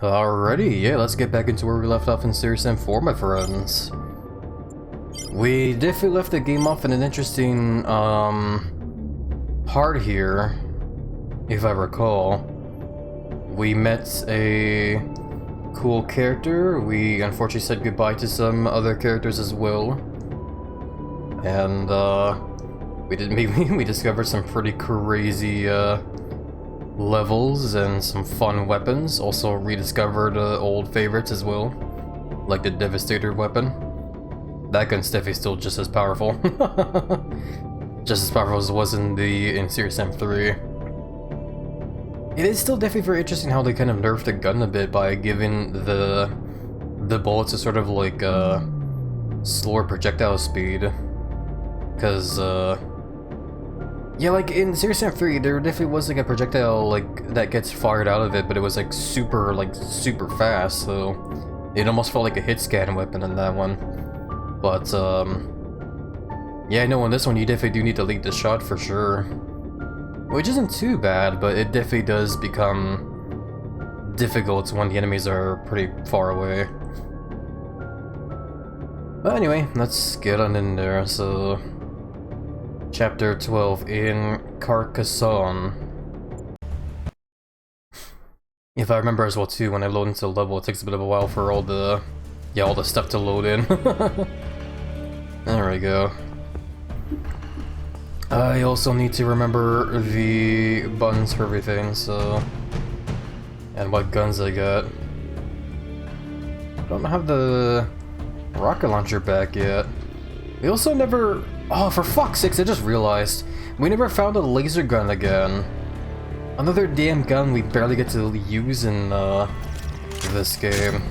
Alrighty, yeah, let's get back into where we left off in Series M4, my friends. We definitely left the game off in an interesting, part here, if I recall. We met a cool character, we unfortunately said goodbye to some other characters as well. And, we discovered some pretty crazy, levels and some fun weapons. Also rediscovered old favorites as well, like the Devastator weapon. That gun's definitely still just as powerful. Just as powerful as it was in Series M3. It is still definitely very interesting how they kind of nerfed the gun a bit by giving the bullets a sort of like slower projectile speed. Cause yeah, like in Series M3, there definitely was like a projectile like that gets fired out of it, but it was like super fast, so it almost felt like a hit scan weapon in that one. But yeah, no, in this one you definitely do need to lead the shot for sure, which isn't too bad, but it definitely does become difficult when the enemies are pretty far away. But anyway, let's get on in there. So, Chapter 12 in Carcassonne. If I remember as well too, when I load into the level, it takes a bit of a while for all the stuff to load in. There we go. I also need to remember the buttons for everything, so... and what guns I got. Don't have the rocket launcher back yet. We also never... oh, for fuck's sakes, I just realized. We never found a laser gun again. Another damn gun we barely get to use in this game.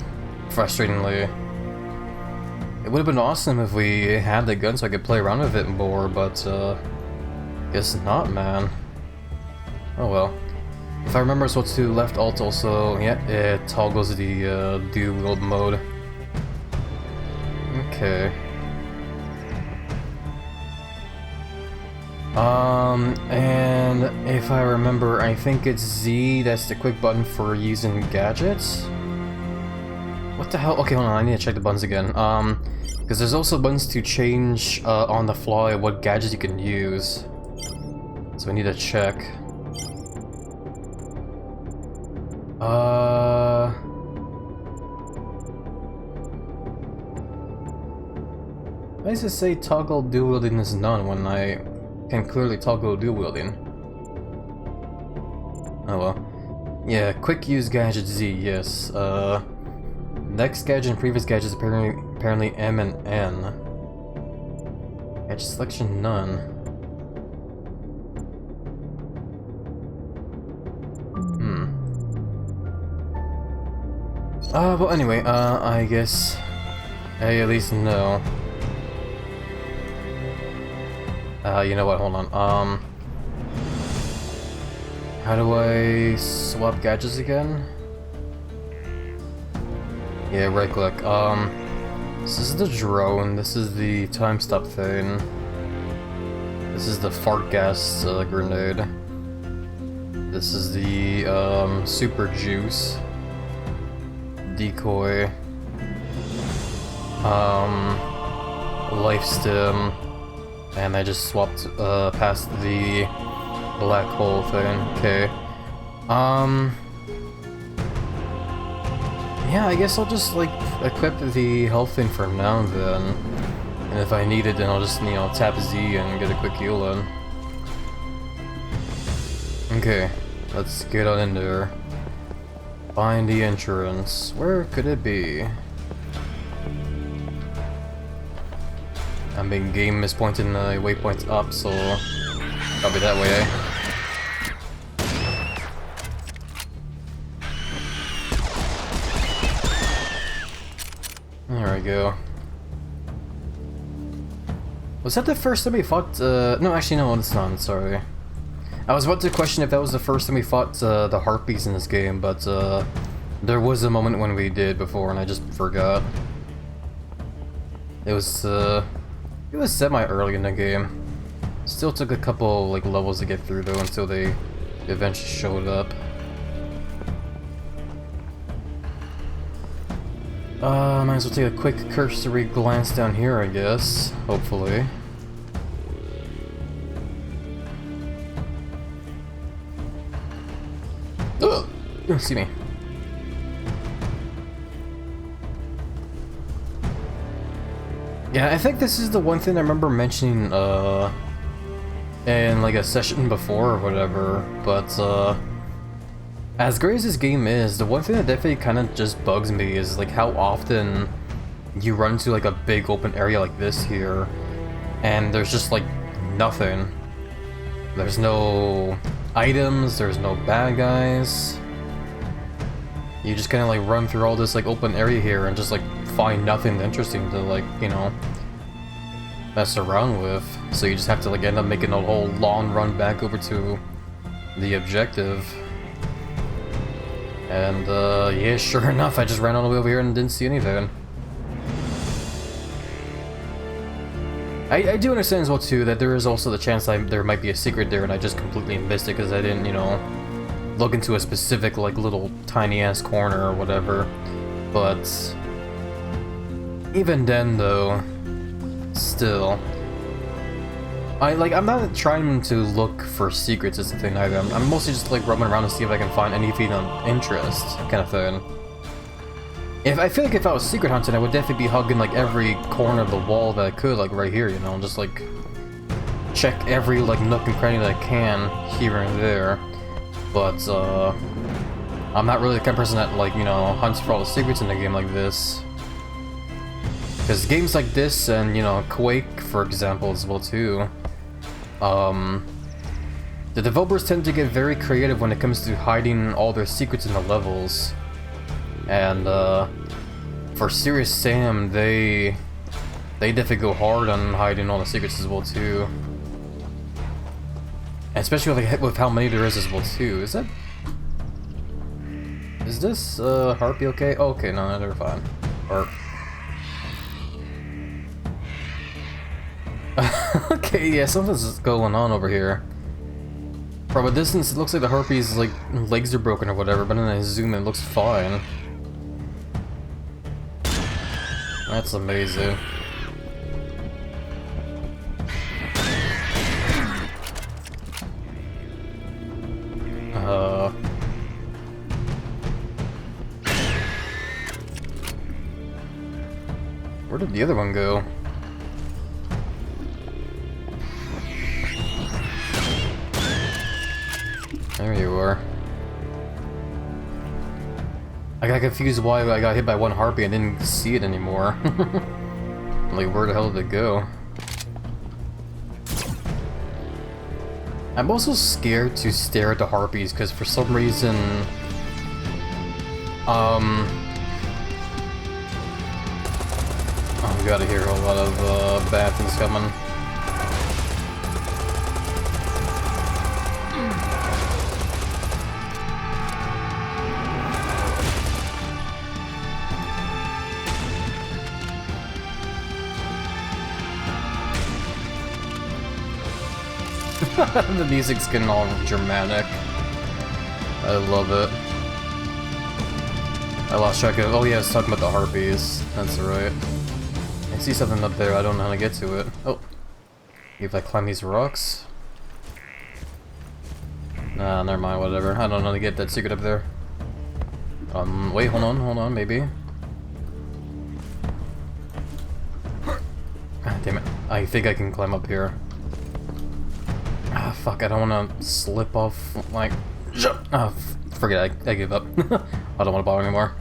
Frustratingly. It would have been awesome if we had the gun so I could play around with it more, but guess not, man. Oh well. If I remember what's to left alt also, yeah, it toggles the dual wield mode. Okay. And if I remember, I think it's Z, that's the quick button for using gadgets? What the hell? Okay, hold on, I need to check the buttons again. Because there's also buttons to change on the fly what gadgets you can use. So I need to check. Why does it say toggle dual wielding is none when I can clearly toggle dual wielding? Oh well. Yeah, quick use gadget Z, yes. Next gadget and previous gadgets apparently M and N. Gadget selection none. Well anyway, I guess I at least know. You know what, hold on, how do I swap gadgets again? Yeah, right click, this is the drone, this is the time stop thing, this is the fart gas grenade, this is the super juice, decoy, life stem, and I just swapped past the black hole thing. Okay. Yeah, I guess I'll just like equip the health thing for now then. And if I need it, then I'll just, you know, tap Z and get a quick heal in. Okay, let's get on in there. Find the entrance. Where could it be? I mean, game is pointing the waypoints up, so probably that way, eh? There we go. Was that the first time we fought, no, actually no, it's not, sorry. I was about to question if that was the first time we fought the harpies in this game, but there was a moment when we did before and I just forgot. It was semi-early in the game. Still took a couple like levels to get through though until they eventually showed up. Might as well take a quick cursory glance down here, I guess. Hopefully. Ugh! See me. Yeah, I think this is the one thing I remember mentioning, in, like, a session before or whatever, but, as great as this game is, the one thing that definitely kind of just bugs me is, like, how often you run into, like, a big open area like this here, and there's just, like, nothing. There's no items, there's no bad guys. You just kind of, like, run through all this, like, open area here and just, like, find nothing interesting to, like, you know, mess around with. So you just have to, like, end up making a whole long run back over to the objective. And, yeah, sure enough, I just ran all the way over here and didn't see anything. I do understand as well, too, that there is also the chance there might be a secret there and I just completely missed it because I didn't, you know, look into a specific, like, little tiny-ass corner or whatever. But even then, though, still, I'm not trying to look for secrets as the thing either. I'm mostly just, like, roaming around to see if I can find anything of interest, kind of thing. I feel like if I was secret hunting, I would definitely be hugging, like, every corner of the wall that I could, like, right here, you know, just, like, check every, like, nook and cranny that I can here and there. But, I'm not really the kind of person that, like, you know, hunts for all the secrets in a game like this. Because games like this, and, you know, Quake, for example, as well, too, the developers tend to get very creative when it comes to hiding all their secrets in the levels. And, for Serious Sam, they definitely go hard on hiding all the secrets as well, too. And especially with how many there is as well, too. Is this, Harpy okay? Oh, okay, no, they're fine. Or... okay, yeah, something's going on over here. From a distance, it looks like the Harpy's, like, legs are broken or whatever, but then I zoom in, it looks fine. That's amazing. Where did the other one go? There you are. I got confused why I got hit by one Harpy and didn't see it anymore. Like, where the hell did it go? I'm also scared to stare at the Harpies because for some reason... Oh, we gotta hear a lot of bad things coming. The music's getting all dramatic. I love it. I lost track of... Oh yeah, I was talking about the Harpies. That's right. I see something up there, I don't know how to get to it. Oh. If I climb these rocks? Nah, never mind, whatever. I don't know how to get that secret up there. Wait, hold on, maybe. God damn it. I think I can climb up here. Ah, fuck, I don't want to slip off, like... Ah, forget it, I give up. I don't want to bother anymore.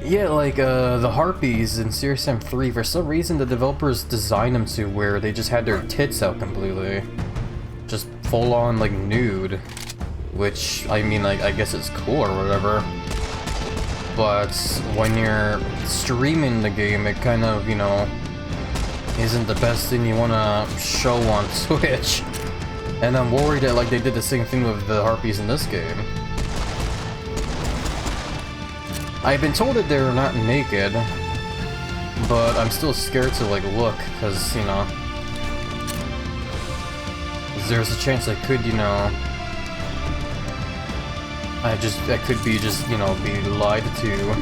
Yeah, like, the Harpies in Serious Sam 3, for some reason the developers designed them to where they just had their tits out completely. Just full-on, like, nude. Which, I mean, like, I guess it's cool or whatever. But when you're streaming the game, it kind of, you know, isn't the best thing you want to show on Twitch. And I'm worried that, like, they did the same thing with the Harpies in this game. I've been told that they're not naked, but I'm still scared to, like, look, because, you know, there's a chance I could, you know, I could be just, you know, be lied to.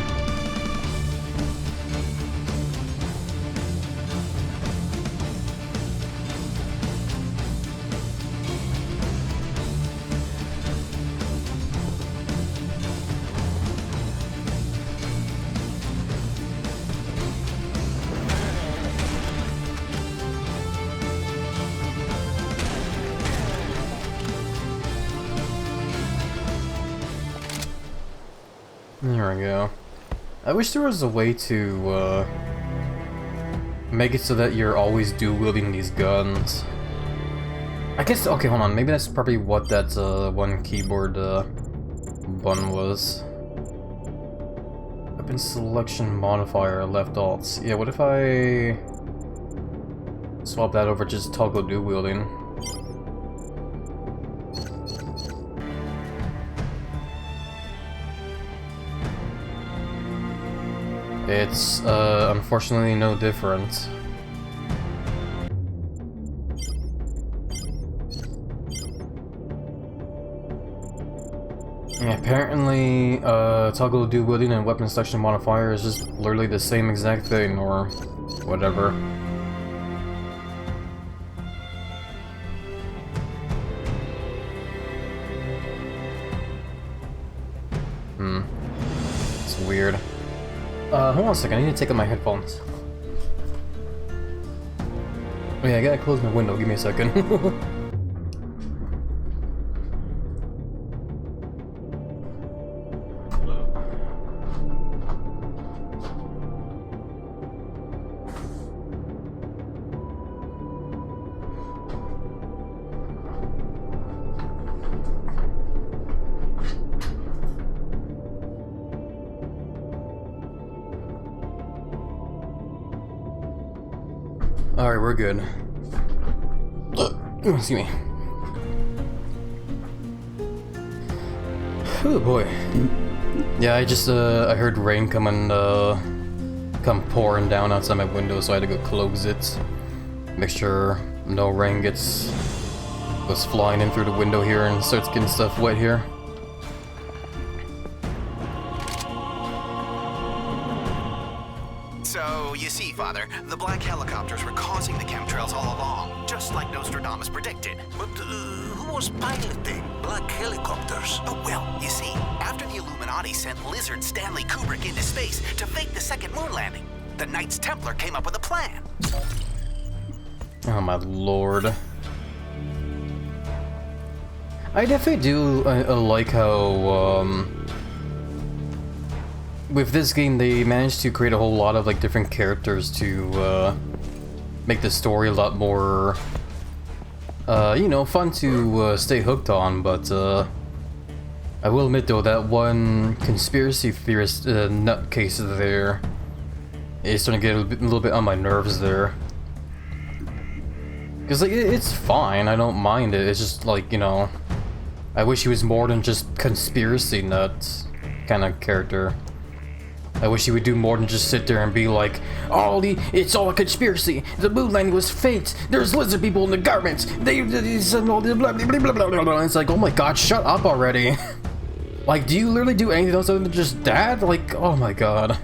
There we go. I wish there was a way to make it so that you're always dual-wielding these guns. I guess, okay, hold on, maybe that's probably what that one keyboard button was. Weapon selection modifier, left alt. Yeah, what if I swap that over just toggle dual-wielding? It's, unfortunately no different. Yeah, apparently, toggle dual wielding and weapon selection modifier is just literally the same exact thing, or whatever. It's weird. Hold on a second, I need to take out my headphones. Oh yeah, I gotta close my window, give me a second. Alright, we're good. Excuse me. Oh boy. Yeah, I heard rain come pouring down outside my window, so I had to go close it. Make sure no rain goes flying in through the window here and starts getting stuff wet here. So, you see, Father, the black helicopters were causing the chemtrails all along, just like Nostradamus predicted. But who was piloting black helicopters? Oh, well, you see, after the Illuminati sent lizard Stanley Kubrick into space to fake the second moon landing, the Knights Templar came up with a plan. Oh my lord. I definitely do like how, with this game, they managed to create a whole lot of like different characters to make the story a lot more, you know, fun to stay hooked on. But I will admit though that one conspiracy theorist nutcase there is starting to get a little bit on my nerves there. Cause like it's fine, I don't mind it. It's just like, you know, I wish he was more than just conspiracy nut kind of character. I wish he would do more than just sit there and be like, it's all a conspiracy. The moon landing was faked. There's lizard people in the garments. They said all the blah blah blah blah blah blah. It's like, oh my god, shut up already. Like, do you literally do anything else other than just that? Like, oh my god.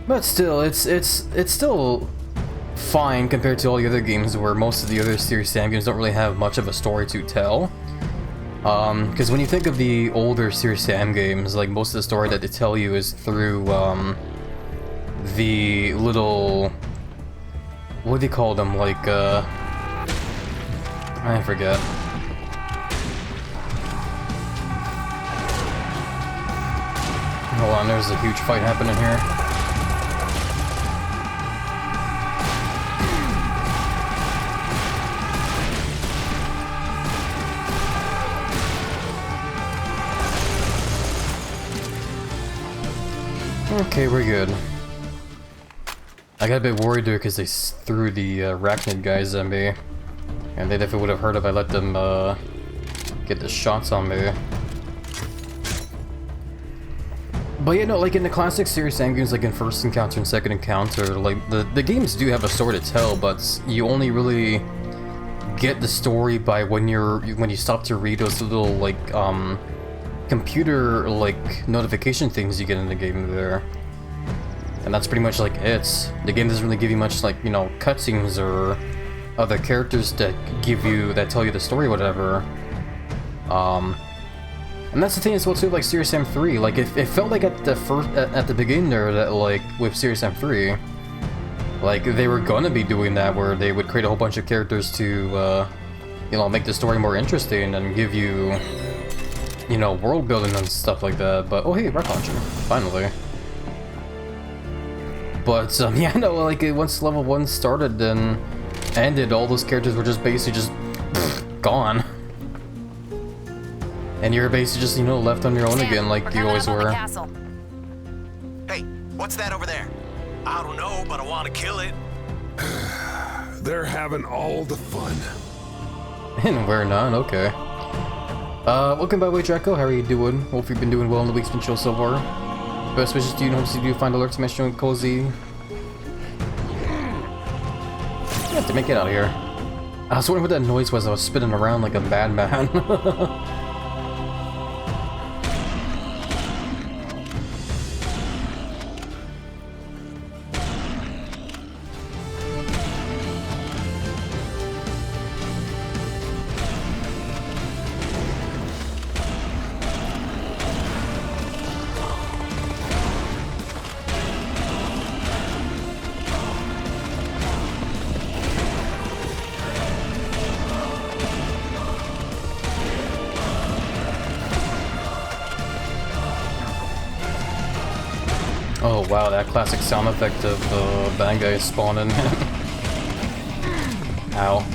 But still, it's still fine compared to all the other games where most of the other Serious Sam games don't really have much of a story to tell. Because when you think of the older Serious Sam games, like most of the story that they tell you is through the little, what do they call them? Like I forget. Hold on, there's a huge fight happening here. Okay, we're good. I got a bit worried there because they threw the arachnid guys at me. And they definitely would have hurt if I let them get the shots on me. But you know, like in the classic Serious Sam games, like in First Encounter and Second Encounter, like the games do have a story to tell, but you only really get the story by when you stop to read those little like computer like notification things you get in the game there. And that's pretty much like it. The game doesn't really give you much like, you know, cutscenes or other characters that tell you the story, whatever. And that's the thing as well too, like Serious Sam 3. Like it felt like at the beginning there that like with Serious Sam 3, like they were gonna be doing that where they would create a whole bunch of characters to, you know, make the story more interesting and give you, you know, world building and stuff like that. But oh hey, rocket launcher, finally. But yeah, no, like once level 1 started and ended, all those characters were just basically just gone. And you're basically just, you know, left on your own again like you always were. Hey, what's that over there? I don't know, but I want to kill it. They're having all the fun. And we're not, okay. Welcome by the way, Draco, how are you doing? Hope you've been doing well in the week's been chill so far. Best wishes to you and hope you do find alerts, mention and cozy. You have to make it out of here. I was wondering what that noise was. I was spinning around like a madman. Oh wow, that classic sound effect of bad guys spawning. Ow.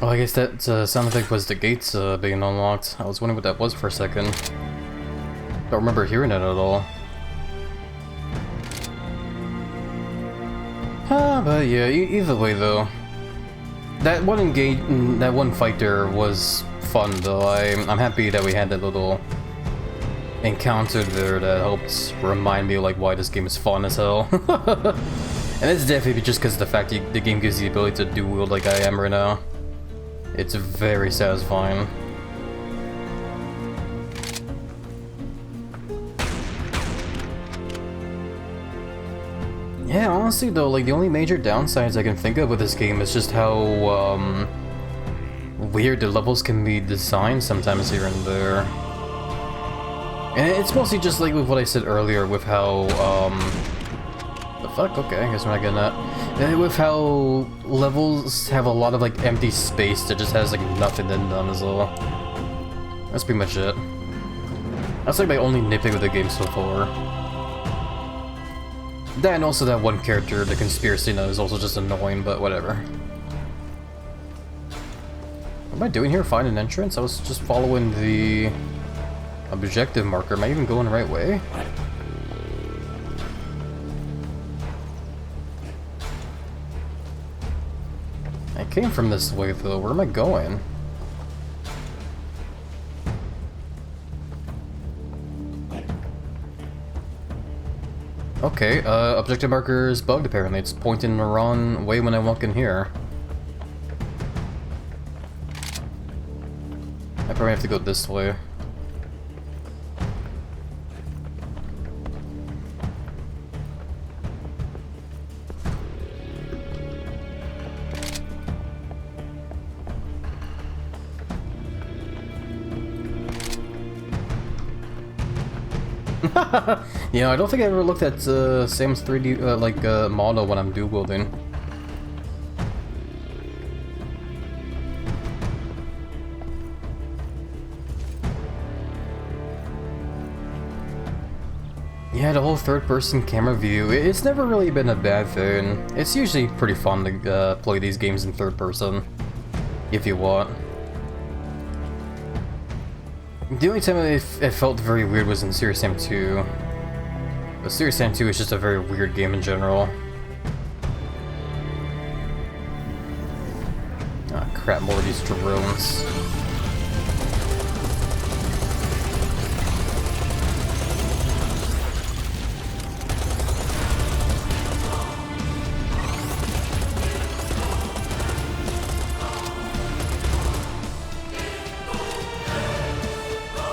Oh, I guess that sound effect was the gates being unlocked. I was wondering what that was for a second. Don't remember hearing it at all. But yeah, either way though. That one fight there was fun though. I'm happy that we had that little encounter there that helped remind me like why this game is fun as hell. And it's definitely just because of the fact the game gives you the ability to dual wield like I am right now. It's very satisfying. Yeah, honestly though, like the only major downsides I can think of with this game is just how weird the levels can be designed sometimes here and there. And it's mostly just like with what I said earlier with how the fuck? Okay, I guess we're not getting that. With how levels have a lot of like empty space that just has like nothing in them as well. That's pretty much it. That's like my only nitpick with the game so far. That and also that one character, the conspiracy nut, is also just annoying, but whatever. What am I doing here? Find an entrance? I was just following the objective marker. Am I even going the right way? I came from this way though. Where am I going? Okay, objective marker is bugged apparently. It's pointing the wrong way when I walk in here. I probably have to go this way. You know, I don't think I ever looked at Sam's 3D model when I'm dual wielding. Yeah, the whole third-person camera view, it's never really been a bad thing. It's usually pretty fun to play these games in third person, if you want. The only time it felt very weird was in Serious Sam 2. But Serious Sam 2 is just a very weird game in general. Ah, crap, more of these drones.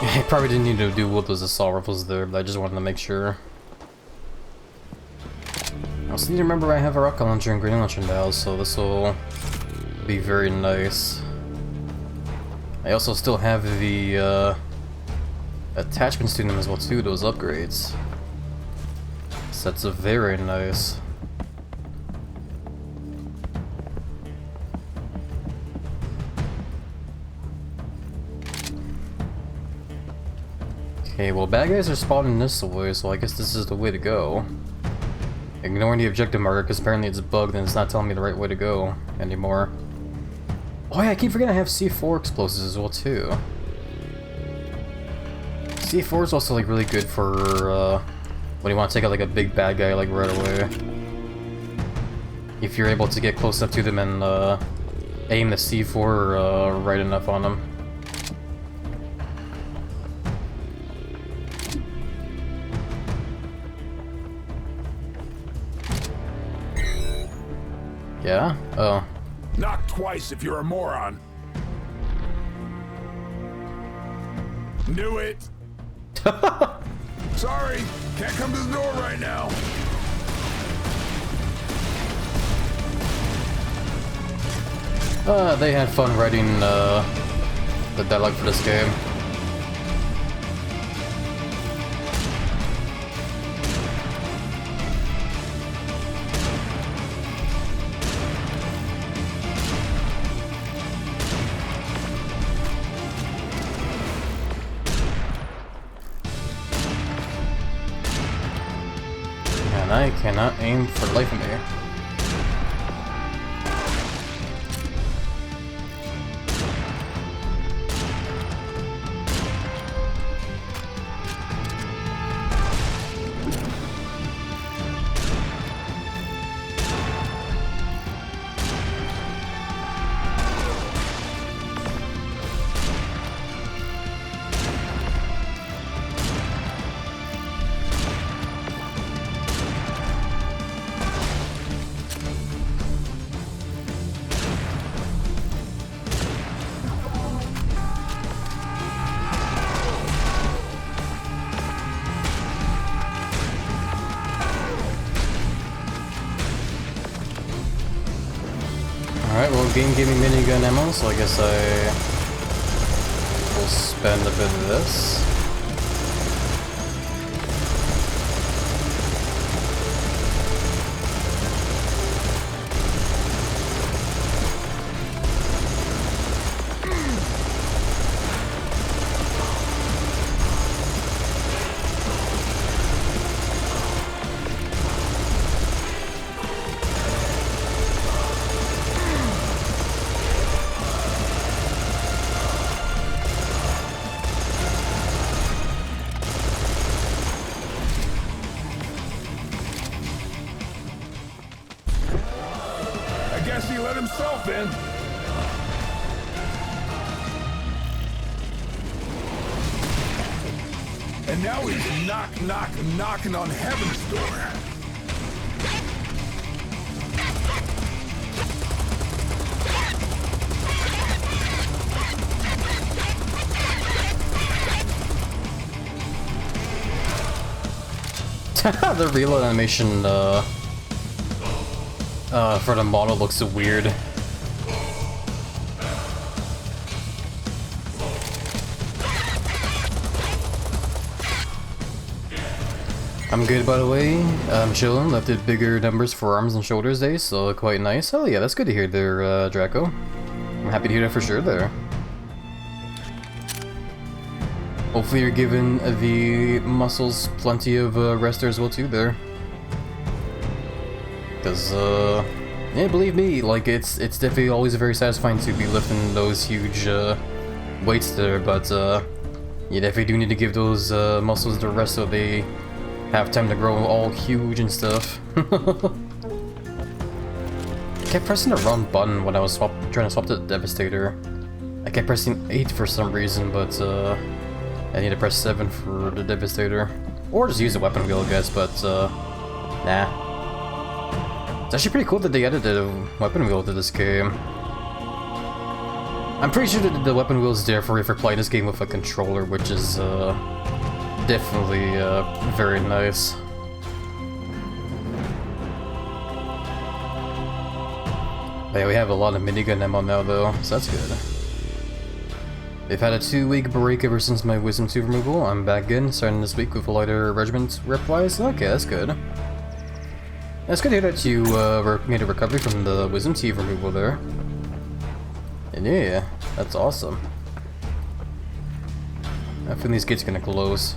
I probably didn't need to do what those assault rifles there, but I just wanted to make sure. I also need to remember I have a rocket launcher and grenade launcher now, so this will be very nice. I also still have the attachments to them as well too, those upgrades. So that's very nice. Okay, well, bad guys are spawning this way, so I guess this is the way to go. Ignoring the objective marker, because apparently it's bugged and it's not telling me the right way to go anymore. Oh yeah, I keep forgetting I have C4 explosives as well, too. C4 is also, like, really good for, when you want to take out, like, a big bad guy, like, right away. If you're able to get close enough to them and, aim the C4, right enough on them. Yeah? Oh. Knock twice if you're a moron. Knew it. Sorry, can't come to the door right now. They had fun writing the dialogue for this game. And I cannot aim for the life of me. Alright, well, game gave me minigun ammo, so I guess I will spend a bit of this. I guess he let himself in. And now he's knocking on heaven's door. The reload animation for the model looks so weird. I'm good, by the way. I'm chilling. Lifted bigger numbers for arms and shoulders days, so quite nice. Oh yeah, that's good to hear there, Draco. I'm happy to hear that for sure there. Hopefully you're giving the muscles plenty of rest as well too there. Because, yeah, believe me, like, it's definitely always very satisfying to be lifting those huge weights there, but you definitely do need to give those muscles the rest so they have time to grow all huge and stuff. I kept pressing the wrong button when I was trying to swap to the Devastator. I kept pressing 8 for some reason, but I need to press 7 for the Devastator. Or just use the weapon wheel, I guess, but nah. It's actually pretty cool that they added the weapon wheel to this game. I'm pretty sure that the weapon wheel is there for if you're playing this game with a controller, which is definitely very nice. Yeah, we have a lot of minigun ammo now though, so that's good. They've had a 2-week break ever since my Wisdom Tooth removal. I'm back again, starting this week with a lighter regiment rep-wise. Okay, that's good. It's good to hear that you made a recovery from the Wisdom Teeth removal there. And yeah, that's awesome. I think these gates are gonna close.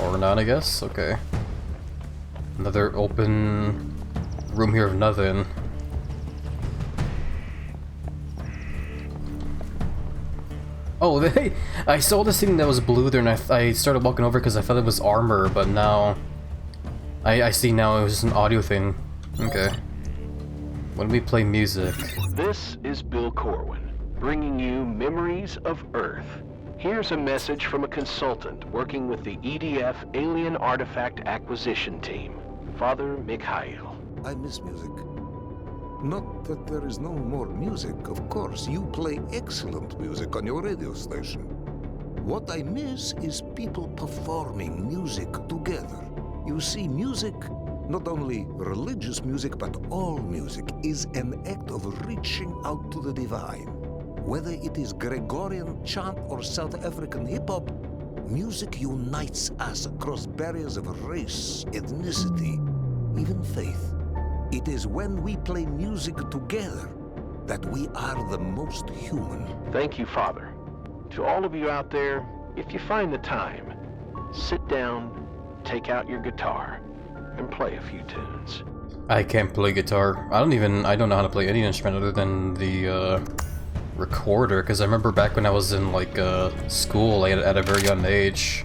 Or not, I guess? Okay. Another open room here of nothing. Oh, I saw this thing that was blue there and I started walking over because I thought it was armor, but now I see now it was just an audio thing. Okay. When we play music. This is Bill Corwin, bringing you Memories of Earth. Here's a message from a consultant working with the EDF Alien Artifact Acquisition Team, Father Mikhail. I miss music. Not that there is no more music, of course. You play excellent music on your radio station. What I miss is people performing music together. You see, music, not only religious music, but all music, is an act of reaching out to the divine. Whether it is Gregorian chant or South African hip-hop, music unites us across barriers of race, ethnicity, even faith. It is when we play music together that we are the most human. Thank you, Father. To all of you out there, if you find the time, sit down, take out your guitar, and play a few tunes. I can't play guitar. I don't know how to play any instrument other than the recorder, because I remember back when I was in like school at a very young age,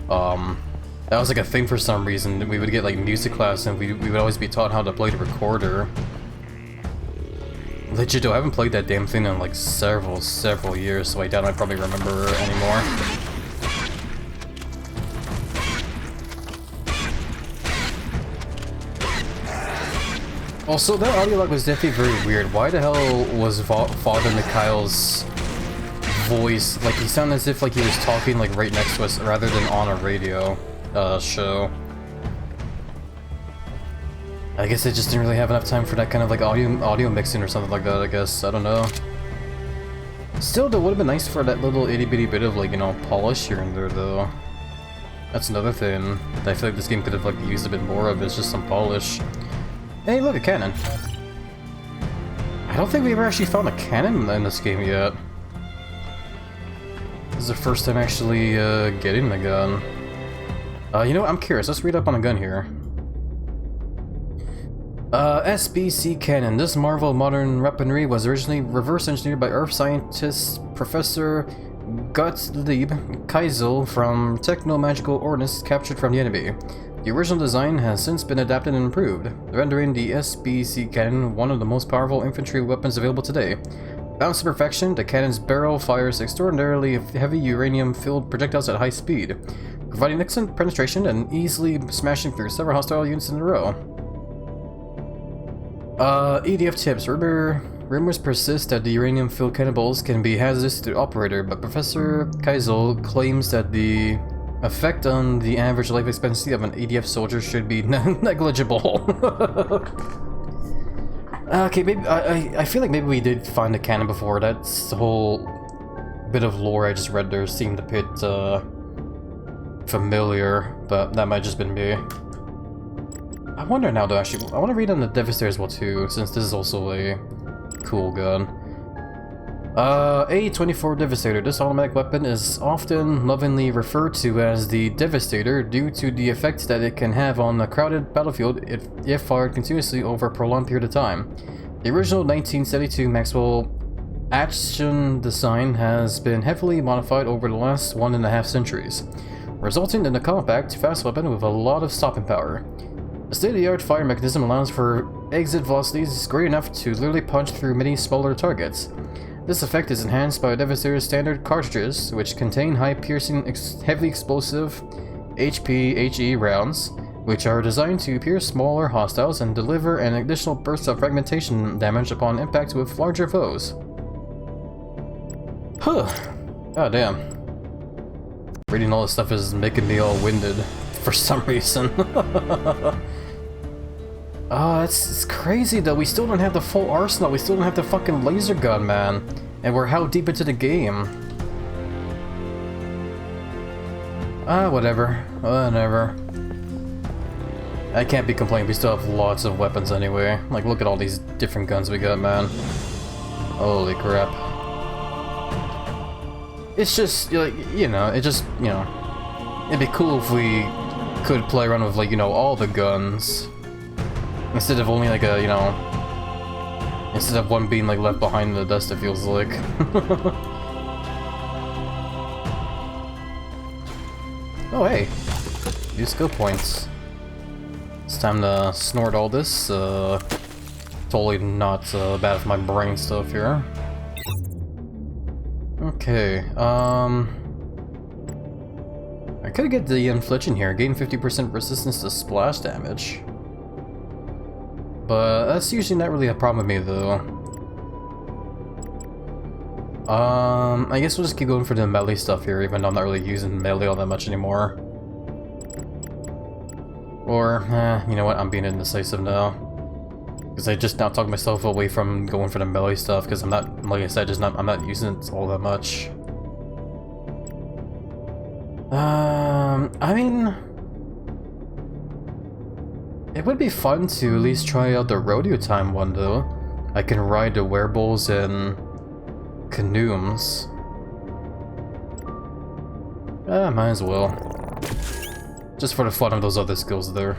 that was like a thing for some reason. We would get like music class and we would always be taught how to play the recorder. Legit though, I haven't played that damn thing in like several years, so I doubt I probably remember anymore. Also, that audio log was definitely very weird. Why the hell was Father Mikhail's voice, like he sounded as if like he was talking like right next to us rather than on a radio show. I guess they just didn't really have enough time for that kind of like audio mixing or something like that, I guess. I don't know. Still, that would have been nice for that little itty bitty bit of like, you know, polish here and there though. That's another thing that I feel like this game could have like used a bit more of, is just some polish. Hey, look, a cannon. I don't think we ever actually found a cannon in this game yet. This is the first time actually getting the gun. You know what? I'm curious. Let's read up on a gun here. SBC cannon. This marvel of modern weaponry was originally reverse engineered by Earth scientist Professor Gottlieb Keisel from techno-magical ordnance captured from the enemy. The original design has since been adapted and improved, rendering the SBC cannon one of the most powerful infantry weapons available today. Balanced to perfection, the cannon's barrel fires extraordinarily heavy uranium-filled projectiles at high speed, providing excellent penetration and easily smashing through several hostile units in a row. EDF tips. Rumors persist that the uranium-filled cannonballs can be hazardous to the operator, but Professor Keisel claims that the effect on the average life expectancy of an EDF soldier should be negligible. Okay, maybe I feel like maybe we did find a cannon before. That's the whole bit of lore I just read there seemed a bit familiar, but that might just been me. I wonder now though, actually, I want to read on the Devastator as well too, since this is also a cool gun. A24 Devastator. This automatic weapon is often lovingly referred to as the Devastator due to the effect that it can have on a crowded battlefield if fired continuously over a prolonged period of time. The original 1972 Maxwell action design has been heavily modified over the last 1.5 centuries, resulting in a compact, fast weapon with a lot of stopping power. The state-of-the-art fire mechanism allows for exit velocities great enough to literally punch through many smaller targets. This effect is enhanced by Devastator's standard cartridges, which contain high-piercing, heavily explosive HE rounds, which are designed to pierce smaller hostiles and deliver an additional burst of fragmentation damage upon impact with larger foes. Huh. God damn. Reading all this stuff is making me all winded for some reason. Oh, it's crazy though. We still don't have the full arsenal. We still don't have the fucking laser gun, man. And we're how deep into the game? Whatever. Whatever. I can't be complaining. We still have lots of weapons anyway. Like, look at all these different guns we got, man. Holy crap. It's just, like, you know, it just, you know, it'd be cool if we could play around with, like, you know, all the guns. Instead of only like a, you know, instead of one being like left behind in the dust, it feels like. Oh hey, use skill points. It's time to snort all this. Totally not bad for my brain stuff here. Okay, I could get the infliction here. Gain 50% resistance to splash damage. But that's usually not really a problem with me, though. I guess we'll just keep going for the melee stuff here, even though I'm not really using melee all that much anymore. Or, you know what, I'm being indecisive now. Because I just now talk myself away from going for the melee stuff, because I'm not, like I said, I'm not using it all that much. I mean... it would be fun to at least try out the rodeo time one, though. I can ride the werebulls and canoes. Might as well. Just for the fun of those other skills there.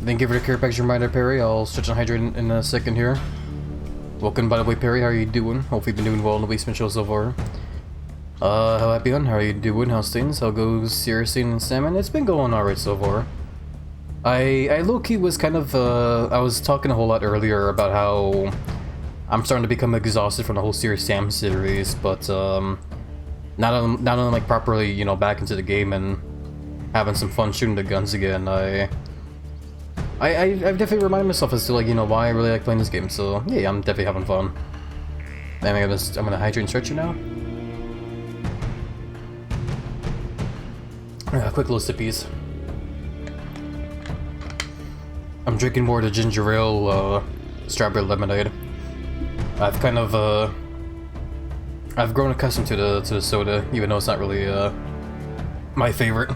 Thank you for the care package reminder, Perry. I'll switch and hydrate in a second here. Welcome, by the way, Perry. How are you doing? Hope you've been doing well in the Week's show so far. How happy on? How are you doing? How's things? How goes Seriously and Salmon? It's been going alright so far. I low-key was kind of, I was talking a whole lot earlier about how I'm starting to become exhausted from the whole Serious Sam series, but, now that I'm like properly, you know, back into the game and having some fun shooting the guns again, I've definitely reminded myself as to, like, you know, why I really like playing this game, so yeah, I'm definitely having fun. I'm gonna hydrate and stretch you now. Quick little sippies. I'm drinking more of the ginger ale, strawberry lemonade. I've kind of, I've grown accustomed to the soda, even though it's not really, my favorite.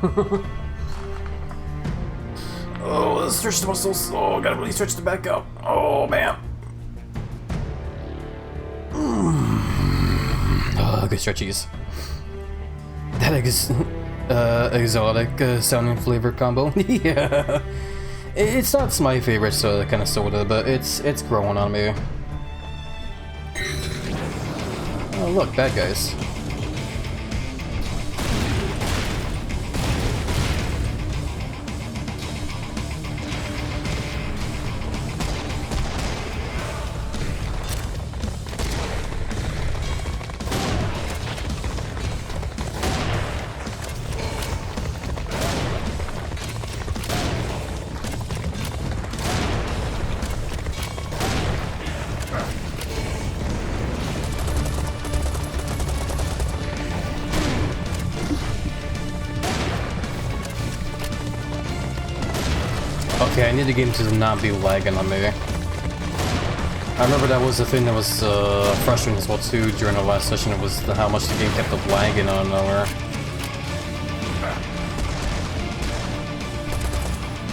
Oh, let's stretch the muscles. Oh, gotta really stretch the back out. Oh, man. Oh, good stretchies. That exotic sounding flavor combo. Yeah. It's not my favorite kind of soda, but it's growing on me. Oh, look, bad guys. Okay, I need to get him to not be lagging on me. I remember that was the thing that was frustrating as well too during the last session. It was how much the game kept up lagging on nowhere.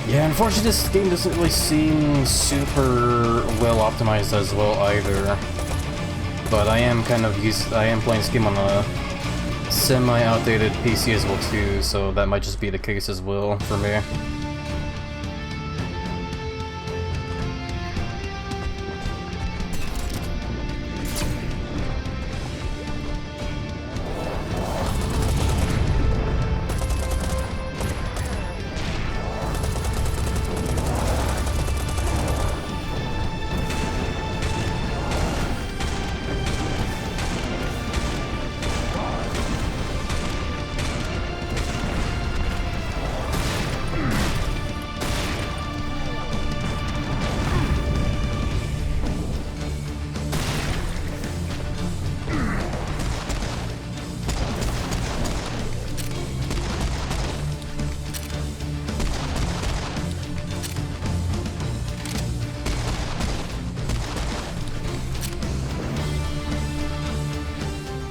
Yeah, unfortunately this game doesn't really seem super well optimized as well either. But I am playing this game on a semi-outdated PC as well too, so that might just be the case as well for me.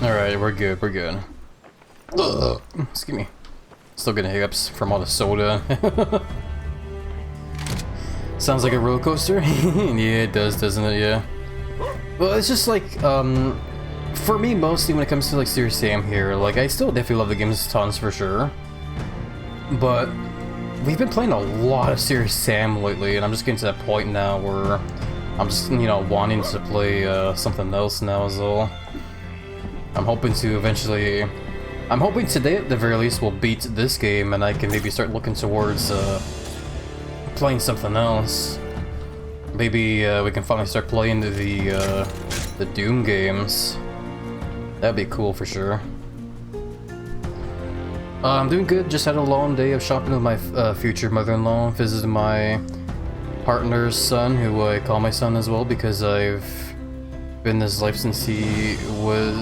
Alright, we're good, we're good. Ugh. Excuse me. Still getting hiccups from all the soda. Sounds like a roller coaster? Yeah, it does, doesn't it? Yeah. Well, it's just like, for me, mostly when it comes to like Serious Sam here, like, I still definitely love the games tons for sure. But we've been playing a lot of Serious Sam lately, and I'm just getting to that point now where I'm just, you know, wanting to play something else now as well. I'm hoping to eventually... I'm hoping today at the very least we'll beat this game and I can maybe start looking towards playing something else. Maybe we can finally start playing the Doom games. That'd be cool for sure. I'm doing good, just had a long day of shopping with my future mother-in-law, visited my partner's son, who I call my son as well because I've been in his life since he was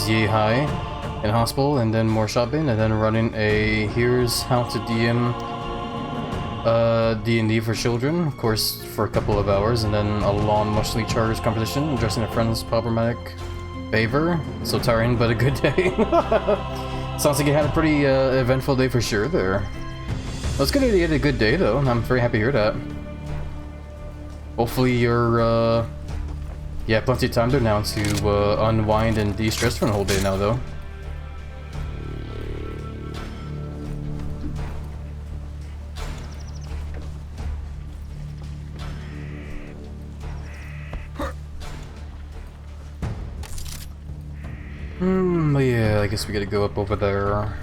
yay high in hospital, and then more shopping, and then running a Here's How to DM D&D for children, of course, for a couple of hours, and then a long, muchly charged competition addressing a friend's problematic favor. So tiring, but a good day. Sounds like you had a pretty eventful day for sure there. Well, it's good that you had a good day though. I'm very happy to hear that. Hopefully you're yeah, plenty of time there now to unwind and de-stress for the whole day now, though. But yeah, I guess we gotta go up over there.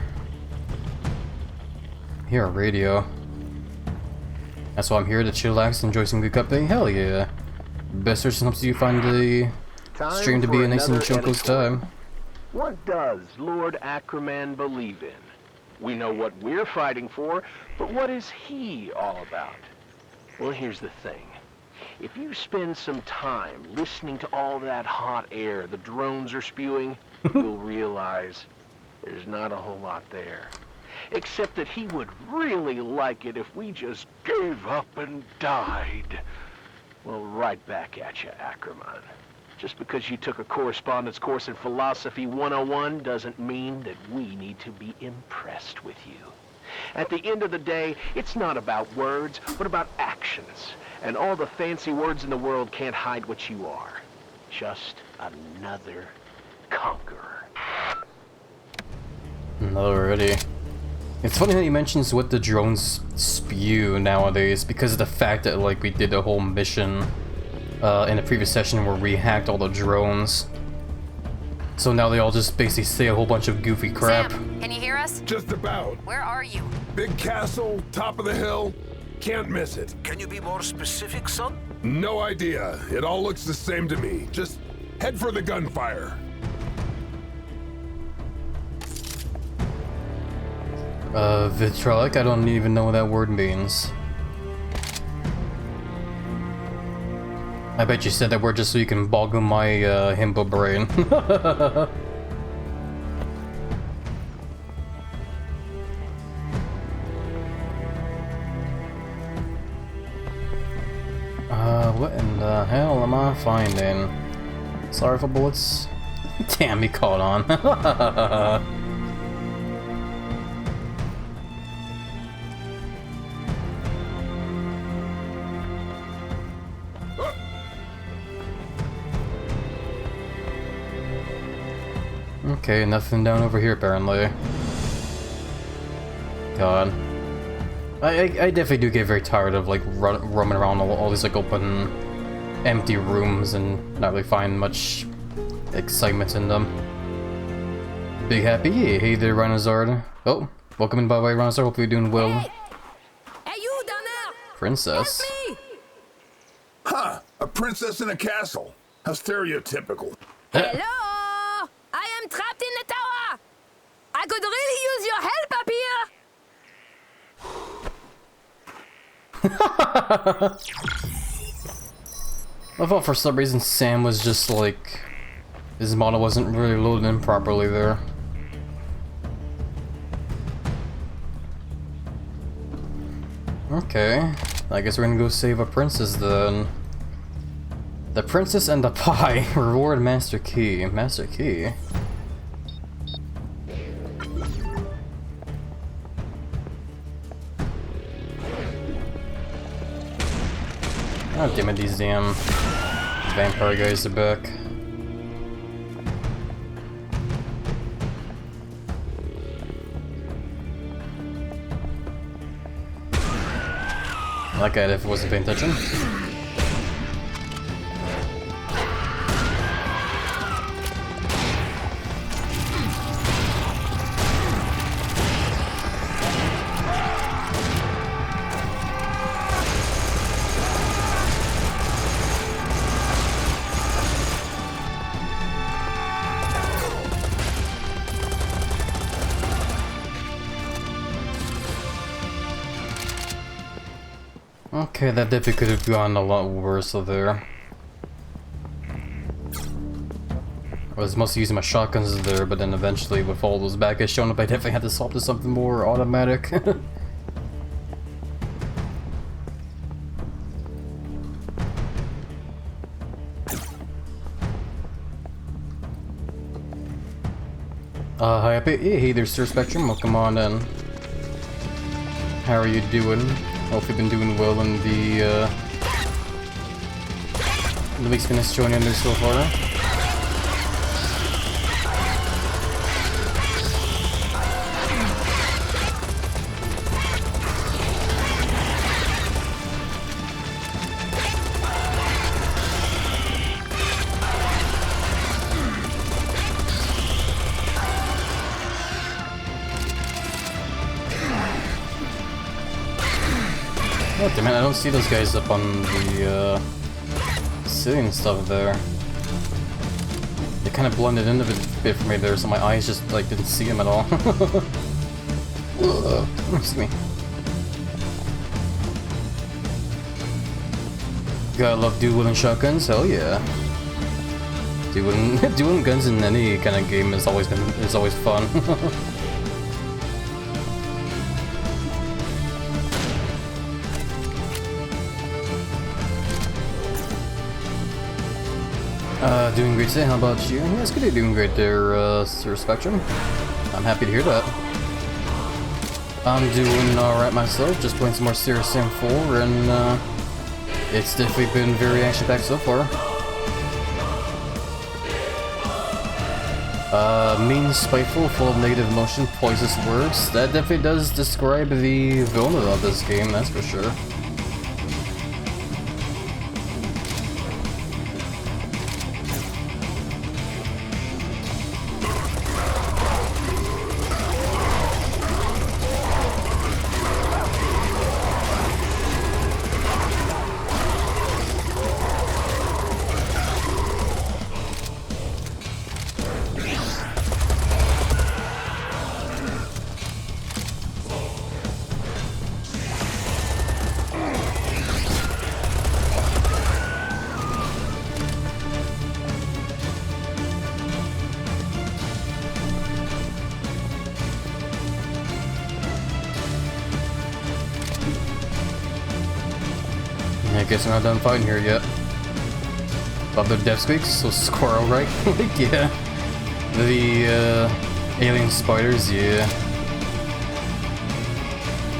Hear a radio. That's why I'm here, to chillax and enjoy some good company. Hell yeah. Best search helps you find the stream to be a nice and chill close time. What does Lord Ackerman believe in? We know what we're fighting for, but what is he all about? Well, here's the thing. If you spend some time listening to all that hot air the drones are spewing, you'll realize there's not a whole lot there. Except that he would really like it if we just gave up and died. Well, right back at you, Ackerman. Just because you took a correspondence course in Philosophy 101 doesn't mean that we need to be impressed with you. At the end of the day, it's not about words, but about actions. And all the fancy words in the world can't hide what you are. Just another conqueror. Alrighty. It's funny that he mentions what the drones spew nowadays, because of the fact that, like, we did a whole mission in a previous session where we hacked all the drones. So now they all just basically say a whole bunch of goofy crap. Sam, can you hear us? Just about. Where are you? Big castle, top of the hill. Can't miss it. Can you be more specific, son? No idea. It all looks the same to me. Just head for the gunfire. Vitrolic? I don't even know what that word means. I bet you said that word just so you can boggle my himbo brain. What in the hell am I finding? Sorry for bullets. Damn, he caught on. Okay, nothing down over here apparently. God. I definitely do get very tired of like roaming around all these like open, empty rooms and not really find much excitement in them. Big happy, hey there, Rhinozard. Oh, welcome in by the way, Rhinozard. Hope you're doing well. Hey, you down there! Princess. Help me! Huh, a princess in a castle. How stereotypical. Hello! I am trapped in the tower! I could really use your help up here! I thought for some reason Sam was just like... his model wasn't really loaded in properly there. Okay, I guess we're gonna go save a princess then. The princess and the pie. Reward master key. Master key. Oh damn it, these damn vampire guys are back. That guy if wasn't paying attention. Okay, that definitely could have gone a lot worse there. I was mostly using my shotguns there, but then eventually with all those bad guys showing up, I definitely had to swap to something more automatic. Hi, hey there, Sir Spectrum. Welcome on in. How are you doing? Hope you've been doing well in the week's been showing in there so far. Oh damn it, I don't see those guys up on the ceiling and stuff there. They kind of blended in a bit for me there, so my eyes just like didn't see them at all. Excuse me. Gotta love dueling shotguns, hell yeah. Dueling guns in any kind of game is always fun. Doing great today, how about you? Yeah, it's good you're doing great there, Sir Spectrum. I'm happy to hear that. I'm doing alright myself, just playing some more Serious Sam 4, and it's definitely been very action-packed so far. Mean, spiteful, full of negative emotion, poisonous words. That definitely does describe the villain of this game, that's for sure. I guess we're not done fighting here yet. Other death squeaks, so squirrel, right? Like, yeah. The alien spiders, yeah.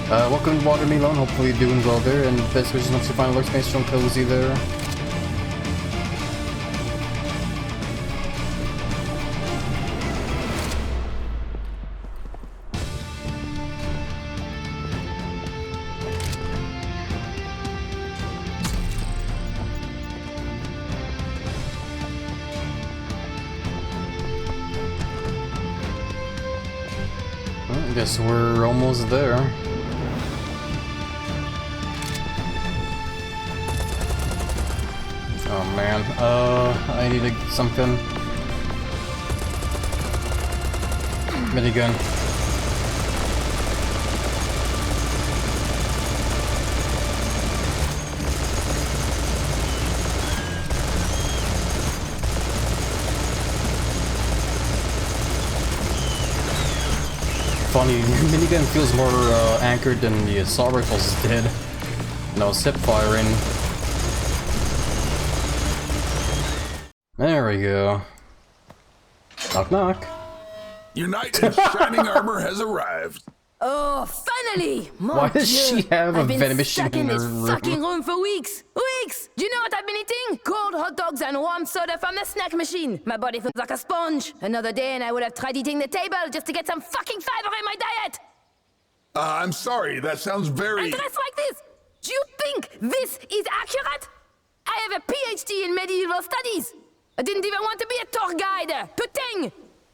Welcome Watermelon, hopefully you're doing well there, and best wishes once you find workspace from Cozy there. Guess we're almost there. Oh man, I need something. Minigun. Funny, minigun feels more anchored than the assault rifles did. No, hip firing. There we go. Knock knock. Your knight in shining armor has arrived. Oh, finally! Mon Why does Dieu. she have a I've been vending machine stuck in in her this room? fucking room for weeks! Weeks! Do you know what I've been eating? Cold hot dogs and warm soda from the snack machine. My body feels like a sponge. Another day and I would have tried eating the table just to get some fucking fiber in my diet! I'm sorry, that sounds very... And dressed like this! Do you think this is accurate? I have a PhD in medieval studies! I didn't even want to be a tour guide! Putain!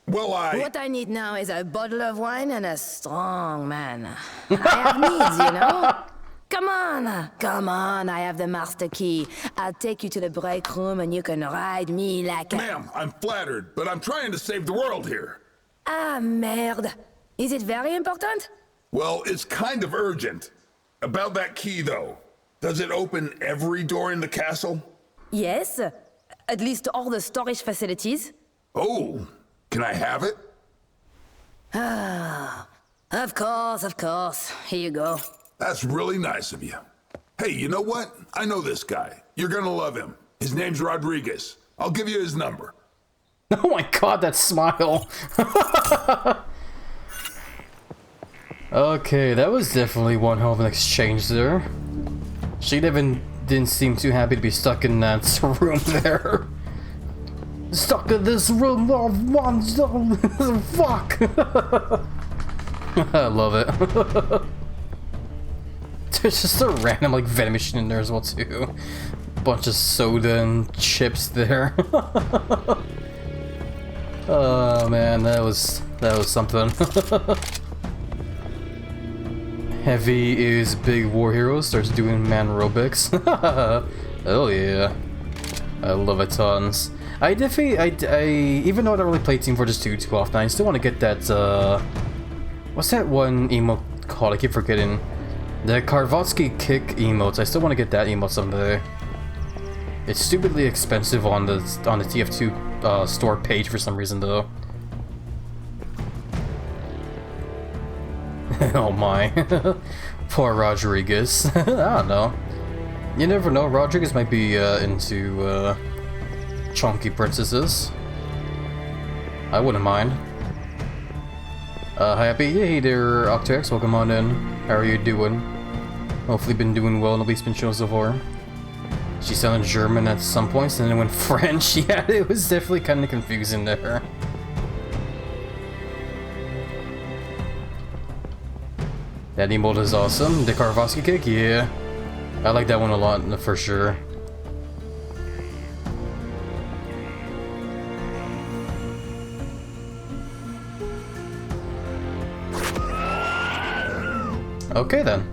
Well, What I need now is a bottle of wine and a strong man. I have needs, you know? Come on, I have the master key. I'll take you to the break room and you can ride me like a... Ma'am, I'm flattered, but I'm trying to save the world here. Ah, merde. Is it very important? Well, it's kind of urgent. About that key, though. Does it open every door in the castle? Yes. At least all the storage facilities. Oh, can I have it? Ah, of course. Here you go. That's really nice of you. Hey, you know what? I know this guy. You're gonna love him. His name's Rodriguez. I'll give you his number. Oh my god, that smile! Okay, that was definitely one hell of an exchange there. She didn't seem too happy to be stuck in that room there. Stuck in this room of one fuck! I love it. There's just a random like vending machine in there as well too. Bunch of soda and chips there. Oh man, that was something. Heavy is big war hero, starts doing man aerobics. Oh yeah, I love it tons. I even though I don't really play Team Fortress 2 too often, I still want to get that, what's that one emote called? I keep forgetting. The Karvatsky kick emotes, I still want to get that emote someday. It's stupidly expensive on the TF2 store page for some reason though. Oh my. Poor Rodriguez. I don't know. You never know, Rodriguez might be into chunky princesses. I wouldn't mind. Hi Happy, hey there Octex, welcome on in. How are you doing? Hopefully been doing well, nobody's been showing so far. She sounded German at some points and then went French. Yeah, it was definitely kind of confusing there. That emote is awesome. The Karvatsky kick, yeah. I like that one a lot, for sure. Okay then.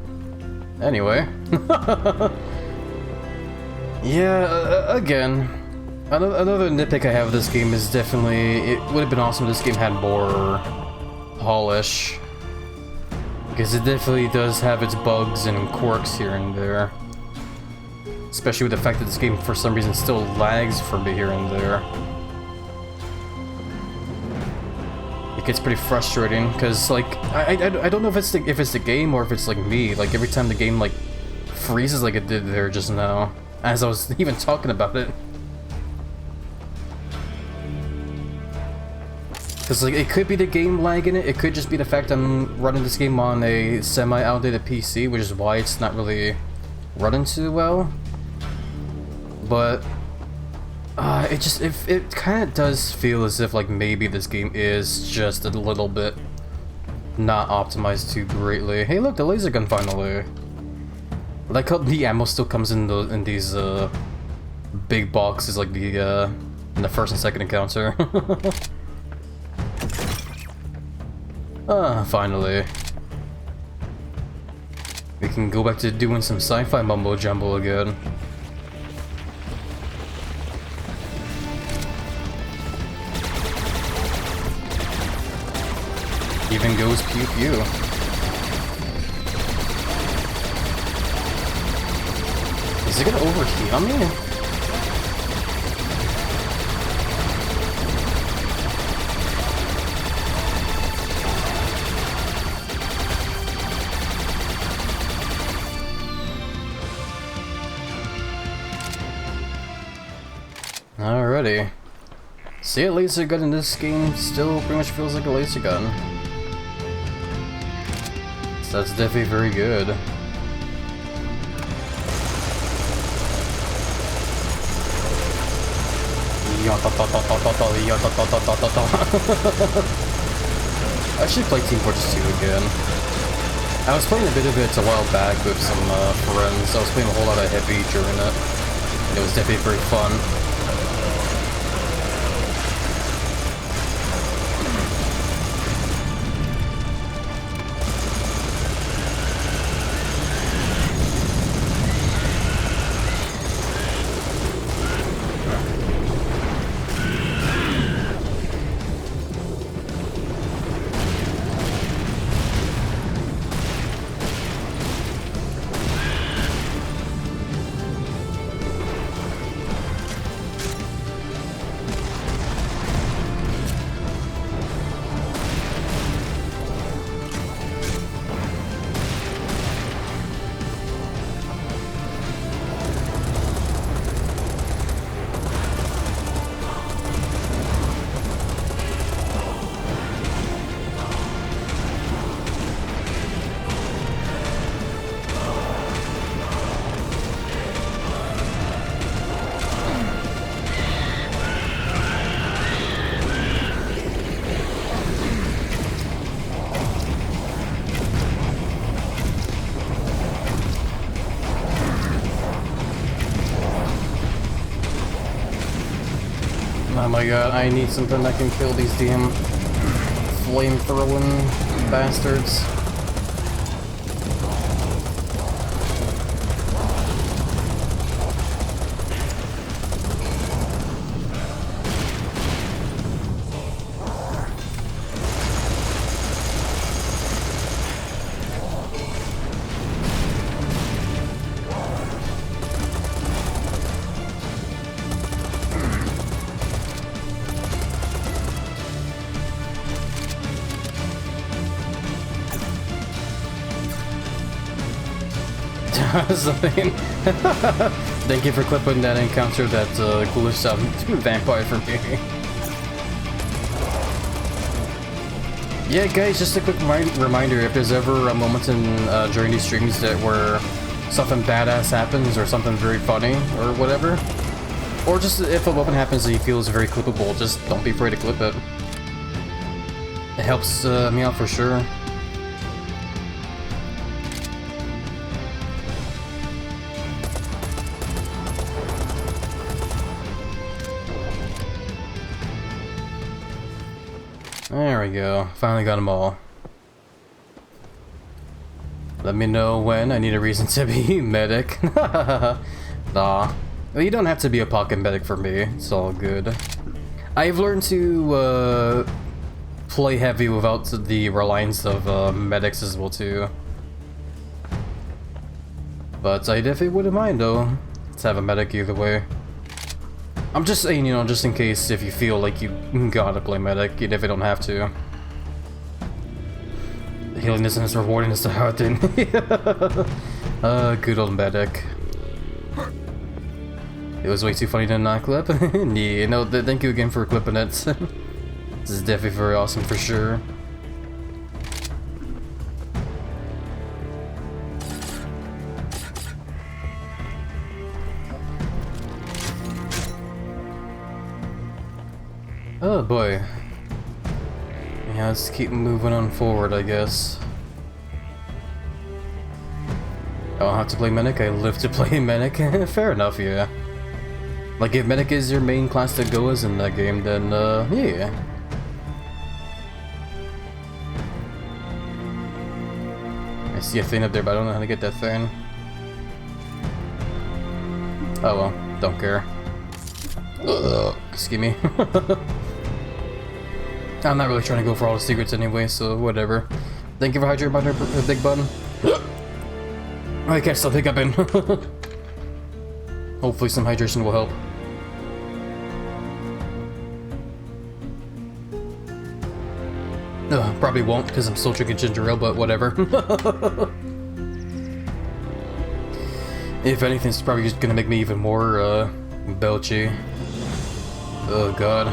Anyway. Yeah, again. Another nitpick I have of this game is definitely... It would have been awesome if this game had more polish. Because it definitely does have its bugs and quirks here and there. Especially with the fact that this game for some reason still lags for me here and there. It gets pretty frustrating because like I don't know if it's the game or if it's like me. Like every time the game like freezes like it did there just now, as I was even talking about it. Because like it could be the game lagging it, it could just be the fact I'm running this game on a semi-outdated PC, which is why it's not really running too well. But it kind of does feel as if like maybe this game is just a little bit not optimized too greatly. Hey look, the laser gun finally. I like how the ammo still comes in these big boxes like the in the first and second encounter. Ah, finally. We can go back to doing some sci-fi mumbo jumbo again. Even goes pew pew. Is it gonna overheat on me? Alrighty. See, a laser gun in this game still pretty much feels like a laser gun. So that's definitely very good. I should play Team Fortress 2 again. I was playing a bit of it a while back with some friends. I was playing a whole lot of Heavy during it. It was definitely very fun. Oh my god, I need something that can kill these damn flame-throwing bastards. Something. Thank you for clipping that encounter, that ghoulish vampire for me. Yeah, guys, just a quick reminder, if there's ever a moment during these streams that where something badass happens or something very funny or whatever, or just if a weapon happens that you feel is very clippable, just don't be afraid to clip it. It helps me out for sure. There we go. Finally got them all. Let me know when I need a reason to be medic. Nah. Well, you don't have to be a pocket medic for me. It's all good. I've learned to play heavy without the reliance of medics as well too. But I definitely wouldn't mind though. Let's have a medic either way. I'm just saying, you know, just in case if you feel like you gotta play medic, you definitely don't have to. The healing isn't as rewarding as the hard thing. Good old medic. It was way too funny to not clip. Yeah, no, thank you again for clipping it. This is definitely very awesome for sure. Oh boy. Yeah, let's keep moving on forward, I guess. I don't have to play medic, I live to play medic. Fair enough, yeah. Like, if medic is your main class to go as in that game, then, yeah. I see a thing up there, but I don't know how to get that thing. Oh well, don't care. Ugh, excuse me. I'm not really trying to go for all the secrets anyway, so whatever. Thank you for hydrating button, big button. I can't stop hiccuping. Hopefully some hydration will help. Probably won't because I'm still drinking ginger ale, but whatever. If anything, it's probably just gonna make me even more belchy. Oh god.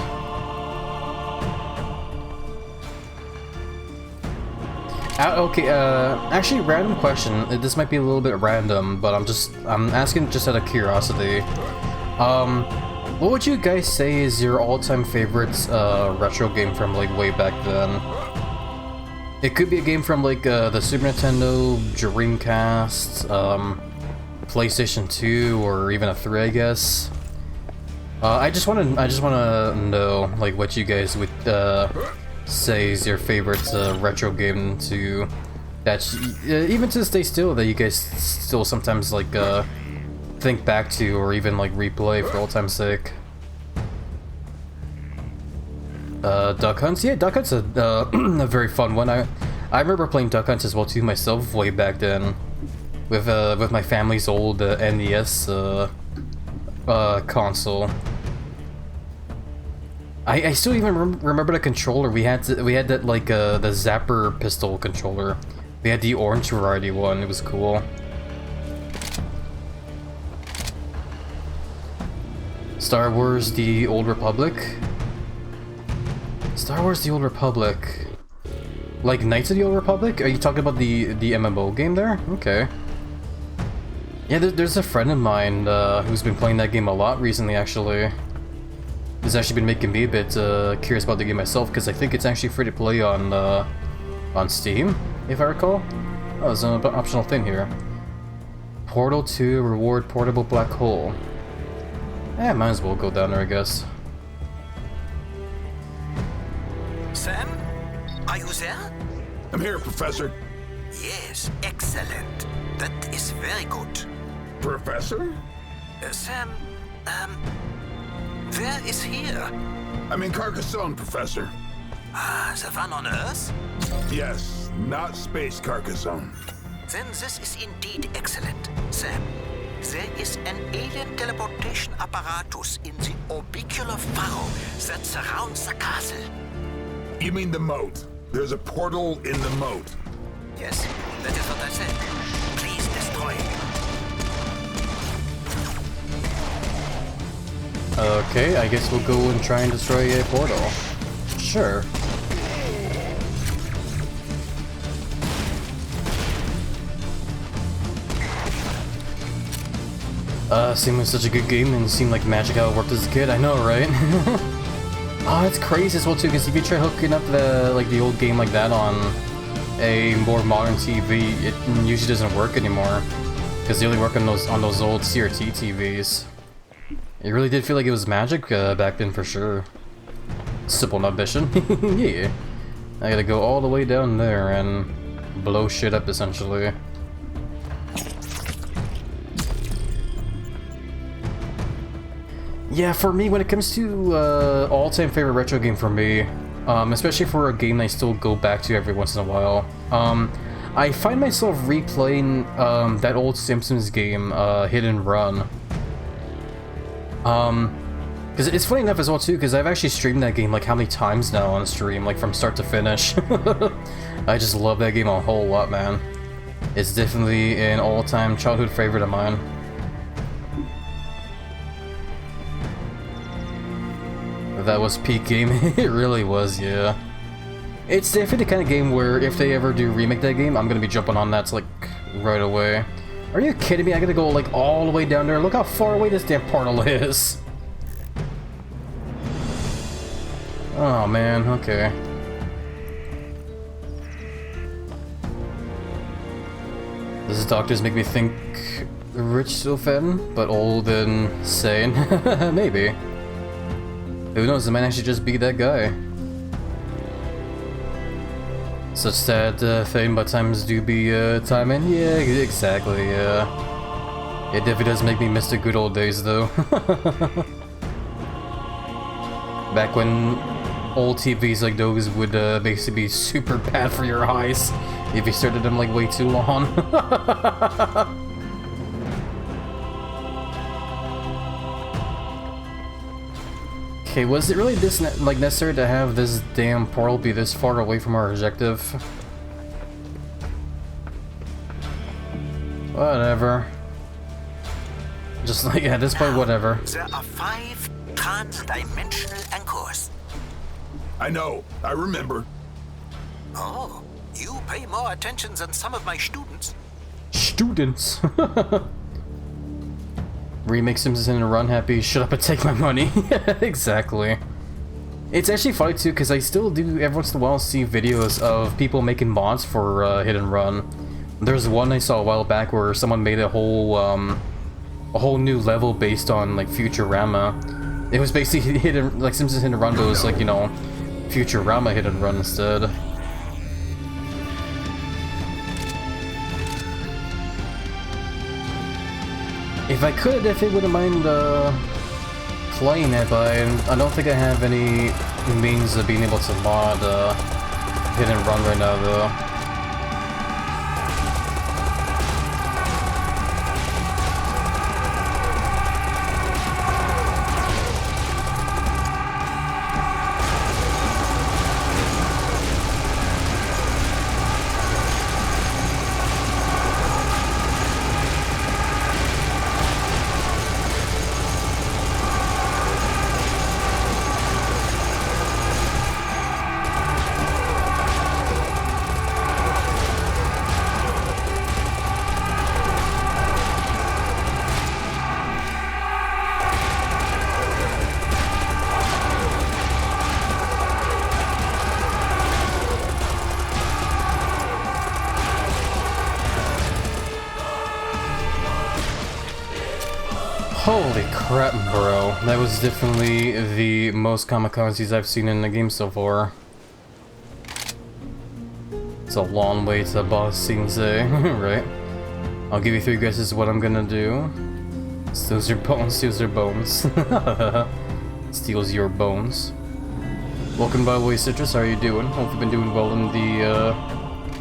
Okay, actually, random question. This might be a little bit random, but I'm asking just out of curiosity. What would you guys say is your all-time favorite retro game from like way back then? It could be a game from like the Super Nintendo, Dreamcast, PlayStation 2, or even a 3, I guess. I just wanna know like what you guys would say is your favorite retro game to that even to this day still that you guys still sometimes like think back to or even like replay for old time's sake. Duck Hunts, yeah, Duck Hunts a very fun one. I remember playing Duck Hunts as well too myself way back then with my family's old NES console. I still even remember the controller. We had that like the Zapper pistol controller. We had the orange variety one. It was cool. Star Wars: The Old Republic. Star Wars: The Old Republic. Like Knights of the Old Republic? Are you talking about the MMO game there? Okay. Yeah, there's a friend of mine who's been playing that game a lot recently, actually. It's actually been making me a bit curious about the game myself, because I think it's actually free to play on Steam, if I recall. Oh, there's an optional thing here. Portal 2 reward portable black hole. Eh, might as well go down there, I guess. Sam? Are you there? I'm here, Professor. Yes, excellent. That is very good. Professor? Sam, where is here? I'm in Carcassonne, Professor. Ah, the one on Earth? Yes, not space Carcassonne. Then this is indeed excellent, Sam. There is an alien teleportation apparatus in the orbicular furrow that surrounds the castle. You mean the moat? There's a portal in the moat. Yes, that is what I said. Please destroy it. Okay, I guess we'll go and try and destroy a portal. Sure. Seemed like such a good game and seemed like magic how it worked as a kid. I know, right? Oh, it's crazy as well too, because if you try hooking up the old game like that on a more modern TV, it usually doesn't work anymore. Because they only work on those old CRT TVs. It really did feel like it was magic back then for sure. Simple nut mission. Yeah. I gotta go all the way down there and blow shit up essentially. Yeah, for me, when it comes to all-time favorite retro game for me, especially for a game I still go back to every once in a while, I find myself replaying that old Simpsons game, Hit and Run. Because it's funny enough as well too, because I've actually streamed that game like how many times now on stream, like from start to finish. I just love that game a whole lot, man. It's definitely an all-time childhood favorite of mine. That was peak game. It really was, yeah. It's definitely the kind of game where if they ever do remake that game, I'm gonna be jumping on that like right away. Are you kidding me? I gotta go like all the way down there. Look how far away this damn portal is. Oh man, okay. These doctors make me think rich Sylphan, but old and sane. Maybe. Who knows, it might actually just be that guy. Such sad fame, but times do be timing. Yeah, exactly. It definitely does make me miss the good old days, though. Back when old TVs like those would basically be super bad for your eyes if you started them like way too long. Okay, was it really this like necessary to have this damn portal be this far away from our objective? Whatever. Just like at this point, whatever. There are 5 trans-dimensional anchors. I know. I remember. Oh, you pay more attention than some of my students. Students. Remake Simpsons in a run happy, shut up and take my money. Exactly. It's actually funny too, because I still do every once in a while see videos of people making mods for Hit and Run. There's one I saw a while back where someone made a whole new level based on like Futurama. It was basically like Simpsons Hit and Run, but it was like, you know, Futurama Hit and Run instead. If I could, if it wouldn't mind playing it, but I don't think I have any means of being able to mod Hit and Run right now, though. Holy crap, bro. That was definitely the most kamikazes I've seen in the game so far. It's a long way to the boss scene, say, right? I'll give you 3 guesses what I'm gonna do. Steals your bones, steals your bones. Steals your bones. Welcome by the way, Citrus, how are you doing? Hope you've been doing well in the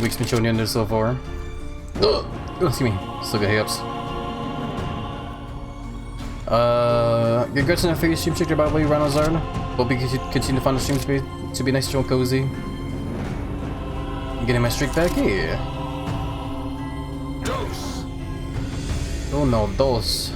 weeks been showing you under so far. Oh, excuse me, still got hiccups. Good guts enough for your stream checker by the way, Ranozard. Hope you continue to find the streams to be nice, chill, and cozy. Getting my streak back? Yeah. Dos. Oh no, dos.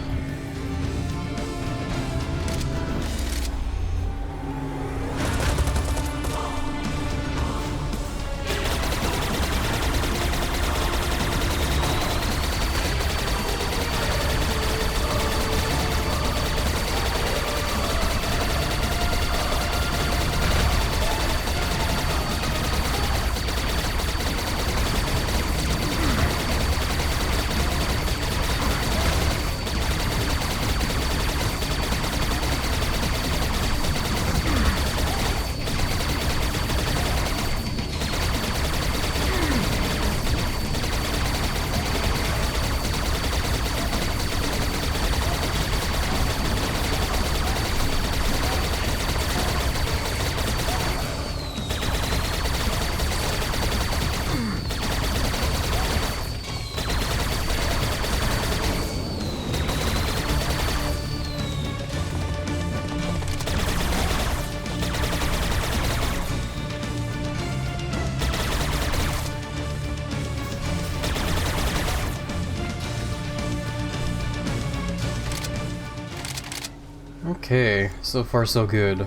Okay, so far so good.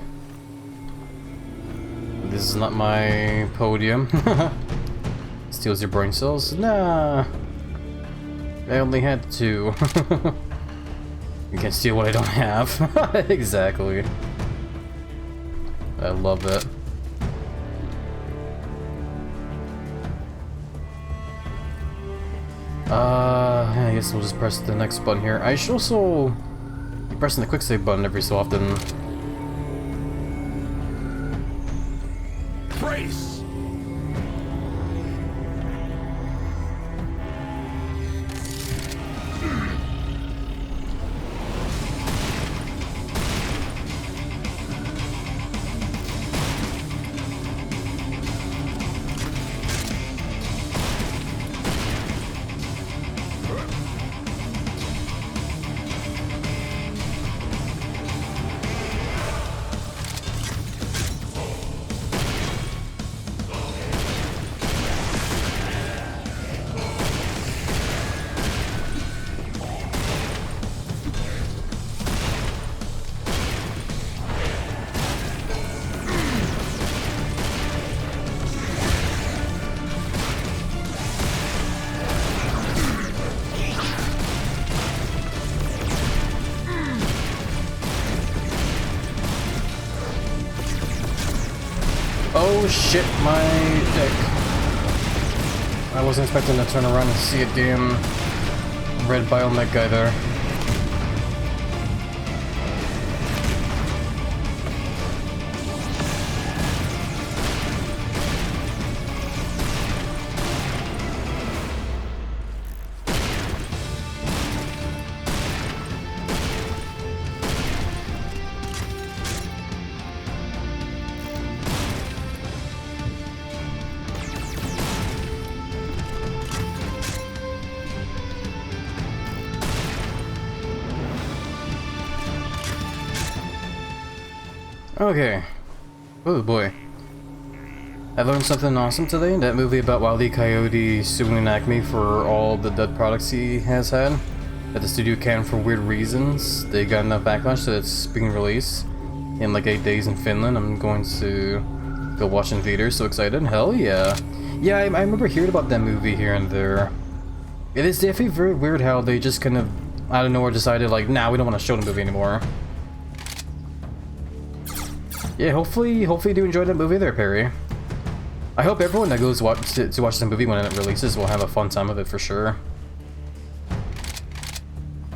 This is not my podium. Steals your brain cells? Nah. I only had 2. You can steal what I don't have. Exactly. I love it. I guess we'll just press the next button here. I should also be pressing the quick save button every so often. Brace. Oh shit, my dick. I wasn't expecting to turn around and see a damn red biomech guy there. Okay. Oh boy. I learned something awesome today. That movie about Wile E. Coyote suing Acme for all the dead products he has had that the studio canned for weird reasons. They got enough backlash so it's being released in like 8 days in Finland. I'm going to go watch in theaters. So excited. Hell yeah. Yeah, I remember hearing about that movie here and there. It is definitely very weird how they just kind of out of nowhere decided like, nah, we don't want to show the movie anymore. Yeah, hopefully you do enjoy that movie there, Perry. I hope everyone that goes to watch the movie when it releases will have a fun time of it for sure.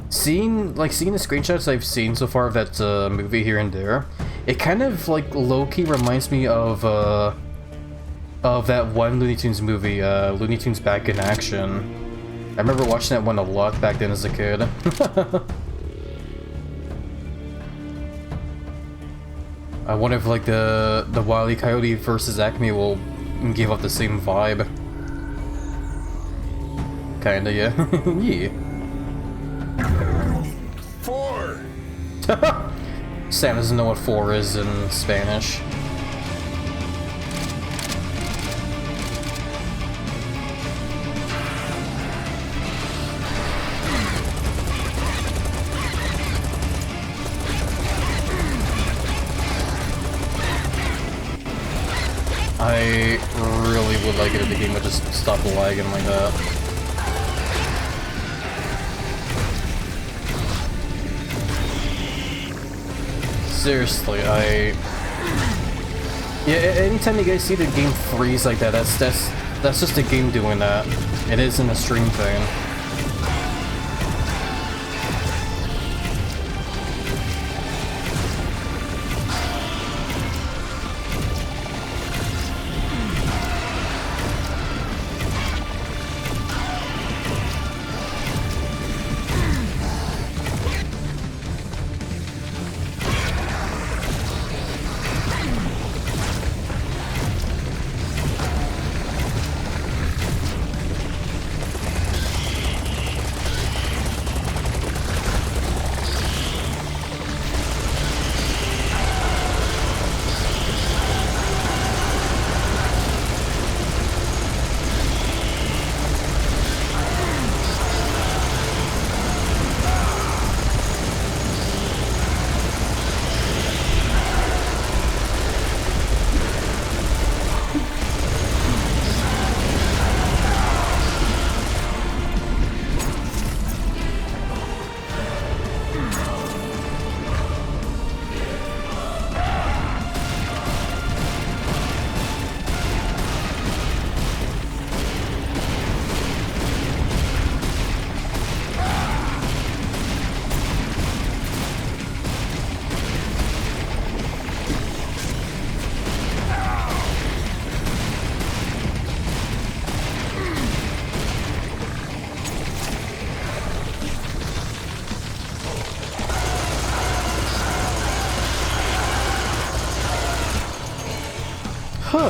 Seeing the screenshots I've seen so far of that movie here and there, it kind of like low-key reminds me of that one Looney Tunes movie, Looney Tunes Back in Action. I remember watching that one a lot back then as a kid. I wonder if like the Wile E. Coyote versus Acme will give up the same vibe. Kinda, yeah. Yeah. 4! Sam doesn't know what 4 is in Spanish. I really would like it if the game would just stop lagging like that. Seriously, yeah, anytime you guys see the game freeze like that, that's just the game doing that. It isn't a stream thing.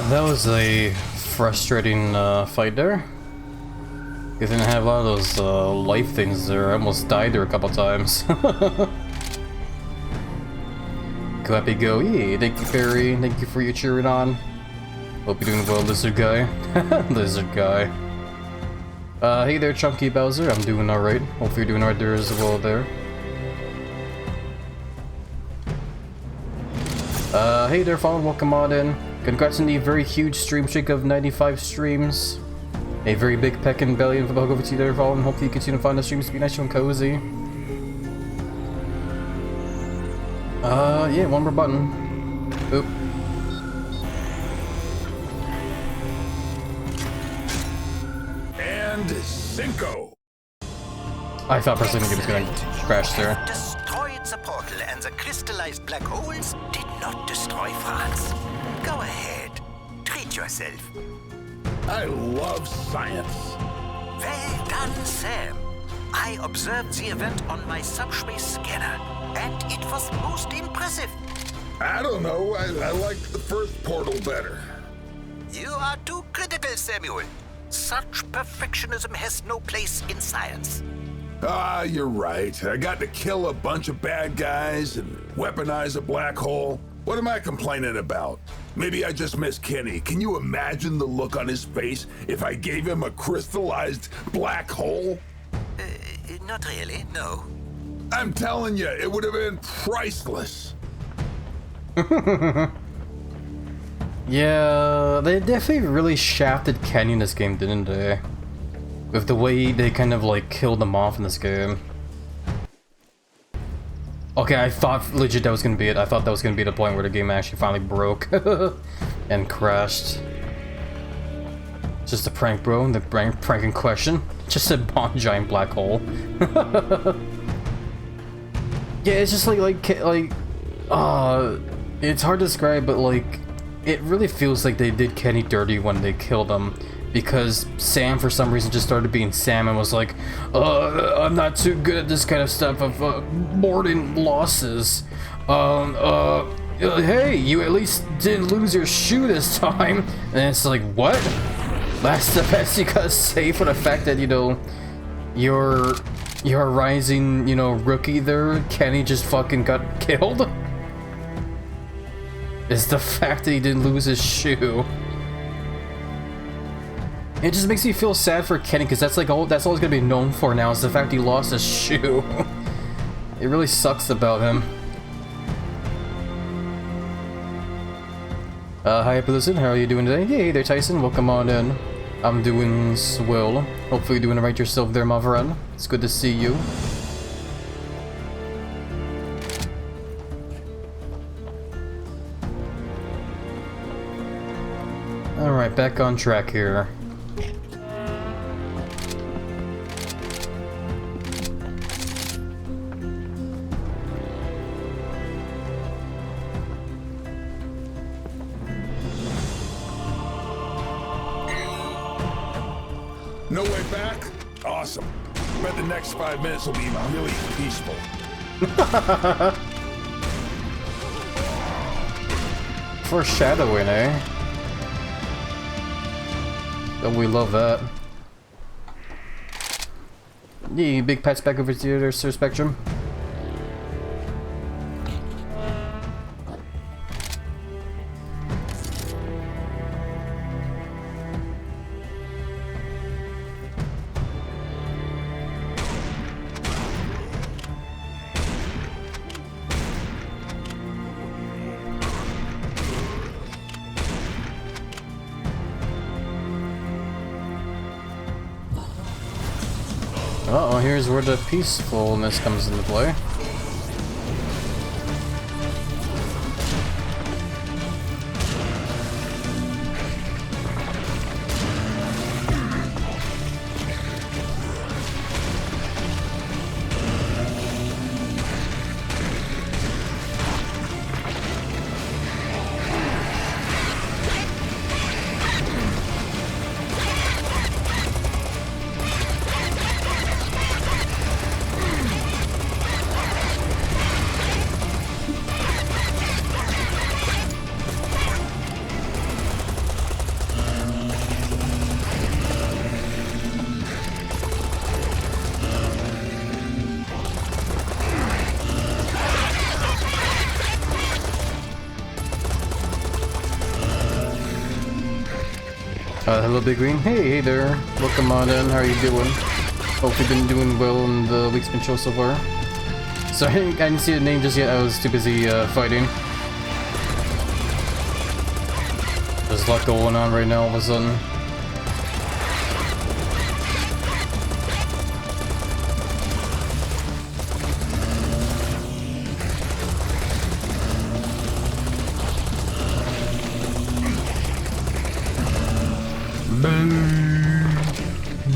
That was a frustrating fight there. You didn't have a lot of those life things there. I almost died there a couple times. Go happy go. Yeah, thank you, Perry. Thank you for your cheering on. Hope you're doing well, lizard guy. Lizard guy. Hey there, Chunky Bowser. I'm doing alright. Hopefully you're doing alright there as well there. Hey there, Fallen. Welcome on in. Congrats on the very huge stream streak of 95 streams. A very big peck and belly and over to you there, Fallen. Hopefully you continue to find the streams to be nice and cozy. Yeah, one more button. Oop. And Cinco. I thought for a second he was gonna crash there. Destroyed the portal and the crystallized black holes did not destroy France. Go ahead. Treat yourself. I love science. Well done, Sam. I observed the event on my subspace scanner, and it was most impressive. I don't know. I liked the first portal better. You are too critical, Samuel. Such perfectionism has no place in science. Ah, you're right. I got to kill a bunch of bad guys and weaponize a black hole. What am I complaining about? Maybe I just miss Kenny. Can you imagine the look on his face if I gave him a crystallized black hole? Not really, no. I'm telling you, it would have been priceless. Yeah, they definitely really shafted Kenny in this game, didn't they? With the way they kind of like killed him off in this game. Okay, I thought legit that was gonna be it. I thought that was gonna be the point where the game actually finally broke and crashed. Just a prank, bro. The prank in question. Just a giant black hole. Yeah, it's just it's hard to describe, but like, it really feels like they did Kenny dirty when they killed him, because Sam for some reason just started being Sam and was like, I'm not too good at this kind of stuff of boarding losses. Hey, you at least didn't lose your shoe this time. And it's like, what? That's the best you gotta say for the fact that, you know, your rising, you know, rookie there, Kenny, just fucking got killed? Is the fact that he didn't lose his shoe. It just makes me feel sad for Kenny, because that's like all he's gonna be known for now, is the fact he lost his shoe. It really sucks about him. Hi Blizzard, how are you doing today? Hey there Tyson, welcome on in. I'm doing swell. Hopefully you're doing right yourself there, my friend. It's good to see you. Alright, back on track here. No way back? Awesome. Bet the next 5 minutes will be really peaceful. Foreshadowing, eh? Don't we love that? Yeah, big pats back over to there, Sir Spectrum. Uh-oh, here's where the peacefulness comes into play. Hello Big Green. Hey there. Welcome on in. How are you doing? Hope you've been doing well in the week's been show so far. So I didn't see the name just yet. I was too busy fighting. There's a lot going on right now all of a sudden.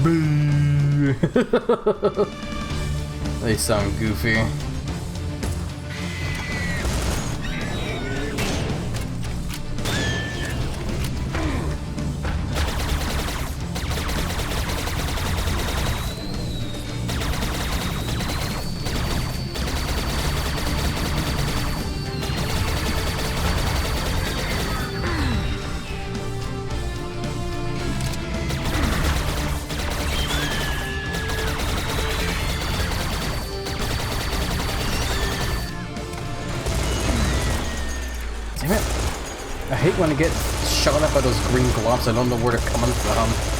Boo! They sound goofy. Damn it. I hate when I get shot at by those green globs. I don't know where they're coming from.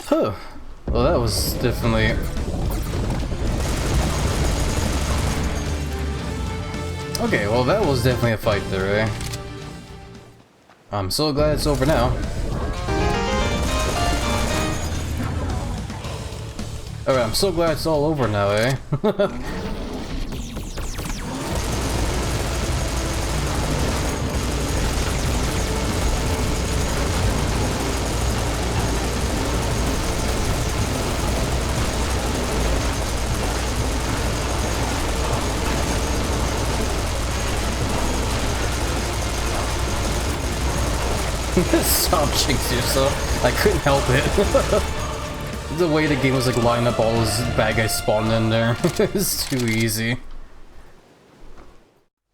Huh. Well, that was definitely... Okay, well that was definitely a fight there, eh? I'm so glad it's over now. Alright, I'm so glad it's all over now, eh? Stop jinxing yourself. I couldn't help it. The way the game was like lining up all those bad guys spawned in there. It's too easy.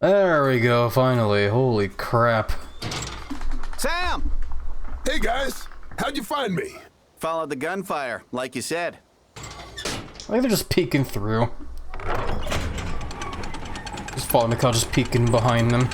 There we go, finally. Holy crap. Sam! Hey guys, how'd you find me? Followed the gunfire, like you said. I think they're just peeking through. Just following the car, just peeking behind them.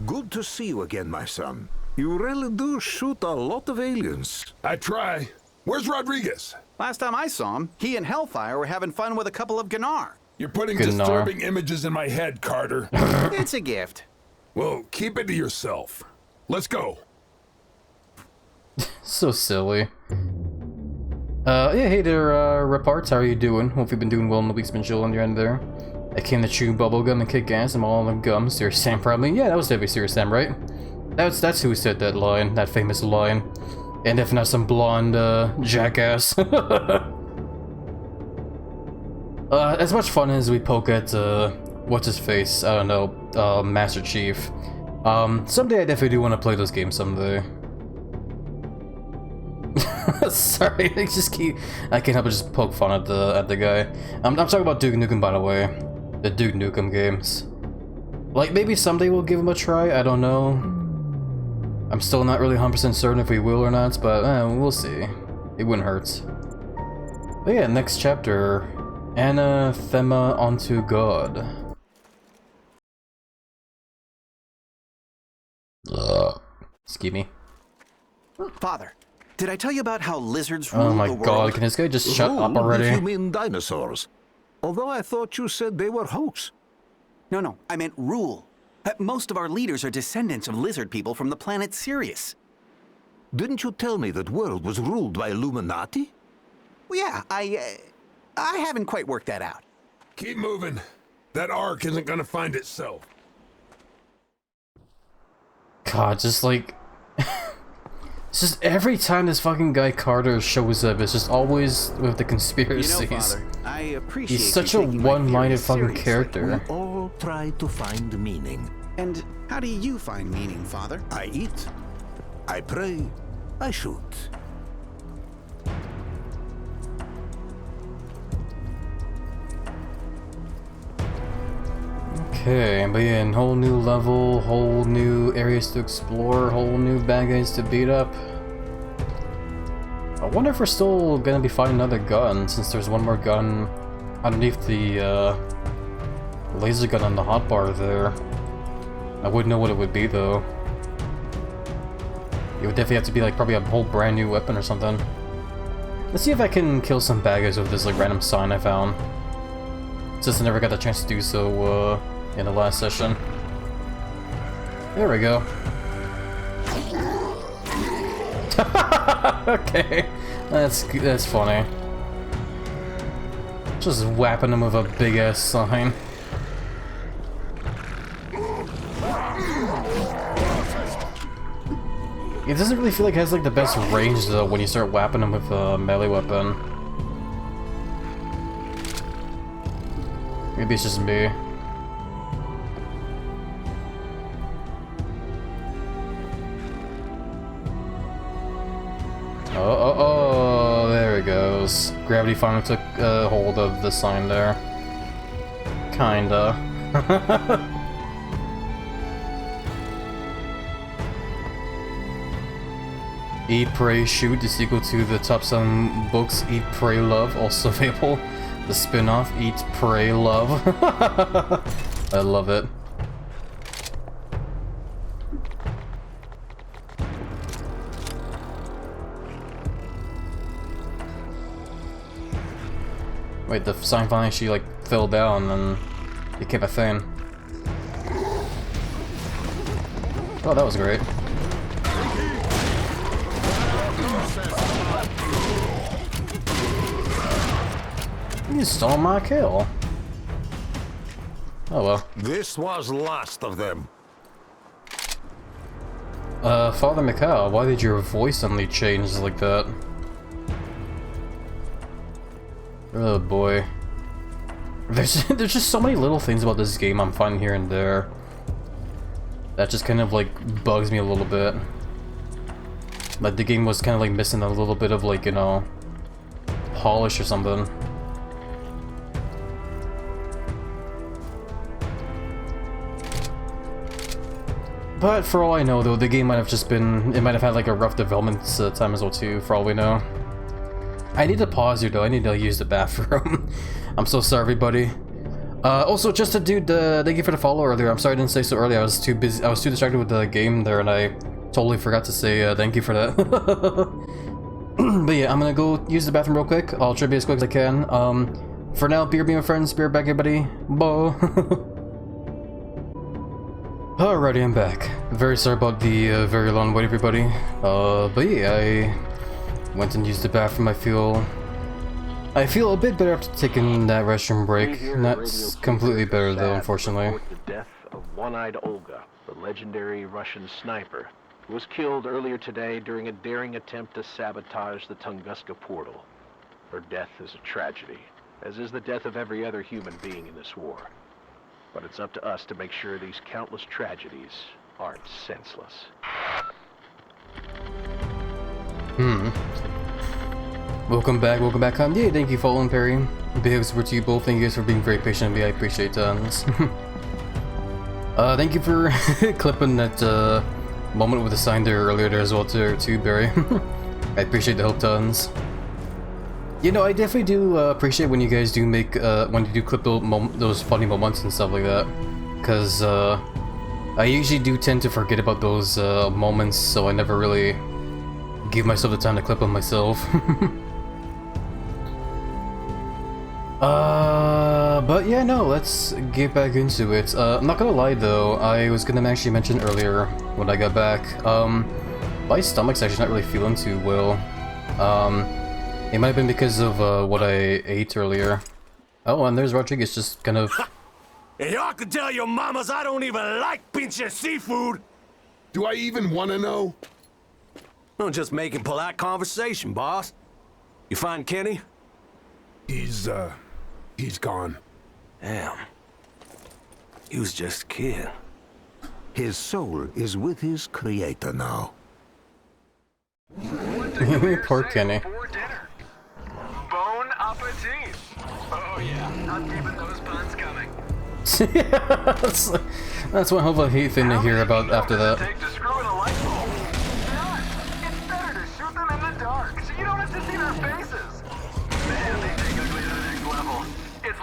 Good to see you again, my son. You really do shoot a lot of aliens. I try. Where's Rodriguez? Last time I saw him, he and Hellfire were having fun with a couple of Gnar. You're putting Gnar. disturbing images in my head, Carter. It's a gift. Well, keep it to yourself. Let's go. So silly. Yeah, hey there, Reparts, how are you doing? Hope you've been doing well in the week's been chilling your end there. I came to chew bubblegum and kick ass. I'm all in the gum. Serious Sam, probably. Yeah, that was definitely Serious Sam, right? That's who said that line, that famous line. And if not some blonde, jackass. As much fun as we poke at, what's his face? I don't know, Master Chief. Someday I definitely do want to play those games someday. Sorry, I can't help but just poke fun at the guy. I'm talking about Duke Nukem, by the way. The Duke Nukem games. Like, maybe someday we'll give them a try, I don't know. I'm still not really 100% certain if we will or not, but we'll see. It wouldn't hurt. But yeah, next chapter. Anathema unto God. Excuse me. Father, did I tell you about how lizards rule Oh my the world? god, can this guy just shut up Rule, already? If you mean dinosaurs. Although I thought you said they were hoax. No, I meant rule. Most of our leaders are descendants of lizard people from the planet Sirius. Didn't you tell me that world was ruled by Illuminati? Well, yeah, I haven't quite worked that out. Keep moving. That ark isn't gonna find itself. God, just like... It's just every time this fucking guy Carter shows up, it's just always with the conspiracies. You know, Father, I appreciate He's such you a taking my one-minded theories fucking seriously. character. We all try to find meaning. And how do you find meaning, Father? I eat, I pray, I shoot. Okay, but yeah, whole new level, whole new areas to explore, whole new bad guys to beat up. I wonder if we're still gonna be finding another gun, since there's one more gun underneath the laser gun on the hotbar there. I wouldn't know what it would be though. It would definitely have to be like probably a whole brand new weapon or something. Let's see if I can kill some bad guys with this like random sign I found. Since I never got the chance to do so in the last session. There we go. Okay, that's funny. Just whapping him with a big ass sign. It doesn't really feel like it has like the best range though when you start whapping him with a melee weapon. Maybe it's just me. Oh, there it goes. Gravity finally took hold of the sign there. Kinda. Eat, Pray, Shoot is equal to the top selling books Eat, Pray, Love, also available. The spin-off Eat, Pray, Love. I love it. Wait, the sign finally actually like fell down and it kept a thing. Oh, that was great. You stole my kill. Oh well. This was last of them. Father Mikhail, why did your voice suddenly change like that? Oh boy. There's just so many little things about this game I'm finding here and there. That just kind of like bugs me a little bit. Like the game was kind of like missing a little bit of like, you know, polish or something. But for all I know though, the game might have just been, it might have had like a rough development time as well too, for all we know. I need to pause here though, I need to use the bathroom. I'm so sorry everybody. Also just a dude, thank you for the follow earlier. I'm sorry I didn't say so earlier, I was too busy, I was too distracted with the game there and I totally forgot to say thank you for that. But yeah, I'm gonna go use the bathroom real quick. I'll try to be as quick as I can. For now, beer be my friends, beer back everybody. Bye. Alrighty, I'm back. Very sorry about the very long wait, everybody. But yeah, I went and used the bathroom. I feel a bit better after taking that restroom break. Not completely better though, unfortunately. The death of One-Eyed Olga, the legendary Russian sniper, who was killed earlier today during a daring attempt to sabotage the Tunguska portal. Her death is a tragedy, as is the death of every other human being in this war. But it's up to us to make sure these countless tragedies aren't senseless. Welcome back, Yeah, thank you, Fallen Perry. Big super to you both. Thank you guys for being very patient with me. I appreciate tons. Thank you for clipping that moment with the sign there earlier there as well too, Barry. I appreciate the help tons. You know, I definitely do appreciate when you guys do make, when you do clip those funny moments and stuff like that. Because, I usually do tend to forget about those moments, so I never really give myself the time to clip them myself. But yeah, no, let's get back into it. I'm not gonna lie though, I was gonna actually mention earlier when I got back, my stomach's actually not really feeling too well. It might have been because of what I ate earlier. Oh, and there's Rodriguez just kind of... And y'all can tell your mamas I don't even like pinche seafood! Do I even want to know? I'm just making polite conversation, boss. You find Kenny? He's gone. Damn. He was just a kid. His soul is with his creator now. Poor Kenny. Bon appetit! Oh yeah, I'm keeping those puns coming. That's one hell of a hate thing to hear about after that. Take to screw in a light bulb. It's better to shoot them in the dark, so you don't have to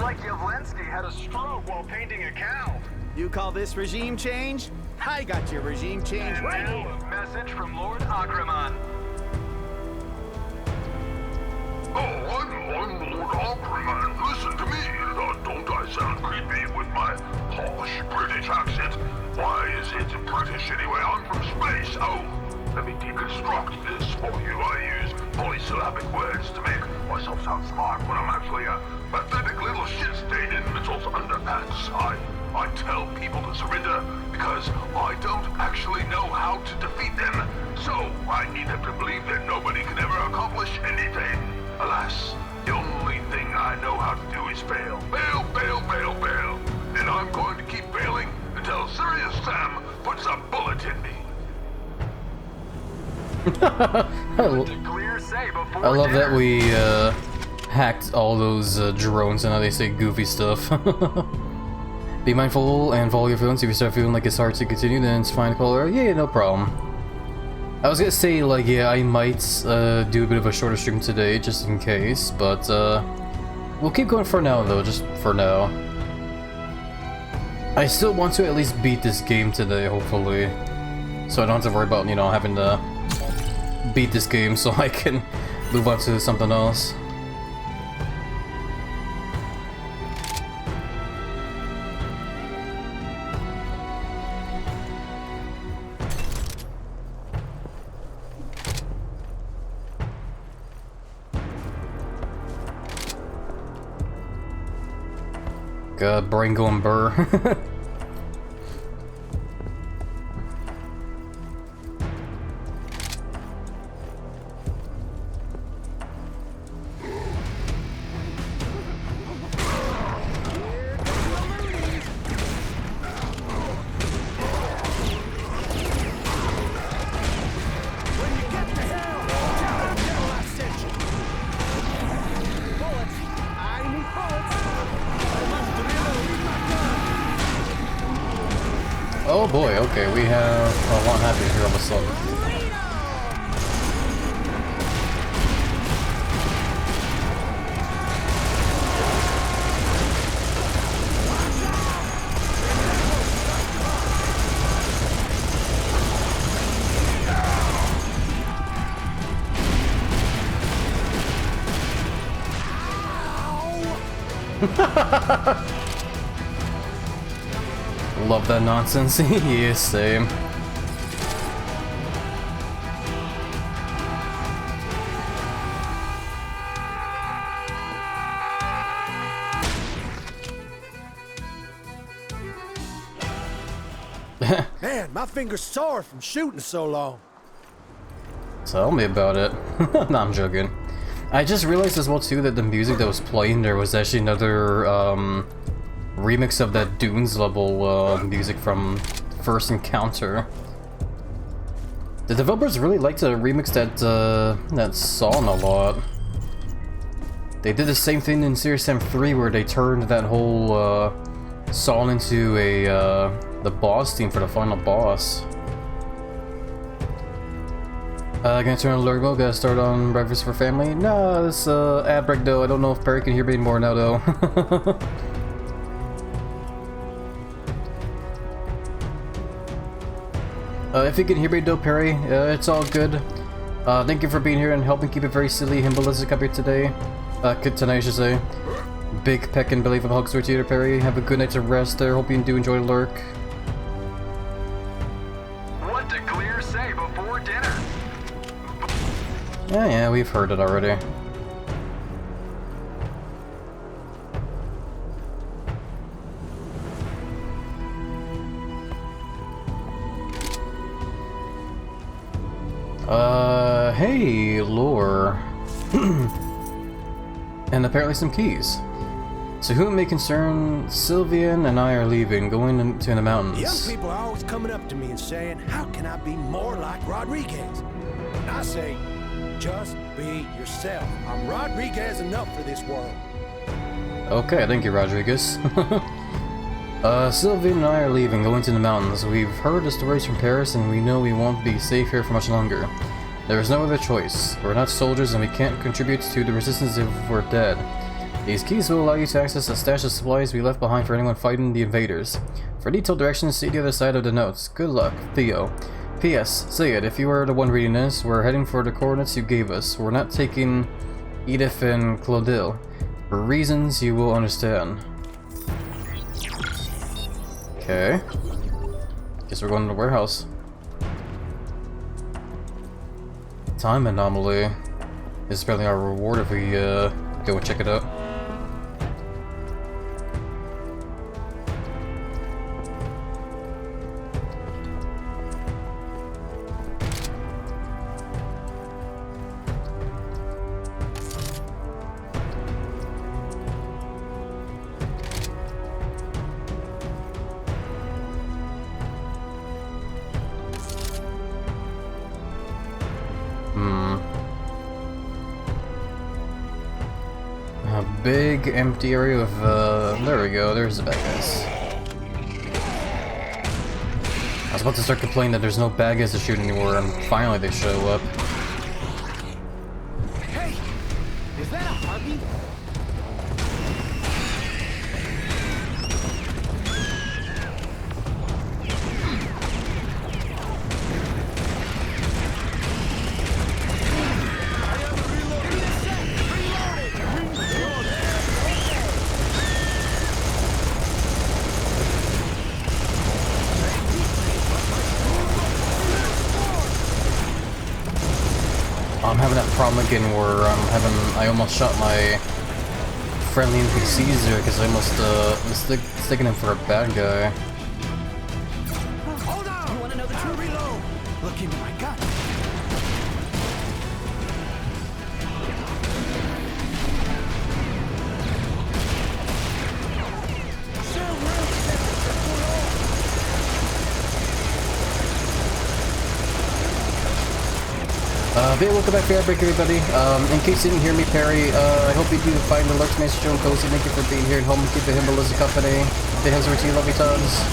like Yavlensky had a stroke while painting a cow. You call this regime change? I got your regime change And right now here. a message from Lord Akraman. Oh, I'm Lord Alderman. Listen to me. Don't I sound creepy with my posh British accent? Why is it British anyway? I'm from space. Oh, let me deconstruct this for you. I use polysyllabic words to make myself sound smart when I'm actually a pathetic little shit stain in Mitchell's underpants. I tell people to surrender because I don't actually know how to defeat them. So I need them to believe that nobody can ever accomplish anything. Alas, the only thing I know how to do is fail. Fail, fail, fail, fail. And I'm going to keep failing until Serious Sam puts a bullet in me. I love that we hacked all those drones and how they say goofy stuff. Be mindful and follow your feelings. If you start feeling like it's hard to continue, then it's fine to call her. Yeah, no problem. I was gonna say, like, yeah, I might do a bit of a shorter stream today, just in case, but we'll keep going for now, though, just for now. I still want to at least beat this game today, hopefully, so I don't have to worry about, you know, having to beat this game so I can move on to something else. Brain going burr. Oh boy, okay, we have a lot happening here all of a sudden. Love that nonsense. Yeah, same. Man, my finger's sore from shooting so long. Tell me about it. No, I'm joking. I just realized as well too that the music that was playing there was actually another remix of that Dunes level music from First Encounter. The developers really like to remix that song a lot. They did the same thing in Serious Sam 3 where they turned that whole song into the boss theme for the final boss. Gonna turn on alert mode, gotta start on Breakfast for Family. No, this ad break though, I don't know if Perry can hear me anymore now though. If you can hear me though, Perry, it's all good. Thank you for being here and helping keep it very silly and ballistic up here today. Tonight I should say. Big peck and belly of hugs to you, Perry. Have a good night to rest there, hope you do enjoy the lurk. What did Clear say before dinner? Yeah, we've heard it already. Hey, lore. And apparently some keys. To whom it may concern, Sylvian and I are leaving, going into the mountains. Young people are always coming up to me and saying, how can I be more like Rodriguez? And I say, just be yourself. I'm Rodriguez enough for this world. Okay, thank you, Rodriguez. Sylvian and I are leaving, going to the mountains. We've heard the stories from Paris, and we know we won't be safe here for much longer. There is no other choice. We're not soldiers, and we can't contribute to the resistance if we're dead. These keys will allow you to access a stash of supplies we left behind for anyone fighting the invaders. For detailed directions, see the other side of the notes. Good luck, Theo. P.S. Say it, if you are the one reading this, we're heading for the coordinates you gave us. We're not taking Edith and Claudille. For reasons you will understand. Okay. Guess we're going to the warehouse. Time anomaly. This is probably our reward if we go and check it out. A big empty area of, there we go, there's the bad guys. I was about to start complaining that there's no bad guys to shoot anymore, and finally they show up. Hey! Is that a heartbeat? I'm having that problem again where I almost shot my friendly NPCs there because I almost mistaken him for a bad guy. Hold on! You wanna know the true reload? Look into my gun. Welcome back to Airbreak, everybody. In case you didn't hear me, Perry, I hope you do find the Lurks Master Joan cozy. Thank you for being here at home and keeping him as a company. The hills are to you, lovely tons.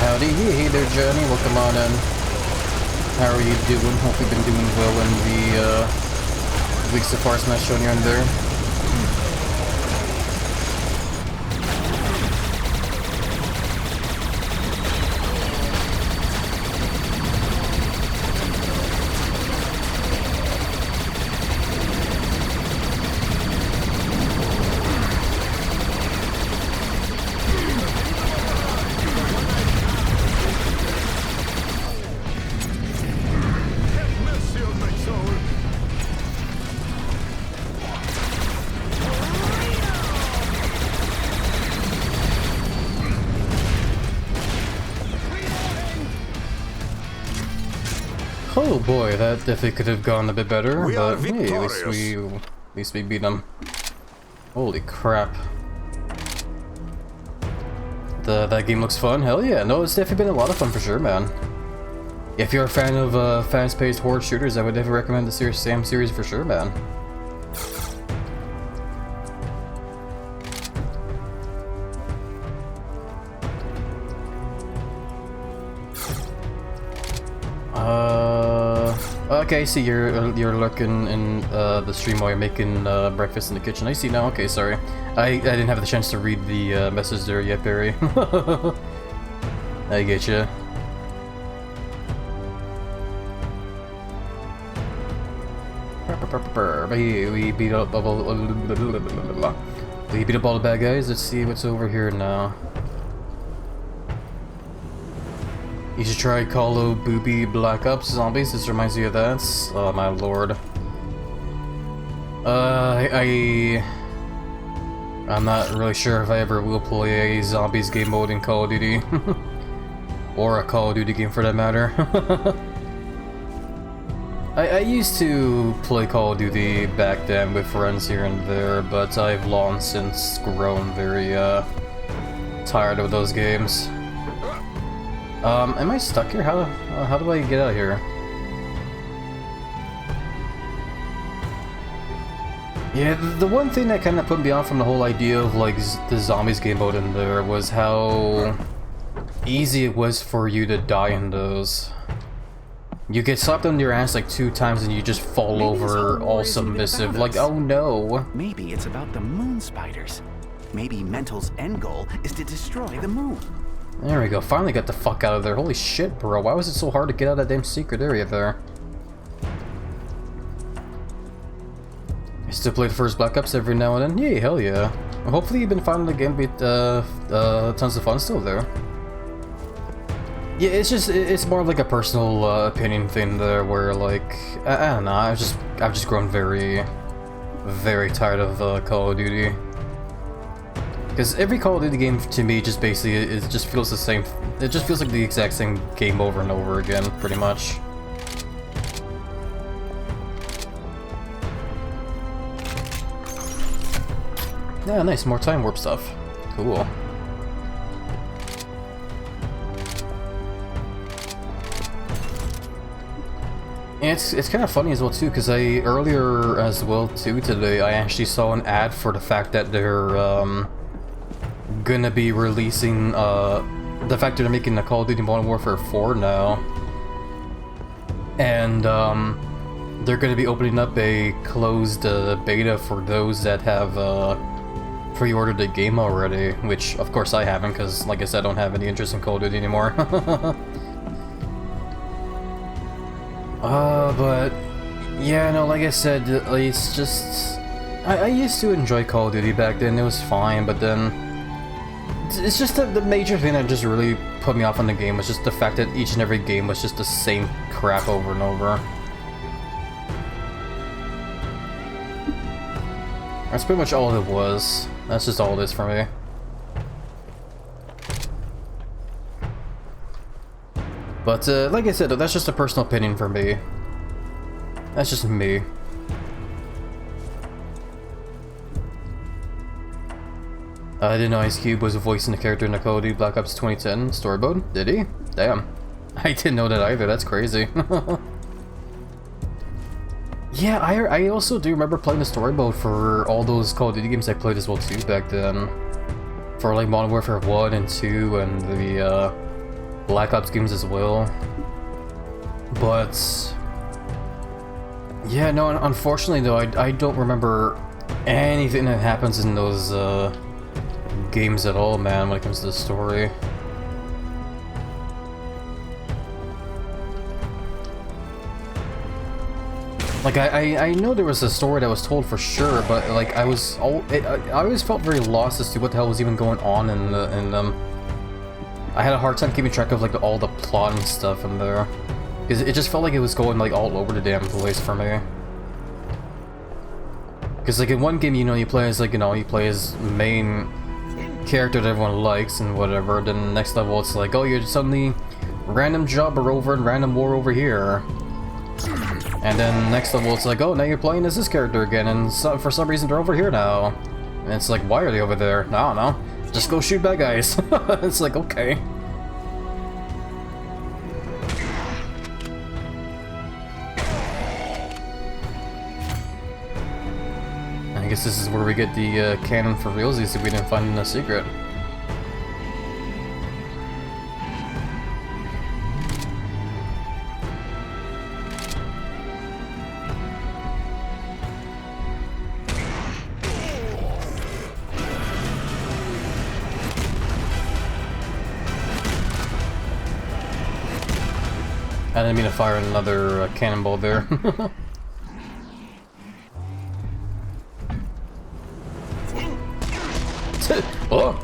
Howdy, hey there, Johnny. Welcome on in. How are you doing? Hope you've been doing well in the weeks so far. Smash showing you in there. Oh boy, that definitely could have gone a bit better, but hey, at least we beat them. Holy crap. That game looks fun, hell yeah. No, it's definitely been a lot of fun for sure, man. If you're a fan of fast-paced horde shooters, I would definitely recommend the Sam series for sure, man. Okay, I see you're lurking in the stream while you're making breakfast in the kitchen. I see now. Okay, sorry. I didn't have the chance to read the message there yet, Barry. I get you. We beat up all the bad guys. Let's see what's over here now. You should try Call of Booby Black Ops Zombies. This reminds me of that. Oh my lord. I'm not really sure if I ever will play a Zombies game mode in Call of Duty. Or a Call of Duty game for that matter. I used to play Call of Duty back then with friends here and there, but I've long since grown very tired of those games. Am I stuck here? How do I get out of here? Yeah, the one thing that kind of put me off from the whole idea of like the Zombies game mode in there was how easy it was for you to die in those. You get slapped on your ass like 2 times and you just fall over all submissive, like, oh no. Maybe it's about the moon spiders. Maybe Mental's end goal is to destroy the moon. There we go, finally got the fuck out of there. Holy shit, bro, why was it so hard to get out of that damn secret area there? I still play the first Black Ops every now and then? Yay, hell yeah. Well, hopefully you've been finding the game with tons of fun still there. Yeah, it's more like a personal opinion thing there where, like, I don't know, I've just grown very, very tired of Call of Duty. Because every Call of Duty game to me just basically it just feels the same. It just feels like the exact same game over and over again, pretty much. Yeah, nice, more time warp stuff. Cool. And it's kind of funny as well too, because earlier as well too today I actually saw an ad for the fact that they're gonna be releasing the fact that they're making the Call of Duty Modern Warfare 4 now, and they're gonna be opening up a closed beta for those that have pre-ordered the game already, which of course I haven't, because like I said, I don't have any interest in Call of Duty anymore. But yeah, no, like I said, it's just I used to enjoy Call of Duty back then. It was fine, but then it's just the major thing that just really put me off on the game was just the fact that each and every game was just the same crap over and over. That's pretty much all it was. That's just all it is for me. But like I said, that's just a personal opinion for me. That's just me. I didn't know Ice Cube was voicing the character in the Call of Duty Black Ops 2010 story mode. Did he? Damn. I didn't know that either. That's crazy. Yeah, I also do remember playing the story mode for all those Call of Duty games I played as well too back then. For like Modern Warfare 1 and 2 and the Black Ops games as well. But yeah, no, unfortunately though, I don't remember anything that happens in those games at all, man, when it comes to the story. Like, I know there was a story that was told for sure, but like I always felt very lost as to what the hell was even going on in them. I had a hard time keeping track of like all the plot and stuff in there, because it just felt like it was going like all over the damn place for me. Because like in one game, you know, you play as like, you know, you play as main character that everyone likes and whatever. Then the next level, it's like, oh, you're suddenly random jobber over and random war over here. And then next level, it's like, oh, now you're playing as this character again, and so, for some reason they're over here now. And it's like, why are they over there? I don't know. Just go shoot bad guys. It's like, okay. I guess this is where we get the cannon for realsies that we didn't find in the secret. I didn't mean to fire another cannonball there. Oh!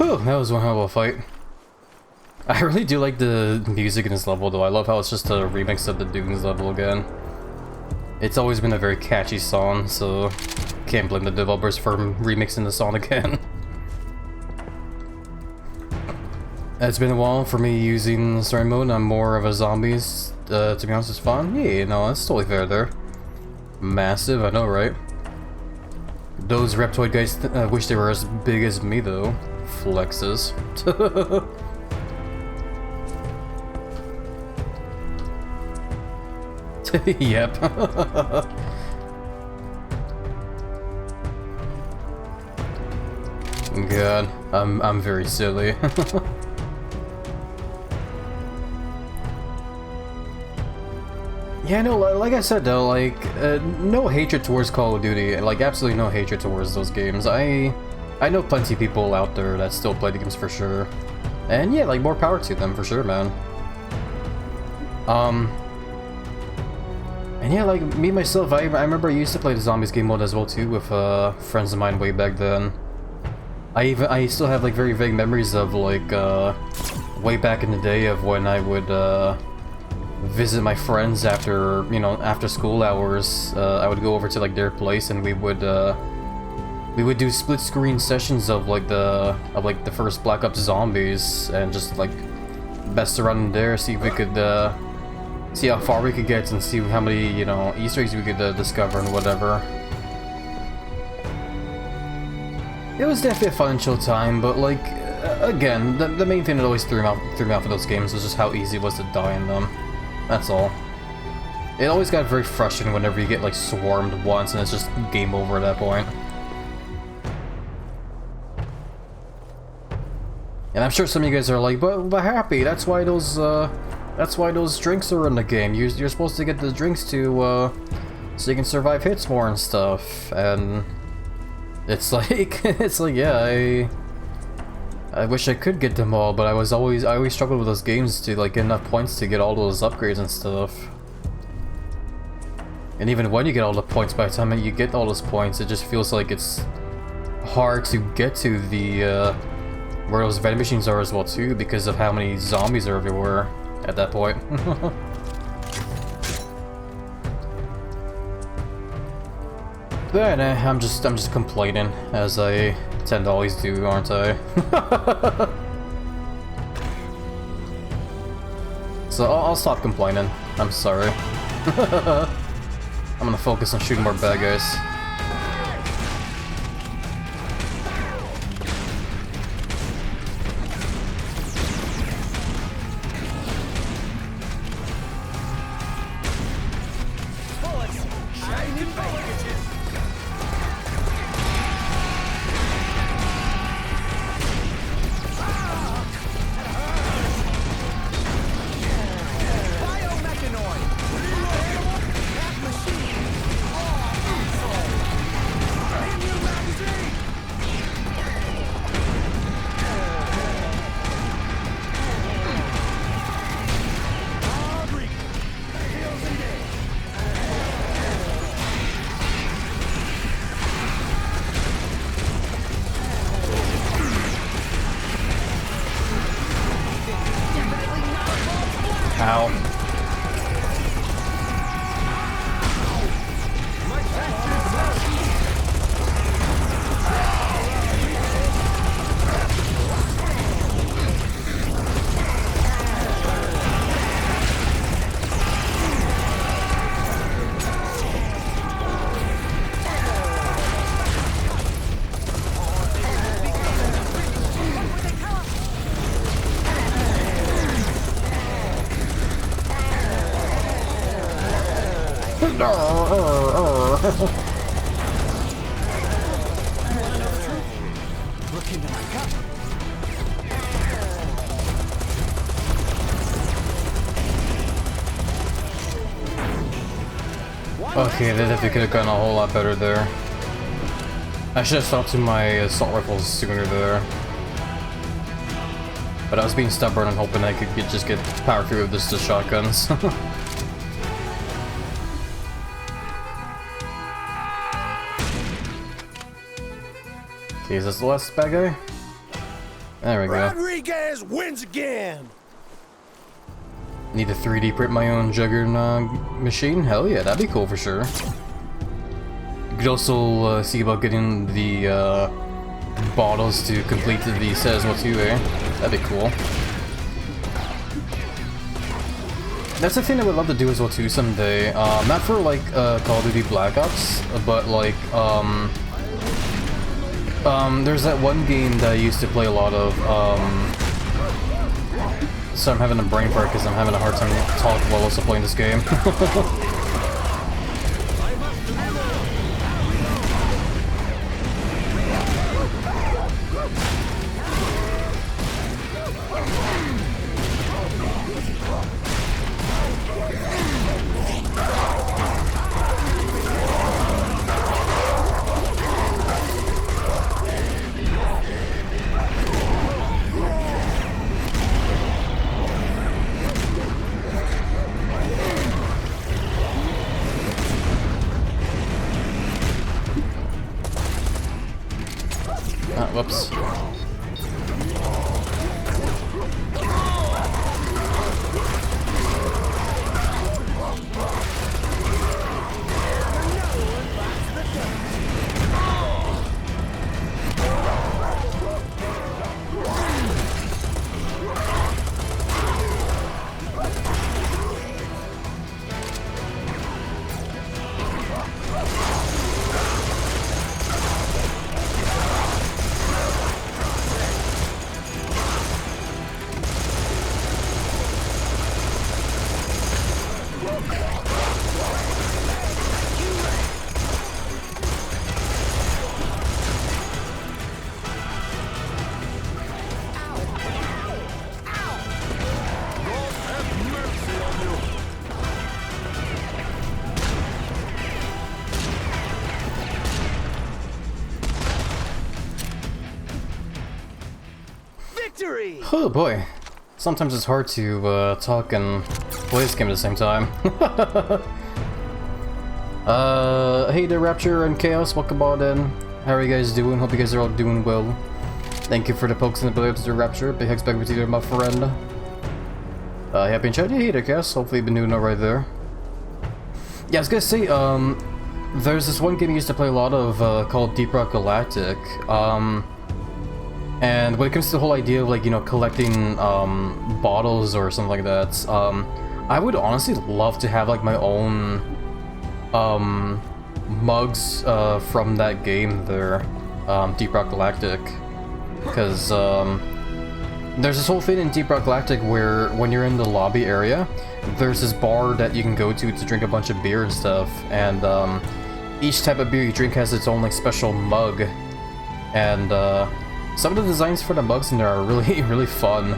Whew, that was one hell of a fight. I really do like the music in this level though. I love how it's just a remix of the Dunes level again. It's always been a very catchy song, so can't blame the developers for remixing the song again. It's been a while for me using story mode. I'm more of a zombies, to be honest. It's fun. Yeah, no, that's totally fair there. Massive, I know, right? Those Reptoid guys wish they were as big as me, though. Flexes. Yep. God, I'm very silly. Yeah, no, like I said though, like, no hatred towards Call of Duty, like, absolutely no hatred towards those games. I know plenty of people out there that still play the games for sure. And yeah, like, more power to them for sure, man. And yeah, like, me myself, I remember I used to play the Zombies game mode as well too with friends of mine way back then. I still have like very vague memories of like, way back in the day of when I would, visit my friends after, you know, after school hours. I would go over to like their place and we would do split screen sessions of like the first Black Ops Zombies and just like best around there, see if we could see how far we could get and see how many, you know, Easter eggs we could discover and whatever. It was definitely a fun and chill time, but like again, the main thing that always threw me out for those games was just how easy it was to die in them. That's all. It always got very frustrating whenever you get like swarmed once and it's just game over at that point. And I'm sure some of you guys are like, but Happy, that's why those drinks are in the game. You're supposed to get the drinks to so you can survive hits more and stuff. And it's like yeah, I wish I could get them all, but I always struggled with those games to like get enough points to get all those upgrades and stuff. And even when you get all the points, by the time you get all those points, it just feels like it's hard to get to the where those vending machines are as well too, because of how many zombies are everywhere at that point. But I'm just complaining, as I tend to always do, aren't I? So I'll stop complaining. I'm sorry. I'm gonna focus on shooting more bad guys. Ow. Okay, they definitely could have gotten a whole lot better there. I should have stopped to my assault rifles sooner there. But I was being stubborn and hoping I could just get power through with just the shotguns. Okay, is this the last bad guy? There we go. Rodriguez wins again! Need to 3D print my own Juggernaut machine? Hell yeah, that'd be cool for sure. You could also see about getting the bottles to complete the set as well too, eh? That'd be cool. That's the thing I would love to do as well too someday. Not for like Call of Duty Black Ops, but like there's that one game that I used to play a lot of. So I'm having a brain fart because I'm having a hard time talking while also playing this game. Whoops. Oh boy, sometimes it's hard to talk and play this game at the same time. Hey there, Rapture and Chaos, welcome on in. How are you guys doing? Hope you guys are all doing well. Thank you for the pokes and the billiards to Rapture. Big hugs back with you there, my friend. Happy and chatty. Hey there, Chaos. Hopefully you've been doing alright there. Yeah, I was gonna say, there's this one game I used to play a lot of called Deep Rock Galactic. And when it comes to the whole idea of, like, you know, collecting bottles or something like that, I would honestly love to have like my own mugs from that game there, Deep Rock Galactic, because there's this whole thing in Deep Rock Galactic where when you're in the lobby area, there's this bar that you can go to drink a bunch of beer and stuff, and each type of beer you drink has its own like special mug, and some of the designs for the mugs in there are really, really fun,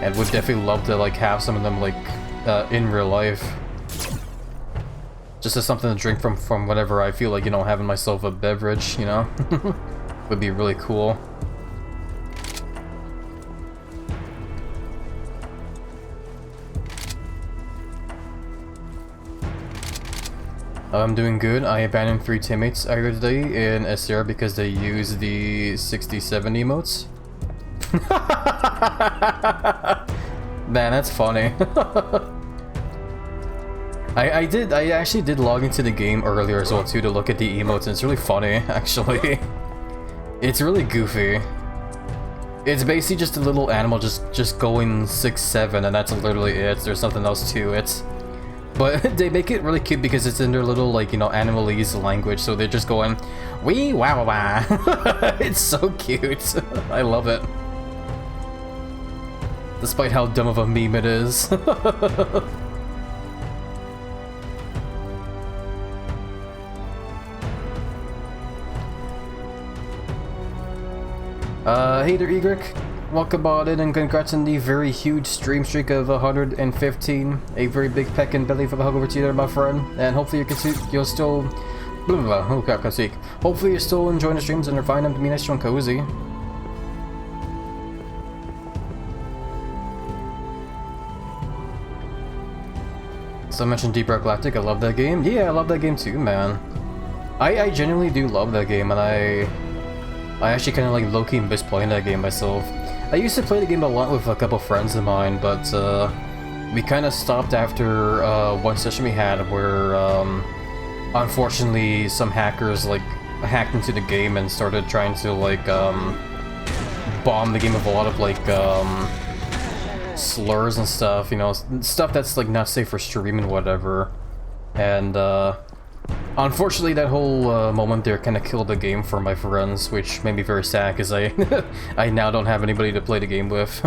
and would definitely love to like have some of them like in real life, just as something to drink from whenever I feel like, you know, having myself a beverage, you know, would be really cool. I'm doing good. I abandoned 3 teammates earlier today in SCR because they use the 67 emotes. Man, that's funny. I actually did log into the game earlier as well too to look at the emotes, and it's really funny, actually. It's really goofy. It's basically just a little animal just going 6'7", and that's literally it. There's nothing else to it. But they make it really cute because it's in their little, like, you know, animalese language, so they're just going, wee wow wow. It's so cute. I love it. Despite how dumb of a meme it is. Hey there, Egric. Welcome on in, and congrats on the very huge stream streak of 115. A very big peck and belly for the hug over to you there, my friend. And hopefully you'll still... Oh god, can't speak. Hopefully you're still enjoying the streams and are finding them to be nice and cozy. So I mentioned Deep Rock Galactic, I love that game. Yeah, I love that game too, man. I genuinely do love that game, and I actually kind of like low-key miss playing that game myself. I used to play the game a lot with a couple friends of mine, but we kind of stopped after one session we had where unfortunately some hackers like hacked into the game and started trying to like bomb the game with a lot of like slurs and stuff, you know, stuff that's like not safe for stream and whatever. And unfortunately that whole moment there kind of killed the game for my friends, which made me very sad because I I now don't have anybody to play the game with.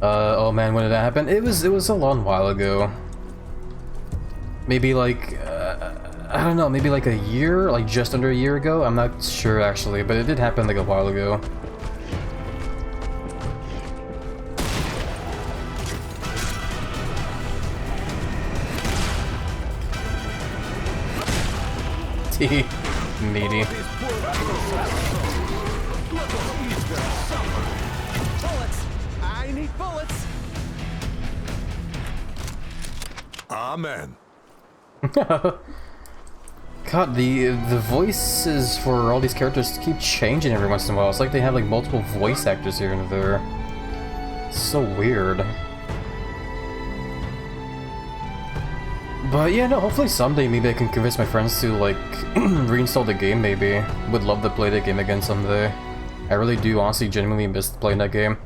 Oh man, when did that happen? It was a long while ago. Maybe like I don't know, maybe like a year, like just under a year ago. I'm not sure actually, but it did happen like a while ago. Meaty. Bullets! I need bullets! Amen. God, the voices for all these characters keep changing every once in a while. It's like they have like multiple voice actors here and there. It's so weird. But yeah, no, hopefully someday maybe I can convince my friends to like reinstall the game maybe. Would love to play the game again someday. I really do honestly genuinely miss playing that game.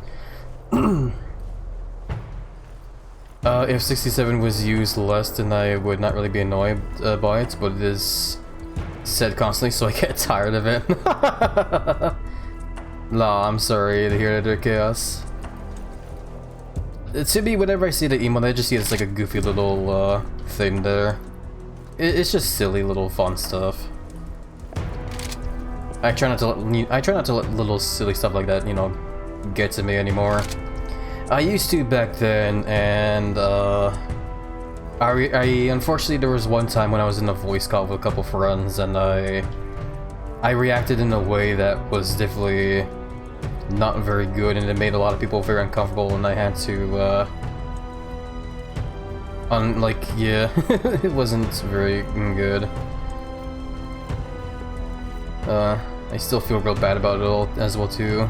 If 67 was used less, then I would not really be annoyed by it, but it is said constantly, so I get tired of it. Nah, I'm sorry to hear that, Chaos. To me, whenever I see the emote, I just see it as like a goofy little thing there. It's just silly little fun stuff. I try not to let little silly stuff like that, you know, get to me anymore. I used to back then, and unfortunately there was one time when I was in a voice call with a couple friends, and I reacted in a way that was definitely not very good, and it made a lot of people very uncomfortable, and I had to yeah, it wasn't very good. I still feel real bad about it all as well too.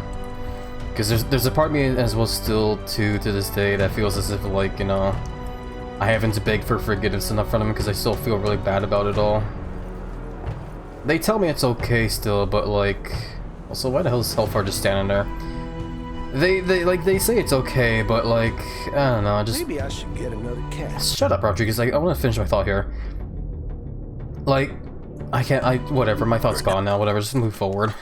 Because there's a part of me as well still to this day that feels as if like, you know, I haven't begged for forgiveness enough from them because I still feel really bad about it all. They tell me it's okay still, but like, also why the hell is Hellfire just standing there? They say it's okay, but like, I don't know, I just... Maybe I should get another cat. Shut up, Rodriguez, I want to finish my thought here. Like, whatever, my thought's gone now, whatever, just move forward.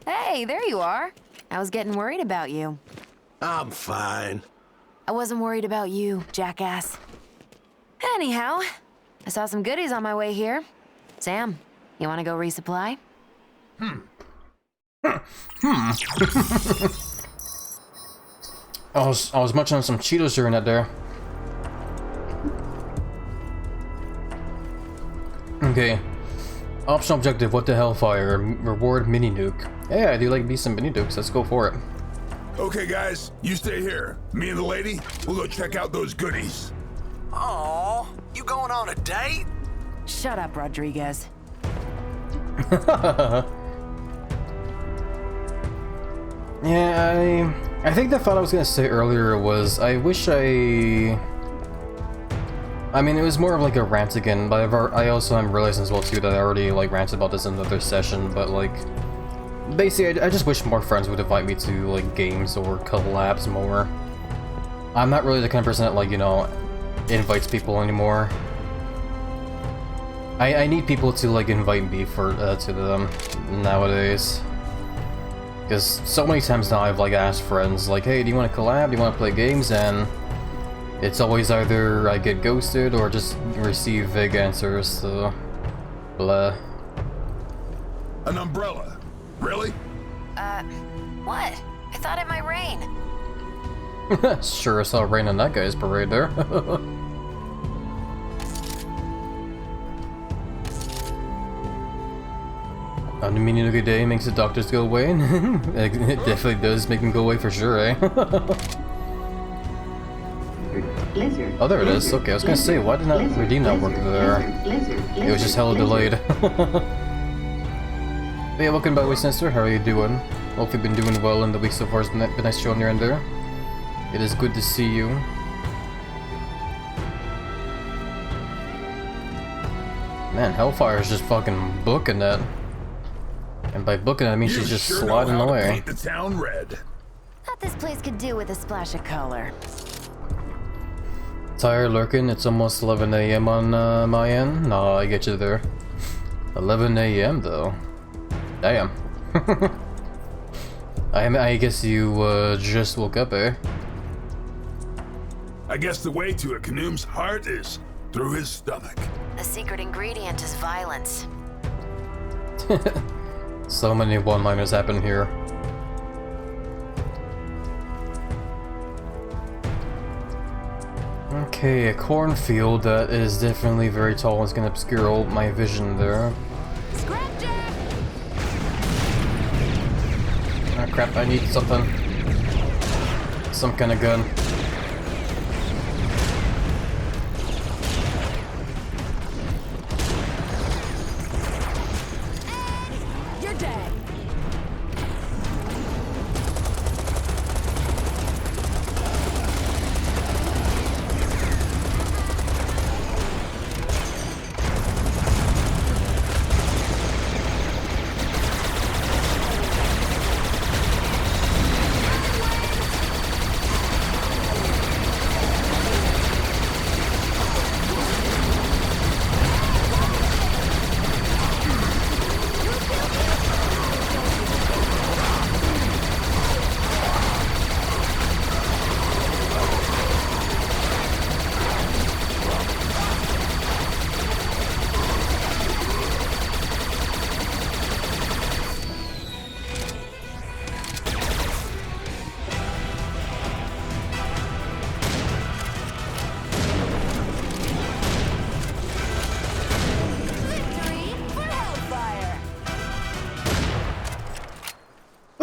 Hey, there you are. I was getting worried about you. I'm fine. I wasn't worried about you, jackass. Anyhow, I saw some goodies on my way here. Sam, you want to go resupply? I was munching on some Cheetos during that there. Okay. Optional objective, what the hellfire? Reward mini nuke. Yeah, I do like decent mini nukes, let's go for it. Okay, guys, you stay here. Me and the lady, we'll go check out those goodies. Aw, you going on a date? Shut up, Rodriguez. Yeah, I think the thought I was gonna say earlier was I wish I mean, it was more of like a rant again, but I also am realizing as well too that I already like ranted about this in another session, but like basically I just wish more friends would invite me to like games or collabs more. I'm not really the kind of person that like, you know, invites people anymore. I need people to like invite me for to them nowadays. Because so many times now I've like asked friends like, hey, do you want to collab? Do you want to play games? And it's always either I get ghosted or just receive vague answers, so blah. An umbrella? Really? What? I thought it might rain. Sure saw rain on that guy's parade there. On the meaning of a day makes the doctors go away. It definitely does make them go away for sure, eh? Oh, there it is. Okay, I was gonna say, why did not redeem that work there? It was just hella delayed. But yeah, welcome by, Sinister. How are you doing? Hope you've been doing well in the week so far. It's been a nice show on your end there. It is good to see you. Man, Hellfire is just fucking booking that. And by booking it, I mean she's just sure sliding know how to away. paint the town red. Thought this place could do with a splash of color. Tired lurking, it's almost 11 AM on my end. No, I get you there. 11 AM though. Damn. I guess you just woke up, eh? I guess the way to a Kanoom's heart is through his stomach. The secret ingredient is violence. So many one-liners happen here. Okay, a cornfield that is definitely very tall is gonna obscure all my vision there. Ah crap, I need something. Some kind of gun. You're dead.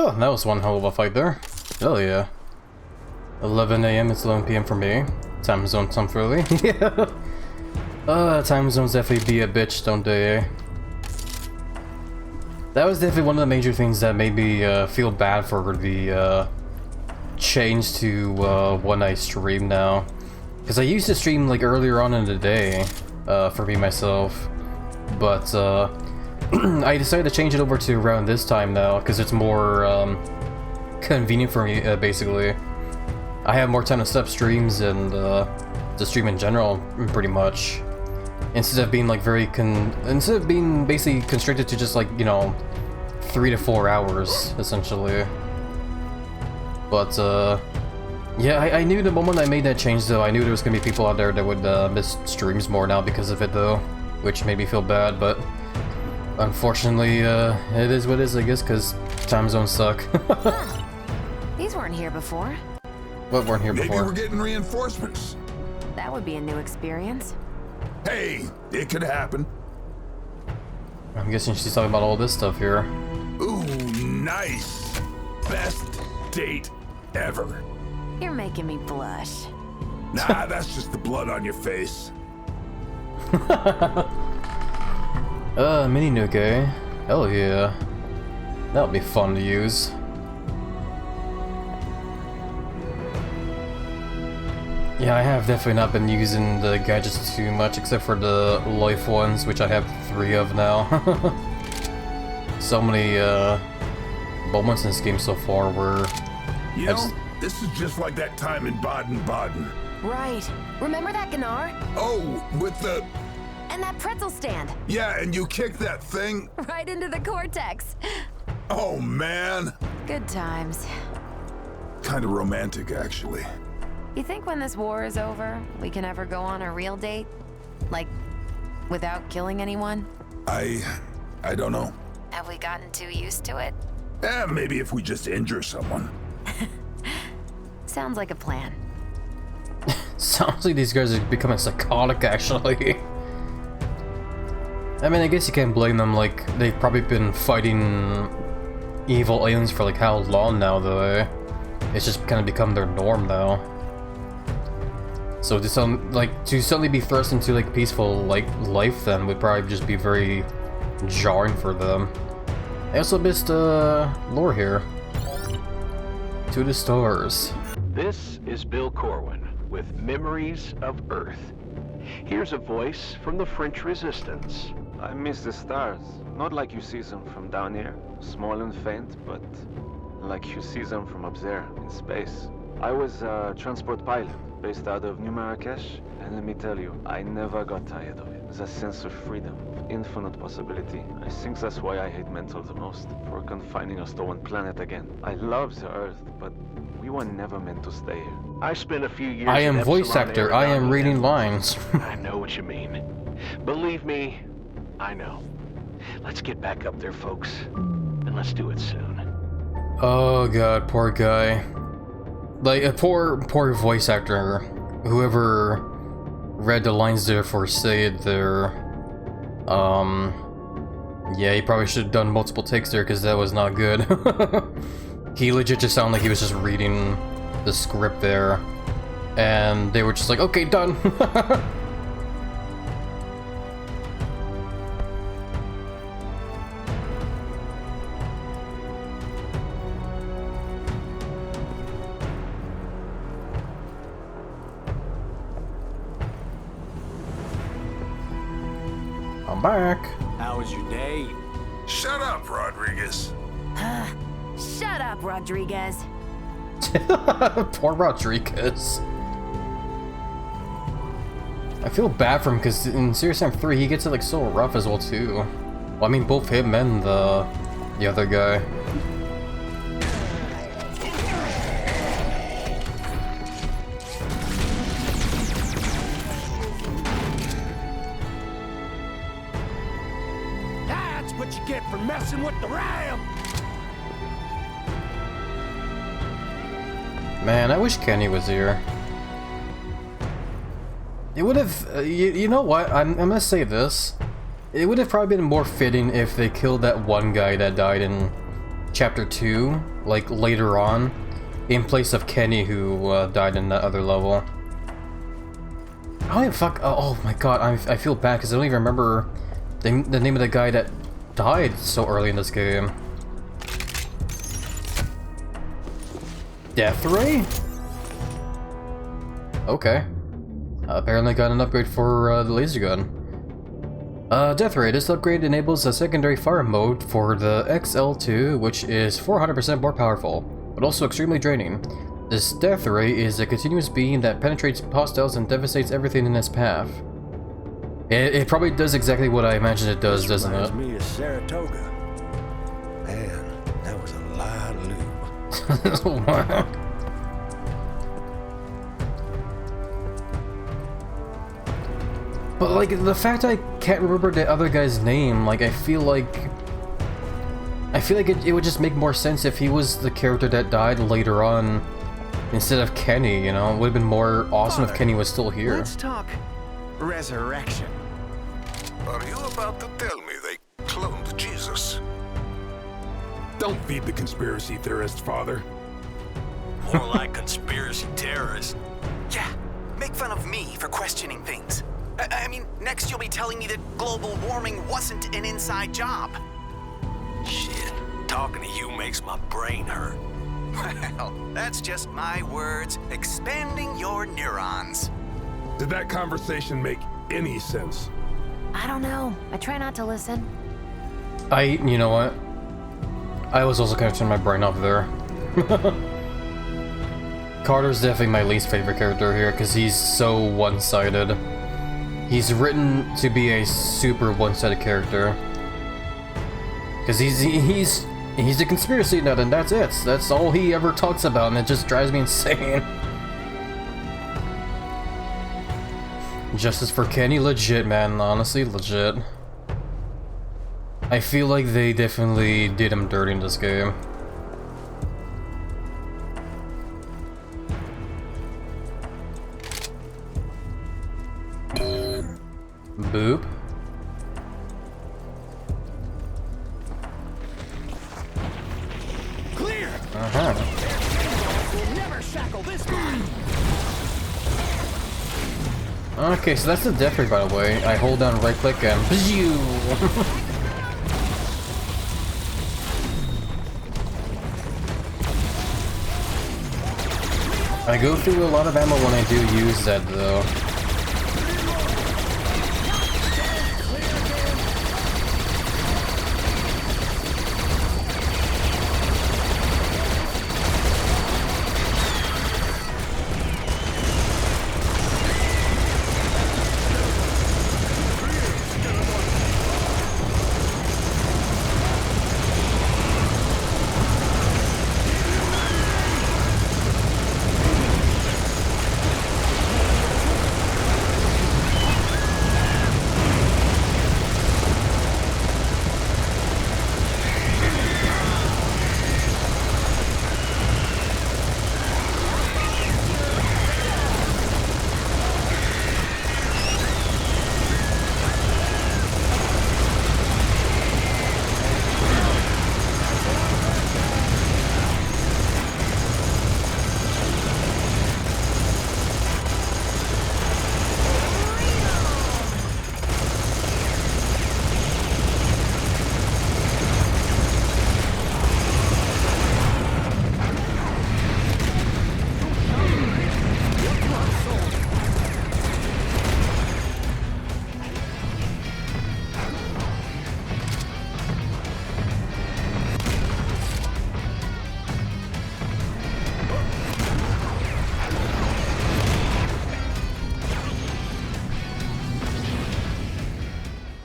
Oh, that was one hell of a fight there. Hell yeah. 11 AM, it's 11 PM for me. Time zone early. Yeah. Time zones definitely be a bitch, don't they, eh? That was definitely one of the major things that made me feel bad for the change to when I stream now. Because I used to stream like earlier on in the day for me myself. But I decided to change it over to around this time now because it's more convenient for me, basically. I have more time to set up streams and to stream in general, pretty much. Instead of being like instead of being basically constricted to just like, you know, 3 to 4 hours, essentially. But yeah, I knew the moment I made that change though, I knew there was gonna be people out there that would miss streams more now because of it though, which made me feel bad, but unfortunately, it is what it is, I guess, because time zones suck. These weren't here before. What weren't here Maybe before? we're getting reinforcements. That would be a new experience. Hey, it could happen. I'm guessing she's talking about all this stuff here. Ooh, nice. Best date ever. You're making me blush. Nah, that's just the blood on your face. Mini nuke, eh? Hell yeah. That would be fun to use. Yeah, I have definitely not been using the gadgets too much, except for the life ones, which I have 3 of now. So many moments in this game so far where You know, this is just like that time in Baden-Baden. Right. Remember that Gnar? Oh, with the... And that pretzel stand. Yeah, and you kicked that thing. Right into the cortex. Oh, man. Good times. Kind of romantic, actually. You think when this war is over, we can ever go on a real date? Like, without killing anyone? I don't know. Have we gotten too used to it? Maybe if we just injure someone. Sounds like a plan. sounds like these guys are becoming psychotic, actually. I mean, I guess you can't blame them, like, they've probably been fighting evil aliens for like how long now, though, eh? It's just kind of become their norm now. So to suddenly be thrust into like peaceful life then would probably just be very jarring for them. I also missed lore here. To the stars. This is Bill Corwin with Memories of Earth. Here's a voice from the French Resistance. I miss the stars. Not like you see them from down here, small and faint, but like you see them from up there in space. I was a transport pilot based out of New Marrakesh, and let me tell you, I never got tired of it. The sense of freedom, of infinite possibility. I think that's why I hate mental the most, for confining us to one planet again. I love the Earth, but we were never meant to stay here. I spent a few years I am in voice Epsilon, actor, I am Arizona. reading lines. I know what you mean. Believe me, I know. Let's get back up there, folks, and let's do it soon. Oh god, poor guy. Like, a poor voice actor. Whoever read the lines there for Sayed there. Yeah, he probably should have done multiple takes there, because that was not good. He legit just sounded like he was just reading the script there. And they were just like, okay, done. I'm back. How was your day? Shut up, Rodriguez. Shut up, Rodriguez. Poor Rodriguez. I feel bad for him because in Serious Sam 3 he gets it like so rough as well too. Well, I mean both him and the other guy. That's what you get for messing with the ram! Man, I wish Kenny was here. It would have, you know what, I'm gonna say this. It would have probably been more fitting if they killed that one guy that died in Chapter 2, like later on, in place of Kenny who died in that other level. I don't even oh my god, I feel bad because I don't even remember the name of the guy that died so early in this game. Death Ray? Okay. Apparently got an upgrade for the laser gun. Death Ray. This upgrade enables a secondary fire mode for the XL2, which is 400% more powerful, but also extremely draining. This Death Ray is a continuous beam that penetrates hostiles and devastates everything in its path. It probably does exactly what I imagine it does, doesn't it? Reminds me of Saratoga. Man, that was a lot of loot. What? But like the fact I can't remember the other guy's name, like I feel like it would just make more sense if he was the character that died later on instead of Kenny, you know? It would have been more awesome if Kenny was still here. Let's talk resurrection. Are you about to tell me they cloned Jesus? Don't feed the conspiracy theorist, Father. More like conspiracy terrorist. Yeah, make fun of me for questioning things. I mean, next you'll be telling me that global warming wasn't an inside job. Shit, talking to you makes my brain hurt. Well, that's just my words expanding your neurons. Did that conversation make any sense? I don't know. I try not to listen. You know what? I was also kind of turning my brain off there. Carter's definitely my least favorite character here because he's so one-sided. He's written to be a super one-sided character. Because he's a conspiracy nut and that's it. That's all he ever talks about and it just drives me insane. Justice for Kenny, legit, man. Honestly, legit. I feel like they definitely did him dirty in this game. Boop. Clear! Uh-huh. We'll never shackle this body! Okay, so that's the death ray, by the way. I hold down right click and bzzoo! I go through a lot of ammo when I do use that, though.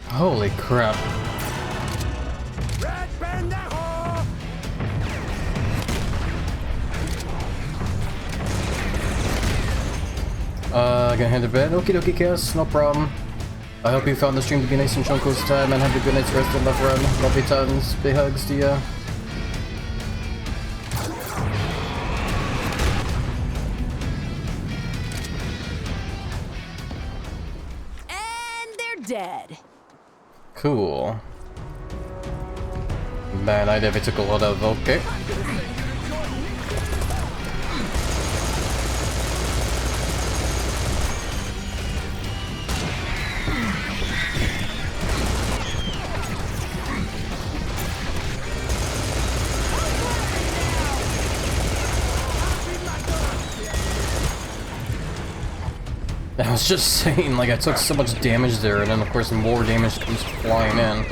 Holy crap. Gonna head to bed? Okie dokie, Cass, no problem. I hope you found the stream to be nice and chunky this time, and have a good night's rest and love run. Love you tons. Big hugs to ya. And they're dead. Cool. Man, I never took a lot of okay. I was just saying, like, I took so much damage there, and then of course more damage comes flying in.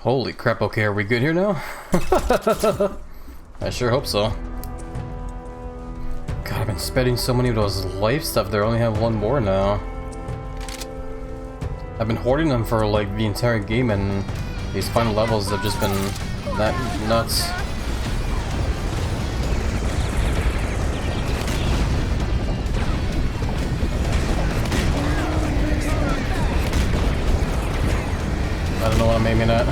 Holy crap, okay, are we good here now? I sure hope so. God, I've been spending so many of those life stuff there, I only have one more now. I've been hoarding them for like the entire game, and these final levels have just been that nuts. I don't know what I'm aiming at.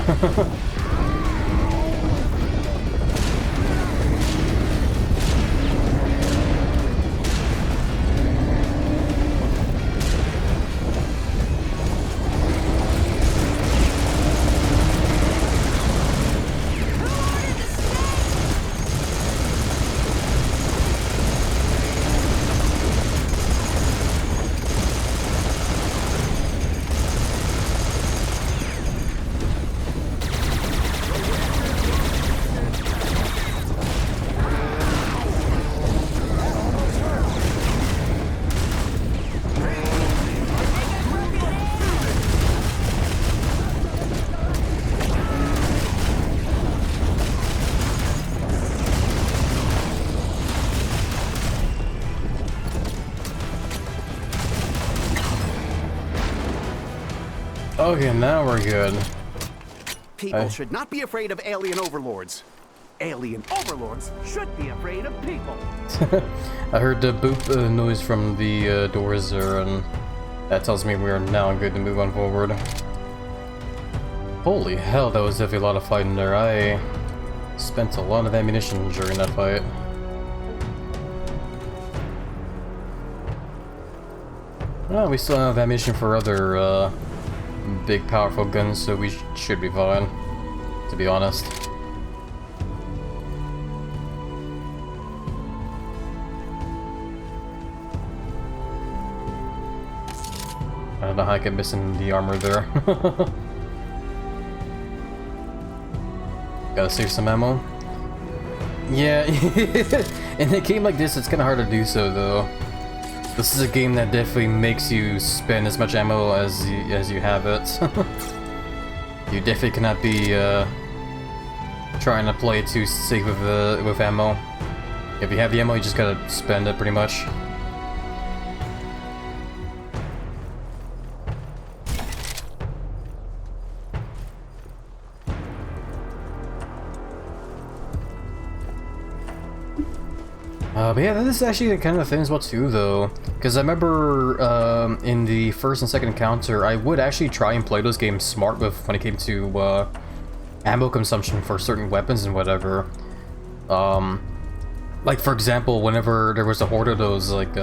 Okay, now we're good. People should not be afraid of alien overlords. Alien overlords should be afraid of people. I heard the boop noise from the doors there, and that tells me we are now good to move on forward. Holy hell, that was definitely a lot of fighting there. I spent a lot of ammunition during that fight. Well, we still have ammunition for other big powerful guns, so we should be fine, to be honest. I don't know how I kept missing the armor there. Gotta save some ammo. Yeah, in a game like this, it's kind of hard to do so, though. This is a game that definitely makes you spend as much ammo as you have it. You definitely cannot be trying to play too safe with ammo. If you have the ammo, you just gotta spend it pretty much. But yeah, this is actually kind of the thing as well too, though, because I remember in the first and second encounter, I would actually try and play those games smart with when it came to ammo consumption for certain weapons and whatever. Like for example, whenever there was a horde of those like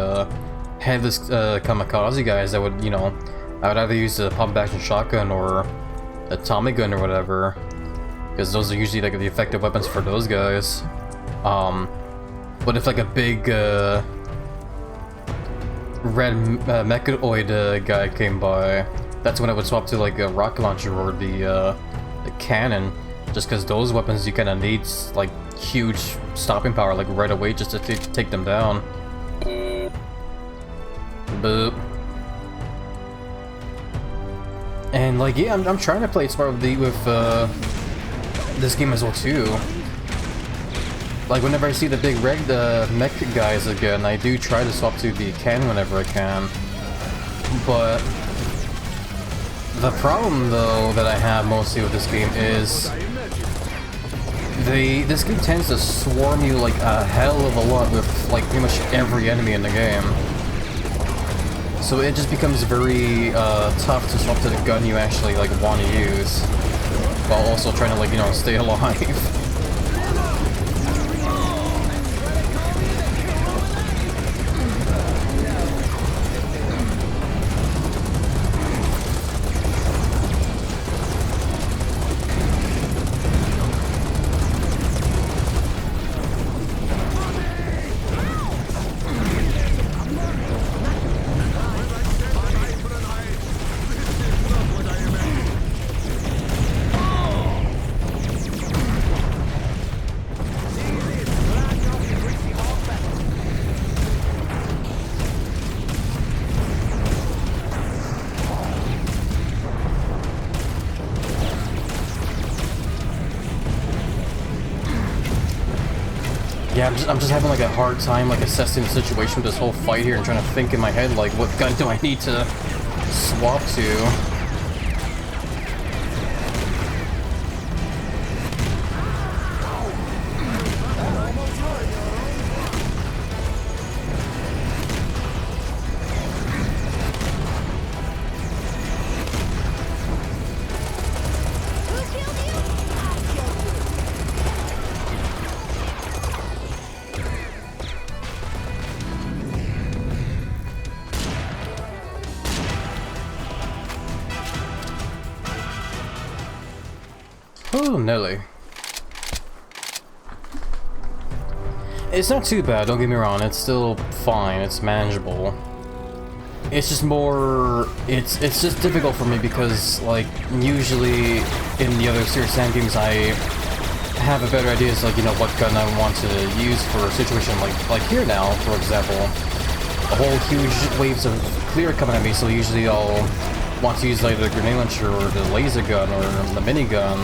headless kamikaze guys, that would, you know, I would either use a pump action shotgun or a Tommy gun or whatever, because those are usually like the effective weapons for those guys. But if like a big red mechaoid guy came by, that's when I would swap to like a rocket launcher or the cannon, just because those weapons you kind of need like huge stopping power like right away just to take them down. Boop. And like yeah, I'm trying to play it smart with this game as well too. Like, whenever I see the big red mech guys again, I do try to swap to the cannon whenever I can. But the problem, though, that I have mostly with this game is this game tends to swarm you like a hell of a lot with like pretty much every enemy in the game. So it just becomes very tough to swap to the gun you actually like want to use, while also trying to like, you know, stay alive. Yeah, I'm just having like a hard time like assessing the situation with this whole fight here and trying to think in my head like what gun do I need to swap to. Oh, Nelly. It's not too bad, don't get me wrong, it's still fine, it's manageable. It's just more... It's just difficult for me because, like, usually in the other Serious Sam games I have a better idea as, like, you know, what gun I want to use for a situation like here now, for example. A whole huge waves of clear coming at me, so usually I'll want to use either the grenade launcher or the laser gun or the minigun.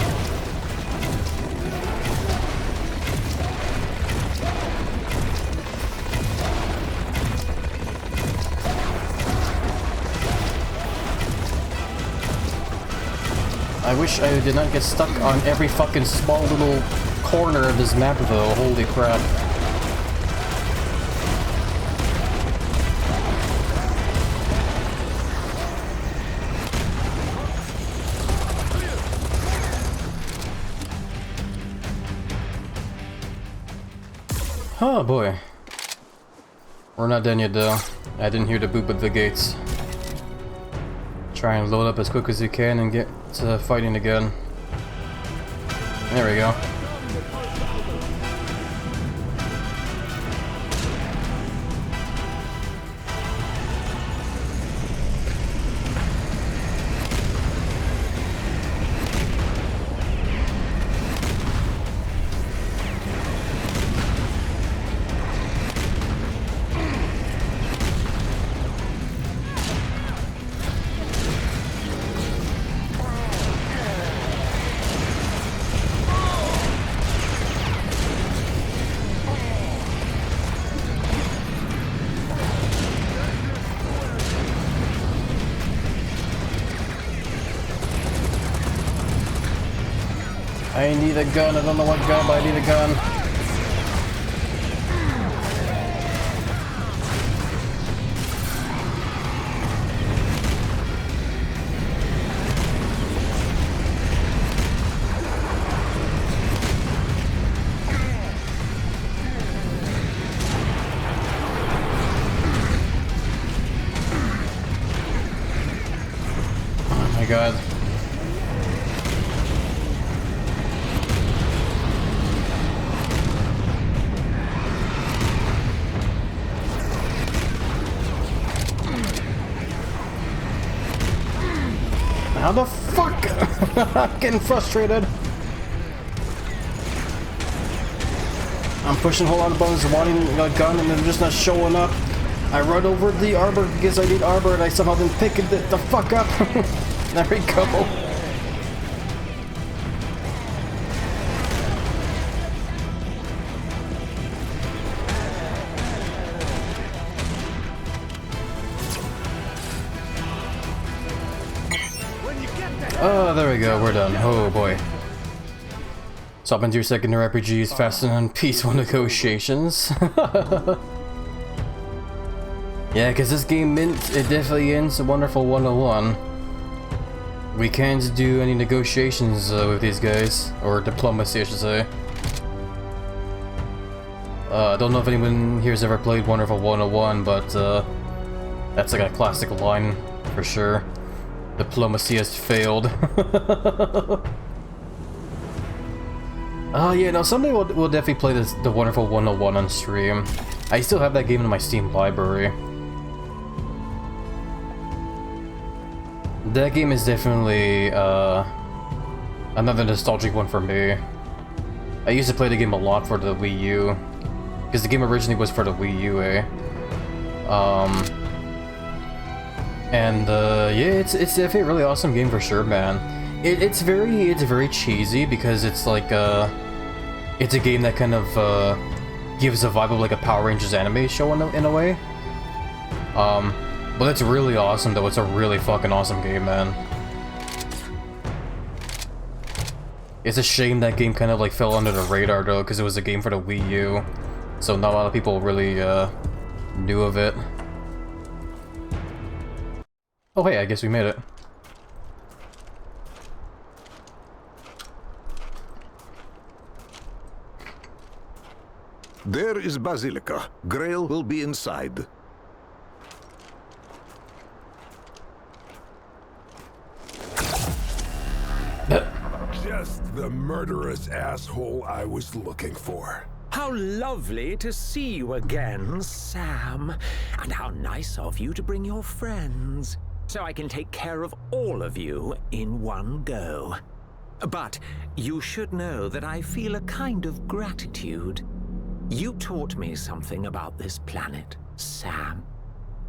I wish I did not get stuck on every fucking small little corner of this map though, holy crap. Oh boy. We're not done yet though. I didn't hear the boop at the gates. Try and load up as quick as you can and get to fighting again. There we go. I need a gun, I don't know what gun, but I need a gun. Oh my god. How the fuck? I'm getting frustrated. I'm pushing a whole lot of buttons, wanting a gun, and they're just not showing up. I run over the arbor because I need arbor, and I somehow didn't pick it the fuck up. There we go. Oh, there we go, we're done. Oh boy. Swap into your secondary RPGs, fasten on peaceful negotiations. Yeah, because this game it definitely ends a wonderful 101. We can't do any negotiations with these guys, or diplomacy I should say. I don't know if anyone here has ever played Wonderful 101, but that's like a classic line for sure. Diplomacy has failed. Yeah, no, someday we'll definitely play the Wonderful 101 on stream. I still have that game in my Steam library. That game is definitely another nostalgic one for me. I used to play the game a lot for the Wii U, because the game originally was for the Wii U, yeah, it's definitely a really awesome game for sure, man. It's very cheesy because it's like it's a game that kind of gives a vibe of like a Power Rangers anime show in a way. But it's really awesome though. It's a really fucking awesome game, man. It's a shame that game kind of like fell under the radar though, because it was a game for the Wii U, so not a lot of people really knew of it. Oh hey, I guess we made it. There is Basilica. Grail will be inside. Just the murderous asshole I was looking for. How lovely to see you again, Sam. And how nice of you to bring your friends, so I can take care of all of you in one go. But you should know that I feel a kind of gratitude. You taught me something about this planet, Sam.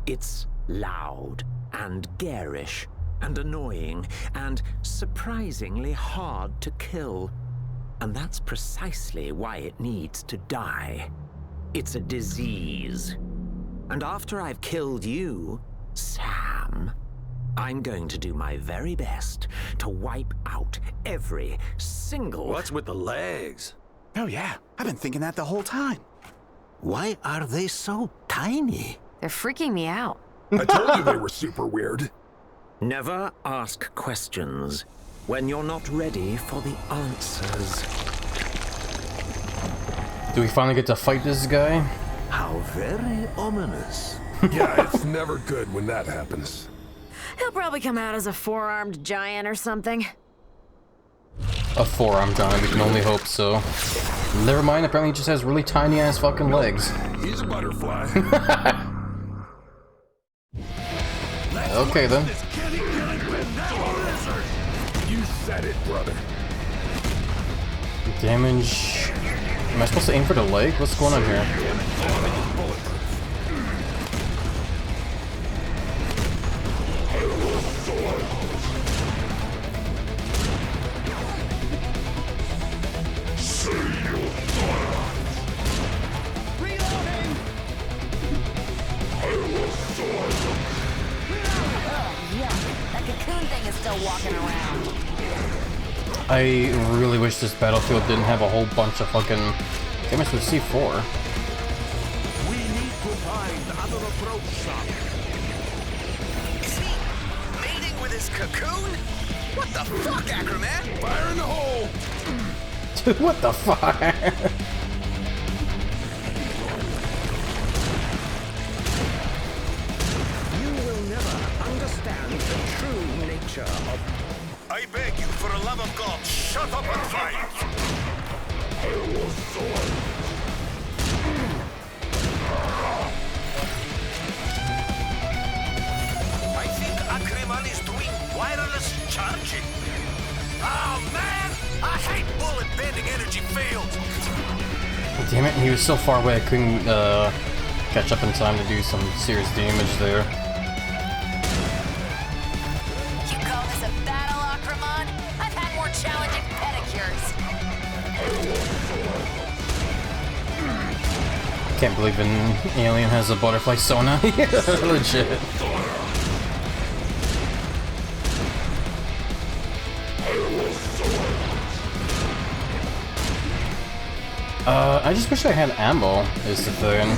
It's loud and garish and annoying and surprisingly hard to kill. And that's precisely why it needs to die. It's a disease. And after I've killed you, Sam, I'm going to do my very best to wipe out every single... What's with the legs? Oh yeah, I've been thinking that the whole time. Why are they so tiny? They're freaking me out. I told you they were super weird. Never ask questions when you're not ready for the answers. Do we finally get to fight this guy? How very ominous. Yeah, it's never good when that happens. He'll probably come out as a four-armed giant or something. A four-arm giant, we can only hope so. Never mind, apparently he just has really tiny ass fucking legs. He's a butterfly. Okay then. You said it, brother. Damage... Am I supposed to aim for the leg? What's going on here? Walking around. I really wish this battlefield didn't have a whole bunch of fucking damage with C4. We need to find other approach shot. Is he mating with his cocoon? What the fuck, Acroman? Fire in the hole! Dude, what the fuck? You will never understand the true nature of... I beg you, for the love of God, shut up and fight! I think Akriman is doing wireless charging. Oh man, I hate bullet bending energy fields. Damn it, he was so far away I couldn't catch up in time to do some serious damage there. You call this a battle, Acroman? I've had more challenging pedicures. Can't believe an alien has a butterfly sona. Legit. I just wish I had ammo, is the thing.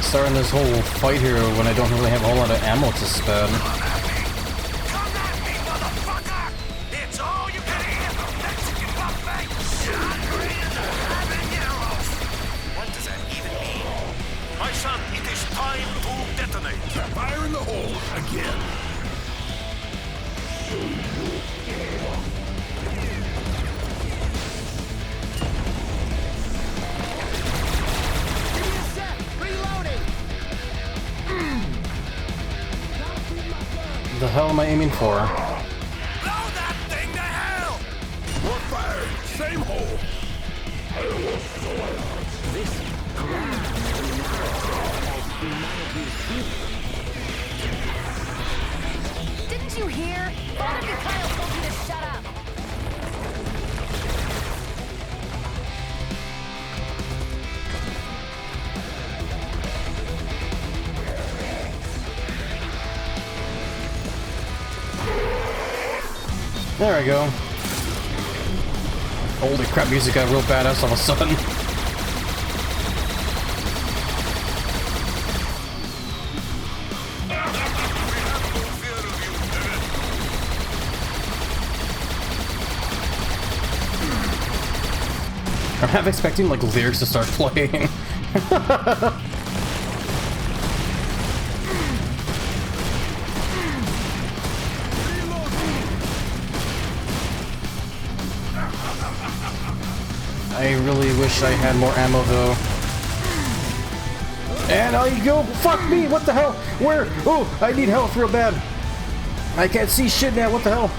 Starting this whole fight here when I don't really have a whole lot of ammo to spend. Come at me, motherfucker! It's all you can eat! Mexican buffet! What does that even mean? My son, it is time to detonate. Fire in the hole again. The hell am I aiming for? Blow that thing to hell! More fire. Same hole. Didn't you hear? Father Mikhail told you to shut up. There I go. Holy crap, music got real badass all of a sudden. I'm half expecting like lyrics to start playing. I really wish I had more ammo though. And I go, fuck me, what the hell? Where? Oh, I need health real bad. I can't see shit now, what the hell?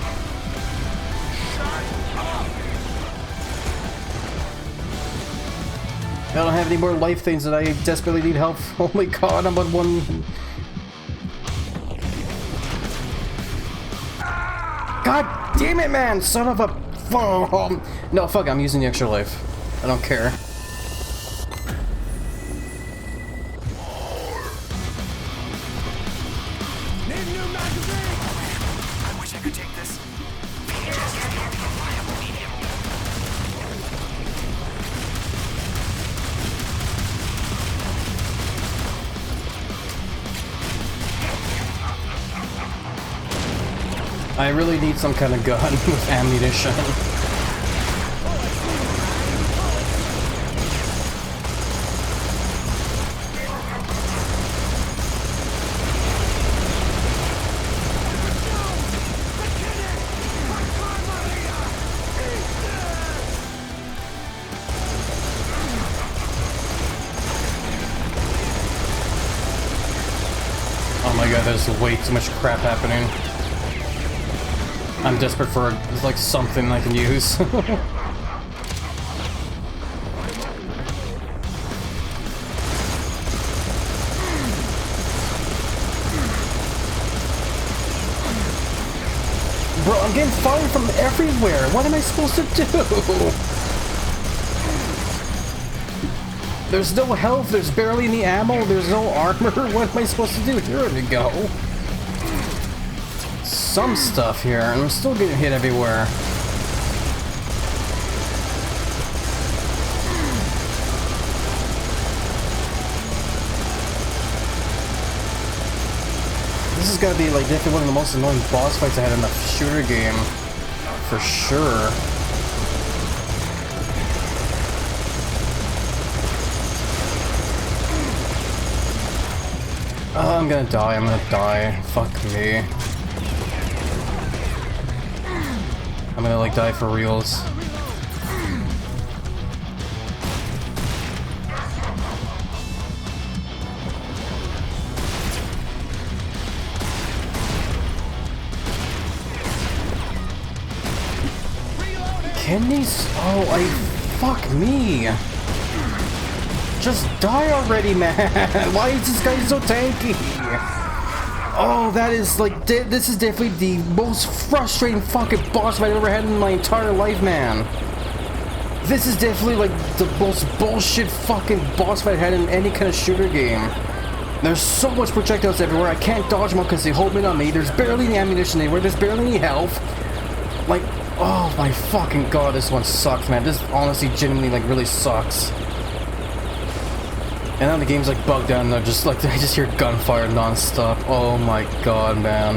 I don't have any more life things that I desperately need help. Oh my god, I'm on one. God damn it, man! Son of a... No, fuck, I'm using the extra life. I don't care. Need I really need some kind of gun with ammunition. Oh my god, there's way too much crap happening. I'm desperate for, like, something I can use. Bro, I'm getting fire from everywhere! What am I supposed to do? There's no health, there's barely any ammo, there's no armor. What am I supposed to do? Here we go. Some stuff here, and I'm still getting hit everywhere. This has got to be like definitely one of the most annoying boss fights I had in a shooter game, for sure. Oh, I'm gonna die, fuck me. I'm gonna like die for reals. Can these... Oh, fuck me. Just die already, man! Why is this guy so tanky? Oh, that is like, this is definitely the most frustrating fucking boss fight I've ever had in my entire life, man. This is definitely like the most bullshit fucking boss fight I had in any kind of shooter game. There's so much projectiles everywhere, I can't dodge them because they hold me on me, there's barely any ammunition anywhere, there's barely any health. Like, oh my fucking god, this one sucks, man. This honestly, genuinely, like, really sucks. And now the game's like bugged out and they're just like, I just hear gunfire non-stop. Oh my god, man.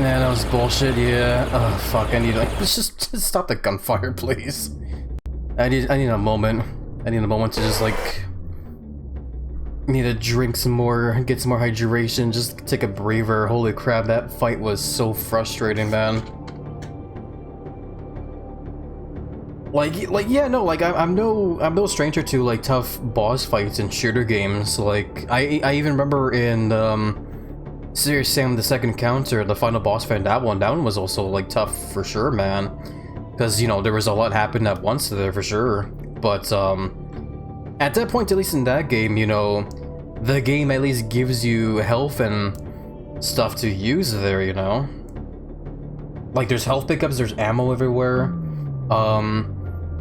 Yeah, that was bullshit, yeah. Oh fuck, I need like, just stop the gunfire, please. I need a moment. I need a moment to just like, need to drink some more, get some more hydration, just take a breather. Holy crap, that fight was so frustrating, man. Like yeah, no, like I'm no stranger to like tough boss fights in shooter games. Like I even remember in Serious Sam the Second Encounter, the final boss fight, that one was also like tough for sure, man. Because you know there was a lot happening at once there for sure. But at that point, at least in that game, you know, the game at least gives you health and stuff to use there, you know. Like there's health pickups, there's ammo everywhere.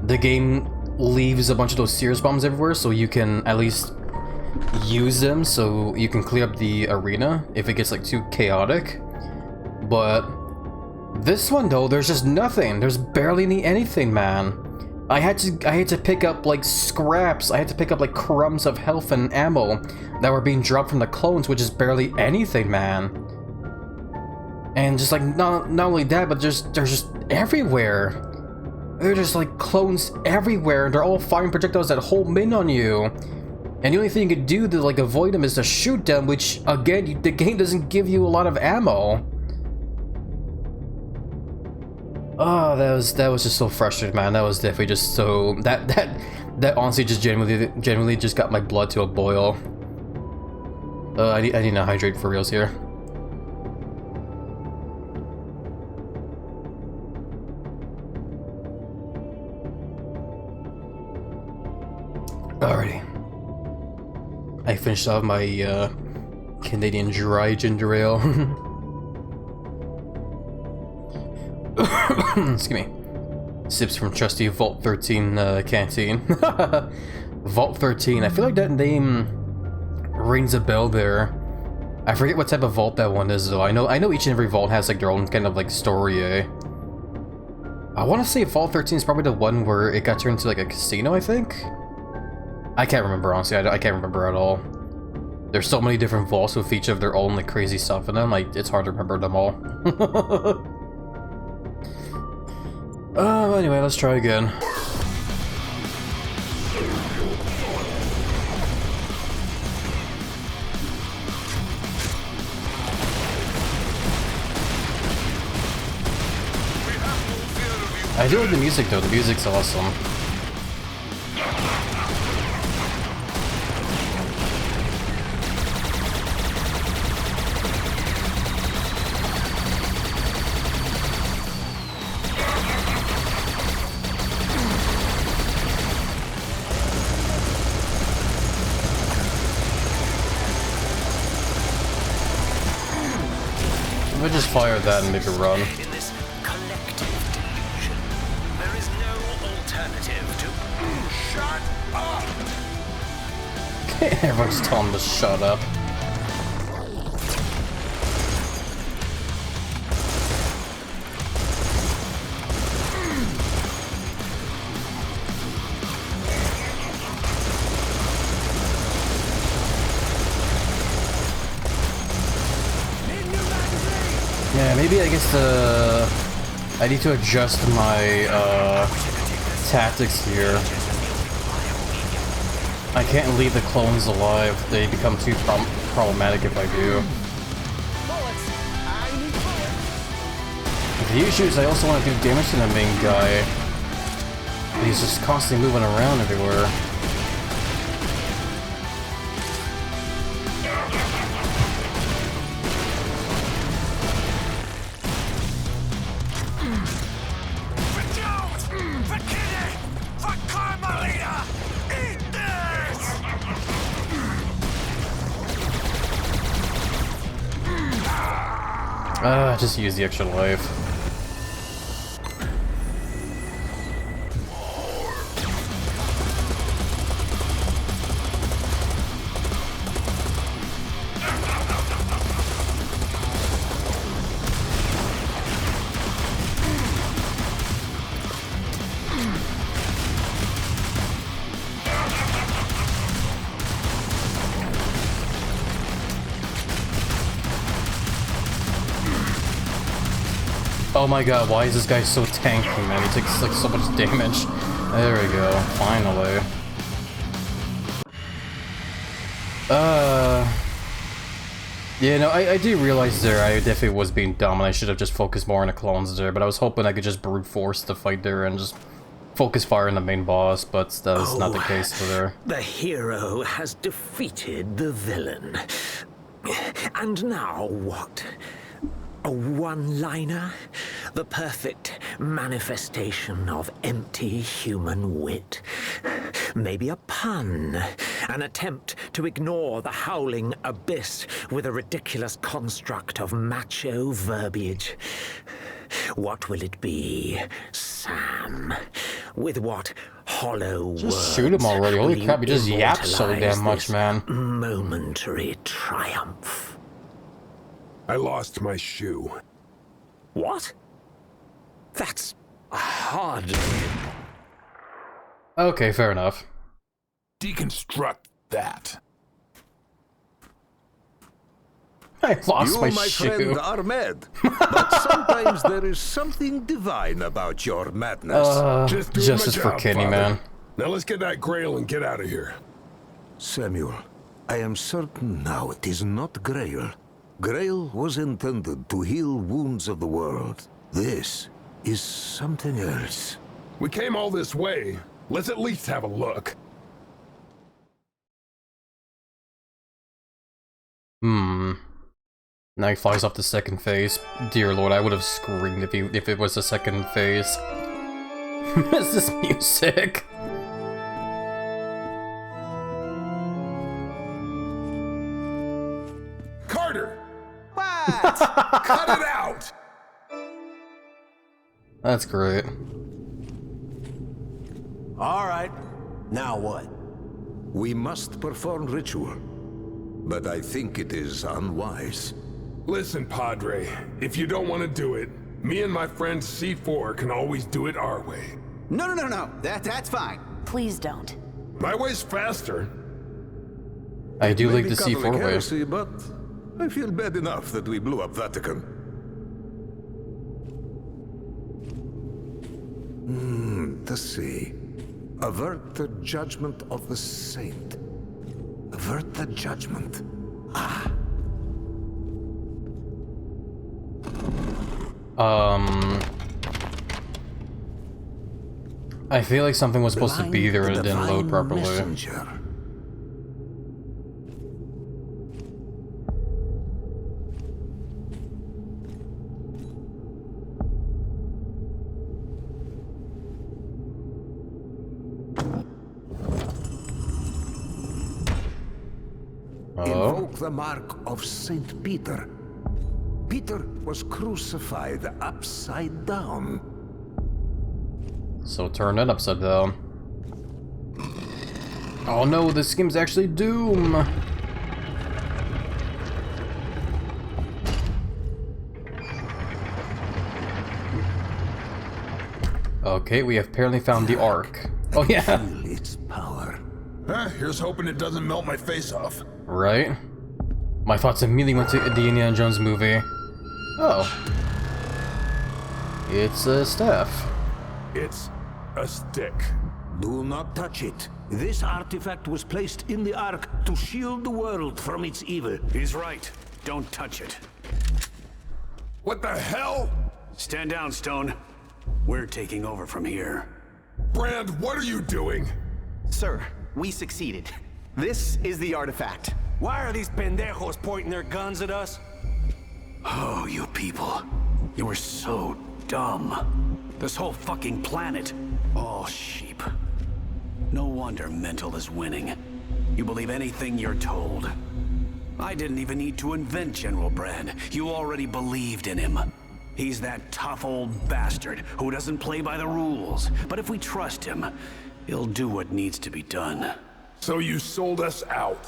The game leaves a bunch of those Sears bombs everywhere, so you can at least use them, so you can clear up the arena if it gets like too chaotic. But this one though, there's just nothing. There's barely anything, man. I had to pick up like scraps. I had to pick up like crumbs of health and ammo that were being dropped from the clones, which is barely anything, man. And just like not only that, but they're just everywhere. They're just like clones everywhere, and they're all firing projectiles that home in on you. And the only thing you can do to like avoid them is to shoot them, which again, the game doesn't give you a lot of ammo. Oh, that was just so frustrating, man. That was definitely just so that honestly just genuinely just got my blood to a boil. I need to hydrate for reals here. Alrighty. I finished off my Canadian dry ginger ale. Excuse me. Sips from trusty Vault 13 canteen. Vault 13. I feel like that name rings a bell there. I forget what type of vault that one is though. I know each and every vault has like their own kind of like story, eh? I want to say Vault 13 is probably the one where it got turned into like a casino, I think? I can't remember, honestly. I can't remember at all. There's so many different vaults with each of their own like crazy stuff in them, like it's hard to remember them all. Anyway, let's try again. I do like the music though, the music's awesome. If I just fire that and make a run. In this collective delusion, there is no alternative to... Shut up! Everyone's telling him to shut up. Yeah, maybe I guess I need to adjust my tactics here. I can't leave the clones alive. They become too problematic if I do. The issue is I also want to do damage to the main guy. He's just constantly moving around everywhere. Just use the extra life. Oh my god, why is this guy so tanky, man? He takes like so much damage. There we go, finally. Yeah, no, I do realize there I definitely was being dumb and I should have just focused more on the clones there, but I was hoping I could just brute force the fight there and just focus fire on the main boss, but that is not the case for there. The hero has defeated the villain. And now what? A one-liner? The perfect manifestation of empty human wit. Maybe a pun. An attempt to ignore the howling abyss with a ridiculous construct of macho verbiage. What will it be, Sam? With what hollow words? Just shoot him already. Holy crap, he just yaps so damn much, man. Momentary triumph. I lost my shoe. What? That's hardly... Okay, fair enough. Deconstruct that. I lost my my shoe. friend, are mad. But sometimes there is something divine about your madness. Just doing justice my for job, Kenny, Father. man. Now let's get that Grail and get out of here. Samuel, I am certain now it is not Grail. Grail was intended to heal wounds of the world. This is something else. We came all this way. Let's at least have a look. Now he flies off the second phase. Dear Lord, I would have screamed if it was the second phase. What's this music? Carter! What? Cut it out! That's great. All right. Now what? We must perform ritual. But I think it is unwise. Listen, Padre, if you don't want to do it, me and my friend C4 can always do it our way. No. That's fine. Please don't. My way's faster. I do like Maybe the Catholic C4 way. heresy, but I feel bad enough that we blew up Vatican. Let's see. Avert the judgment of the saint. Avert the judgment. I feel like something was supposed to be there and it didn't load properly. Messenger. Invoke the mark of Saint Peter. Peter was crucified upside down. So turn it upside down. Oh no, this game's actually Doom! Okay, we have apparently found the Ark. Oh yeah! Feel its power. Here's hoping it doesn't melt my face off. Right? My thoughts immediately went to the Indiana Jones movie. Oh. It's a staff. It's a stick. Do not touch it. This artifact was placed in the Ark to shield the world from its evil. He's right. Don't touch it. What the hell? Stand down, Stone. We're taking over from here. Brand, what are you doing? Sir, we succeeded. This is the artifact. Why are these pendejos pointing their guns at us? Oh, you people. You were so dumb. This whole fucking planet. All sheep. No wonder Mental is winning. You believe anything you're told. I didn't even need to invent General Brand. You already believed in him. He's that tough old bastard who doesn't play by the rules. But if we trust him, he'll do what needs to be done. So you sold us out.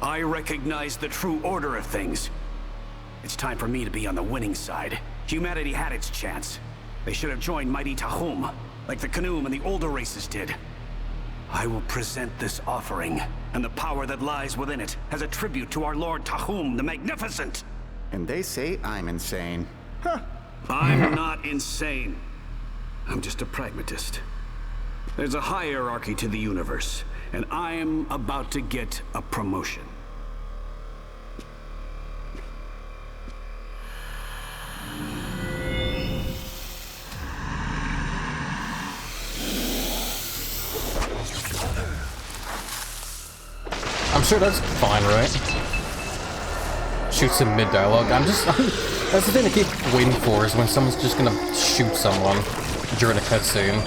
I recognize the true order of things. It's time for me to be on the winning side. Humanity had its chance. They should have joined mighty Tahum, like the Kanoom and the older races did. I will present this offering, and the power that lies within it, as a tribute to our Lord Tahum the Magnificent. And they say I'm insane. Huh. I'm not insane. I'm just a pragmatist. There's a hierarchy to the universe, and I'm about to get a promotion. I'm sure that's fine, right? Shoot some mid-dialogue. That's the thing I keep waiting for, is when someone's just gonna shoot someone during a cutscene.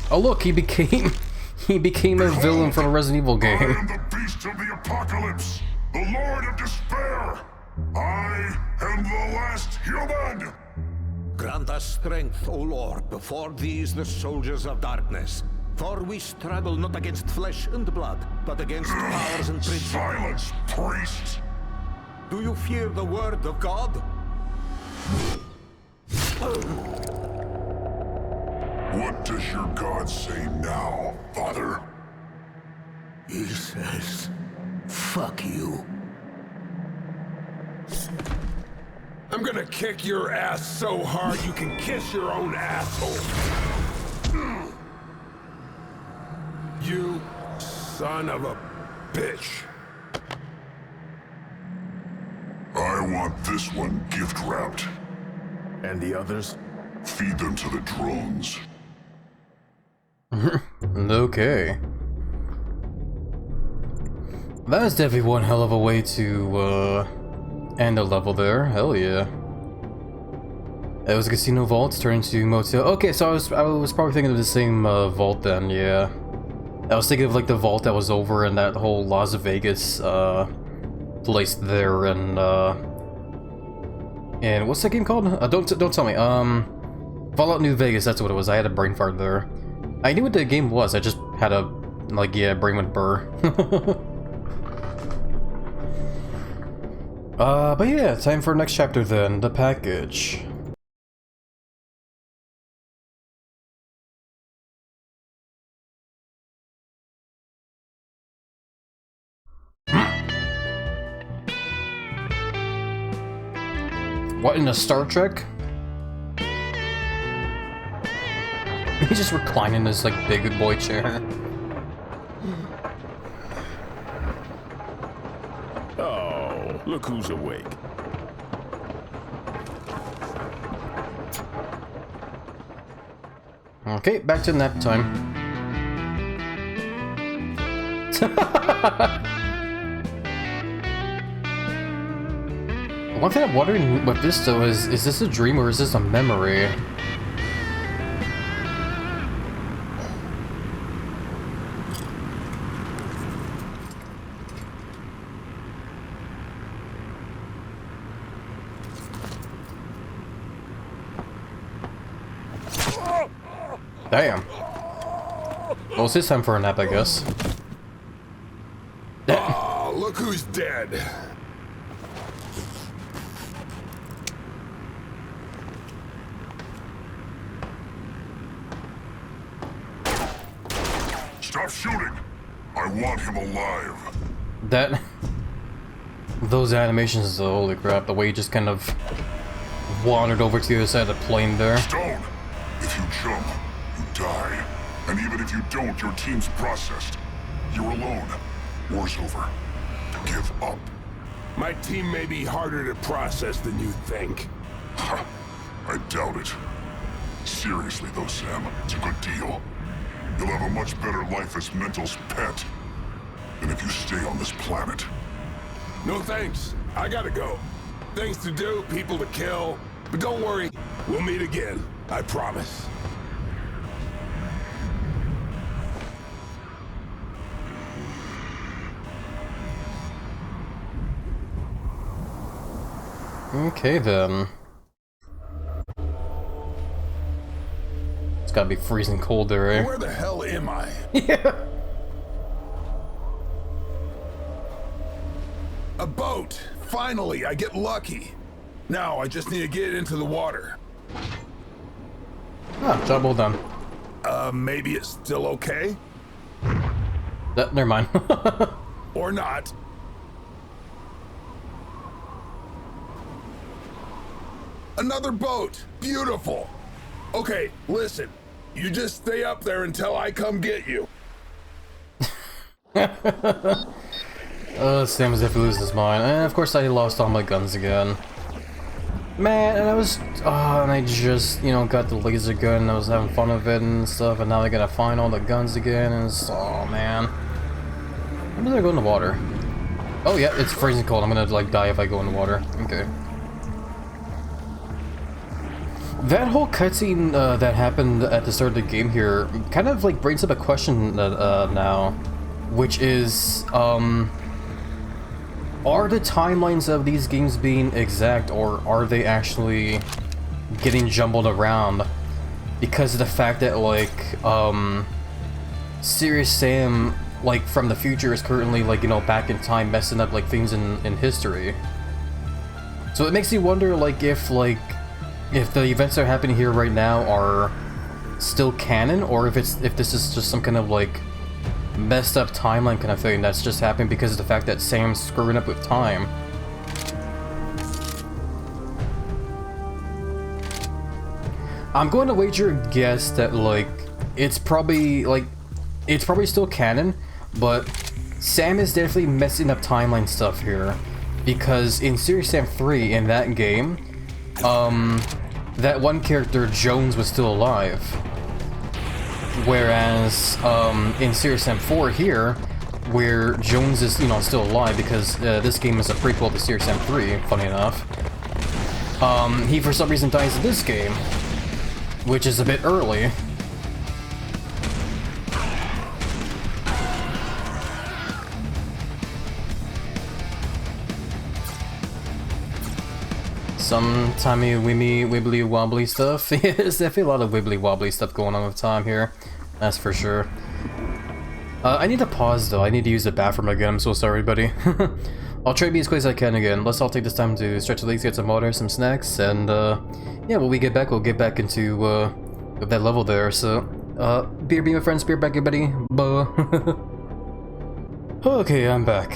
Oh look, he became a villain from a Resident Evil game. I am the beast of the apocalypse, the Lord of Despair. I am the last human. Grant us strength, O Lord, before these the soldiers of darkness. For we struggle not against flesh and blood, but against powers and principalities. Silence, priest! Do you fear the word of God? What does your God say now, Father? He says, fuck you. I'm gonna kick your ass so hard you can kiss your own asshole. You son of a bitch. I want this one gift wrapped. And the others? Feed them to the drones. Okay. That is definitely one hell of a way to end a level there. Hell yeah. It was a casino vault turned into motel. Okay, so I was probably thinking of the same vault then, yeah. I was thinking of like the vault that was over in that whole Las Vegas place there, and what's that game called? Don't tell me. Fallout New Vegas. That's what it was. I had a brain fart there. I knew what the game was. I just had a brain went burr. But yeah, time for next chapter then. The package. What, in a Star Trek? He's just reclining in this, like, big boy chair. Oh, look who's awake. Okay, back to nap time. One thing I'm wondering with this though is this a dream or is this a memory? Damn. Well, it's his time for a nap, I guess. Oh, look who's dead. Stop shooting! I want him alive. That... Those animations, though, holy crap, the way he just kind of wandered over to the other side of the plane there. Stone, if you jump, you die. And even if you don't, your team's processed. You're alone. War's over. Give up. My team may be harder to process than you think. I doubt it. Seriously though, Sam, it's a good deal. You'll have a much better life as Mental's pet than if you stay on this planet. No thanks. I gotta go. Things to do, people to kill. But don't worry, we'll meet again. I promise. Okay then. It's gotta be freezing cold there, eh? Where the hell am I? Yeah. A boat! Finally, I get lucky. Now I just need to get into the water. Ah, job well done. Maybe it's still okay? Never mind. Or not. Another boat! Beautiful! Okay, listen. You just stay up there until I come get you. Sam as if he loses his mind. And of course I lost all my guns again. Man, and I just, you know, got the laser gun and I was having fun with it and stuff, and now I gotta find all the guns again, and it's, oh man. When did I go in the water? Oh yeah, it's freezing cold. I'm gonna, like, die if I go in the water. Okay. That whole cutscene that happened at the start of the game here kind of, like, brings up a question now, which is, are the timelines of these games being exact, or are they actually getting jumbled around because of the fact that, like, Serious Sam, like, from the future is currently, like, you know, back in time messing up, like, things in history. So it makes you wonder, like, if the events that are happening here right now are still canon, or if this is just some kind of, like, messed up timeline kind of thing that's just happening because of the fact that Sam's screwing up with time. I'm going to wager a guess that, like, it's probably still canon, but Sam is definitely messing up timeline stuff here, because in Serious Sam 3, in that game, that one character, Jones, was still alive. Whereas, in Serious Sam 4 here, where Jones is, you know, still alive, because this game is a prequel to Serious Sam 3, funny enough, he for some reason dies in this game, which is a bit early. Some timey-wimey, wibbly-wobbly stuff. There's definitely a lot of wibbly-wobbly stuff going on with time here. That's for sure. I need to pause though. I need to use the bathroom again. I'm so sorry, buddy. I'll try to be as quick as I can again. Let's all take this time to stretch the legs, get some water, some snacks, and yeah, when we get back, we'll get back into that level there. So, beer be my friends, beer back, everybody. Buh. Okay, I'm back.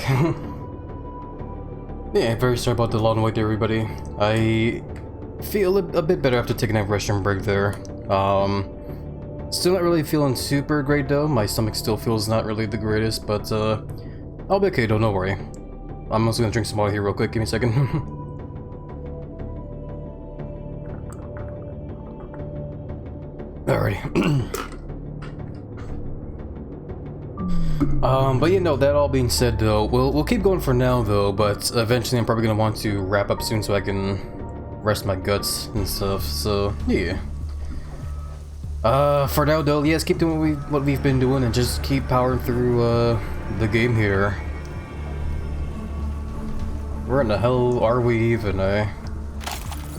Yeah, very sorry about the long wait, everybody. I feel a bit better after taking a restroom break there. Still not really feeling super great though. My stomach still feels not really the greatest, but I'll be okay though, don't worry. I'm also gonna drink some water here real quick, give me a second. Alrighty. But you know, that all being said though, we'll keep going for now though, but eventually I'm probably gonna want to wrap up soon so I can rest my guts and stuff, so yeah. For now though, yes, keep doing what we've been doing and just keep powering through, the game here. Where in the hell are we even,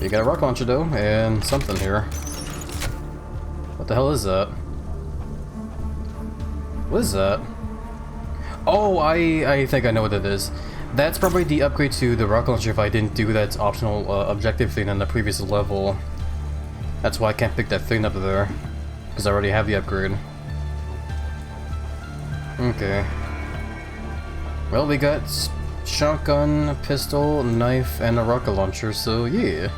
You got a rocket launcher though, and something here. What the hell is that? What is that? Oh, I think I know what it is. That's probably the upgrade to the rocket launcher if I didn't do that optional objective thing in the previous level. That's why I can't pick that thing up there. Because I already have the upgrade. Okay. Well, we got shotgun, pistol, knife, and a rocket launcher, so yeah.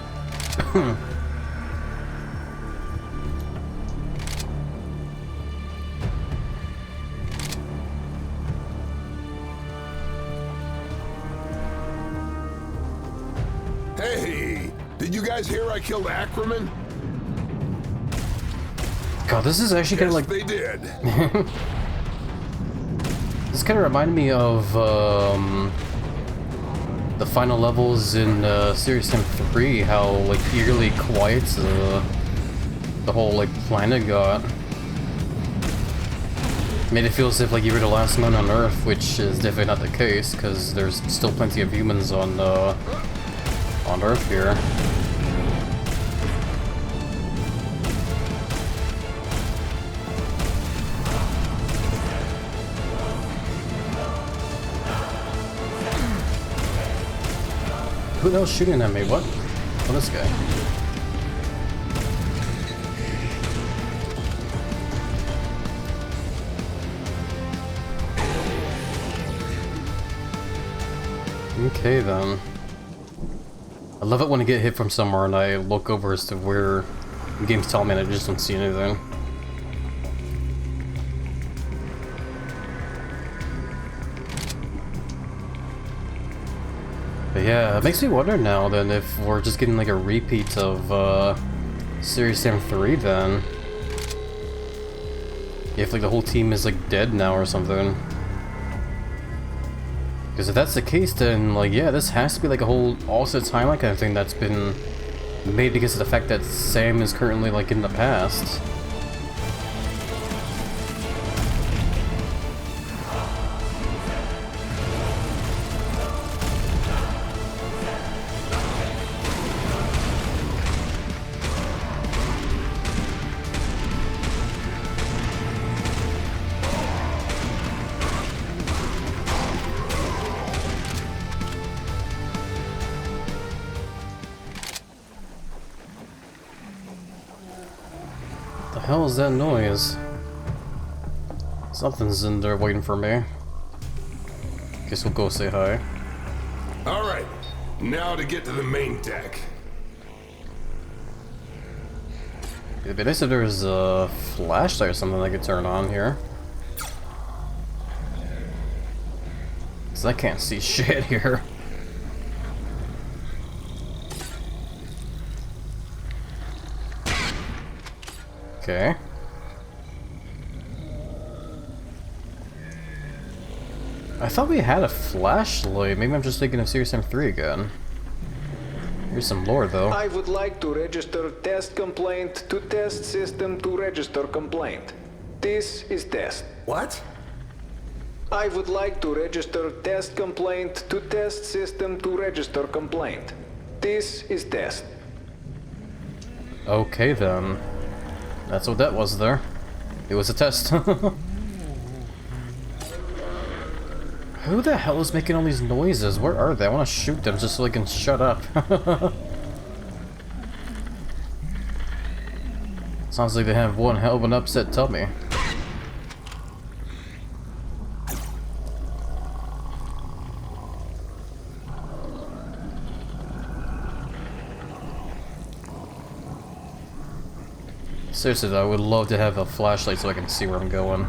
Hey, did you guys hear I killed Ackerman? God, this is actually kind of like... they did. This kind of reminded me of the final levels in Serious Sam 3, how like eerily quiet the whole like planet got. Made it feel as if like you were the last man on Earth, which is definitely not the case, because there's still plenty of humans on Earth here. Who the hell's shooting at me? What? Oh, this guy. Okay then. I love it when I get hit from somewhere and I look over as to where the game's telling me and I just don't see anything. But yeah, it makes me wonder now then if we're just getting like a repeat of Serious Sam 3 then. If like the whole team is like dead now or something. Because if that's the case then like yeah, this has to be like a whole alternate timeline kind of thing that's been made because of the fact that Sam is currently like in the past. The hell is that noise? Something's in there waiting for me. Guess we'll go say hi. Alright, now to get to the main deck. It'd be nice if there was a flashlight or something I could turn on here. Cause I can't see shit here. Okay. I thought we had a flashlight. Maybe I'm just thinking of Serious Sam 3 again. Here's some lore though. I would like to register test complaint to test system to register complaint. This is test. What? I would like to register test complaint to test system to register complaint. This is test. Okay then. That's what that was there. It was a test. Who the hell is making all these noises? Where are they? I want to shoot them just so they can shut up. Sounds like they have one hell of an upset tummy. Seriously though, I would love to have a flashlight so I can see where I'm going.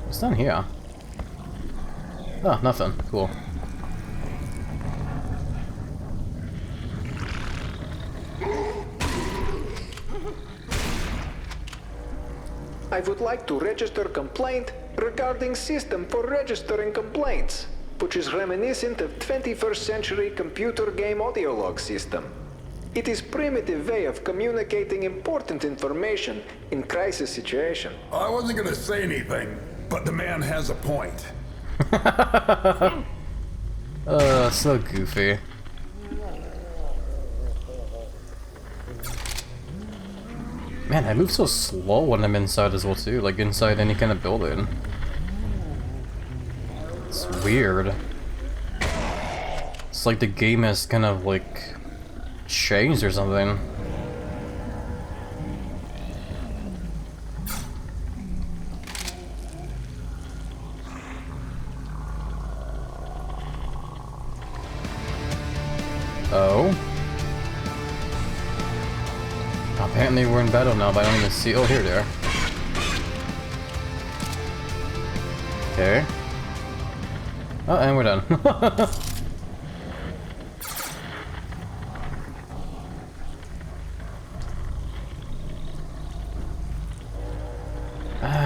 What's down here? Oh, nothing. Cool. I would like to register complaint regarding system for registering complaints, which is reminiscent of 21st century computer game audio log system. It is primitive way of communicating important information in crisis situation. I wasn't gonna say anything, but the man has a point. So goofy. Man, I move so slow when I'm inside as well too, like inside any kind of building. It's weird. It's like the game has kind of like changed or something. Oh? Apparently we're in battle now, but I don't even see. Oh, here they are. Okay. Oh, and we're done.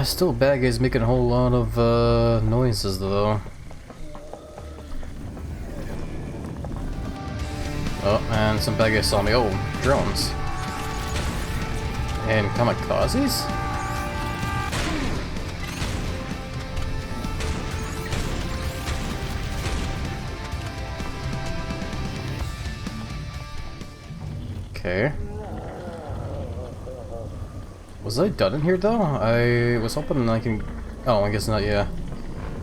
Still bad guys making a whole lot of noises though. Oh, and some bad guys saw me. Oh, drones. And kamikazes? Okay. Was I done in here though? I was hoping I can... Oh, I guess not, yeah.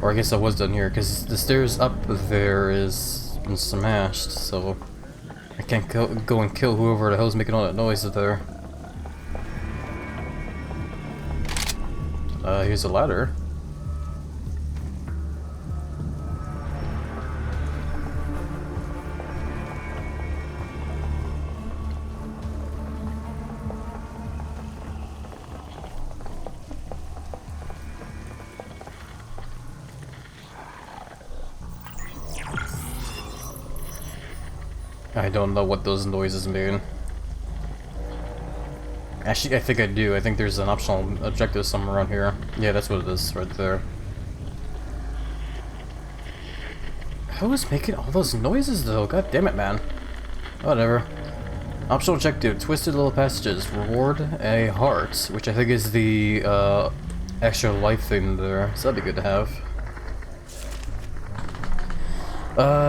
Or I guess I was done here, because the stairs up there is been smashed, so... I can't go and kill whoever the hell's making all that noise there. Here's a ladder. I don't know what those noises mean. Actually, I think I do. I think there's an optional objective somewhere around here. Yeah, that's what it is, right there. Who is making all those noises, though? God damn it, man. Whatever. Optional objective, twisted little passages. Reward a heart, which I think is the extra life thing there. So that'd be good to have.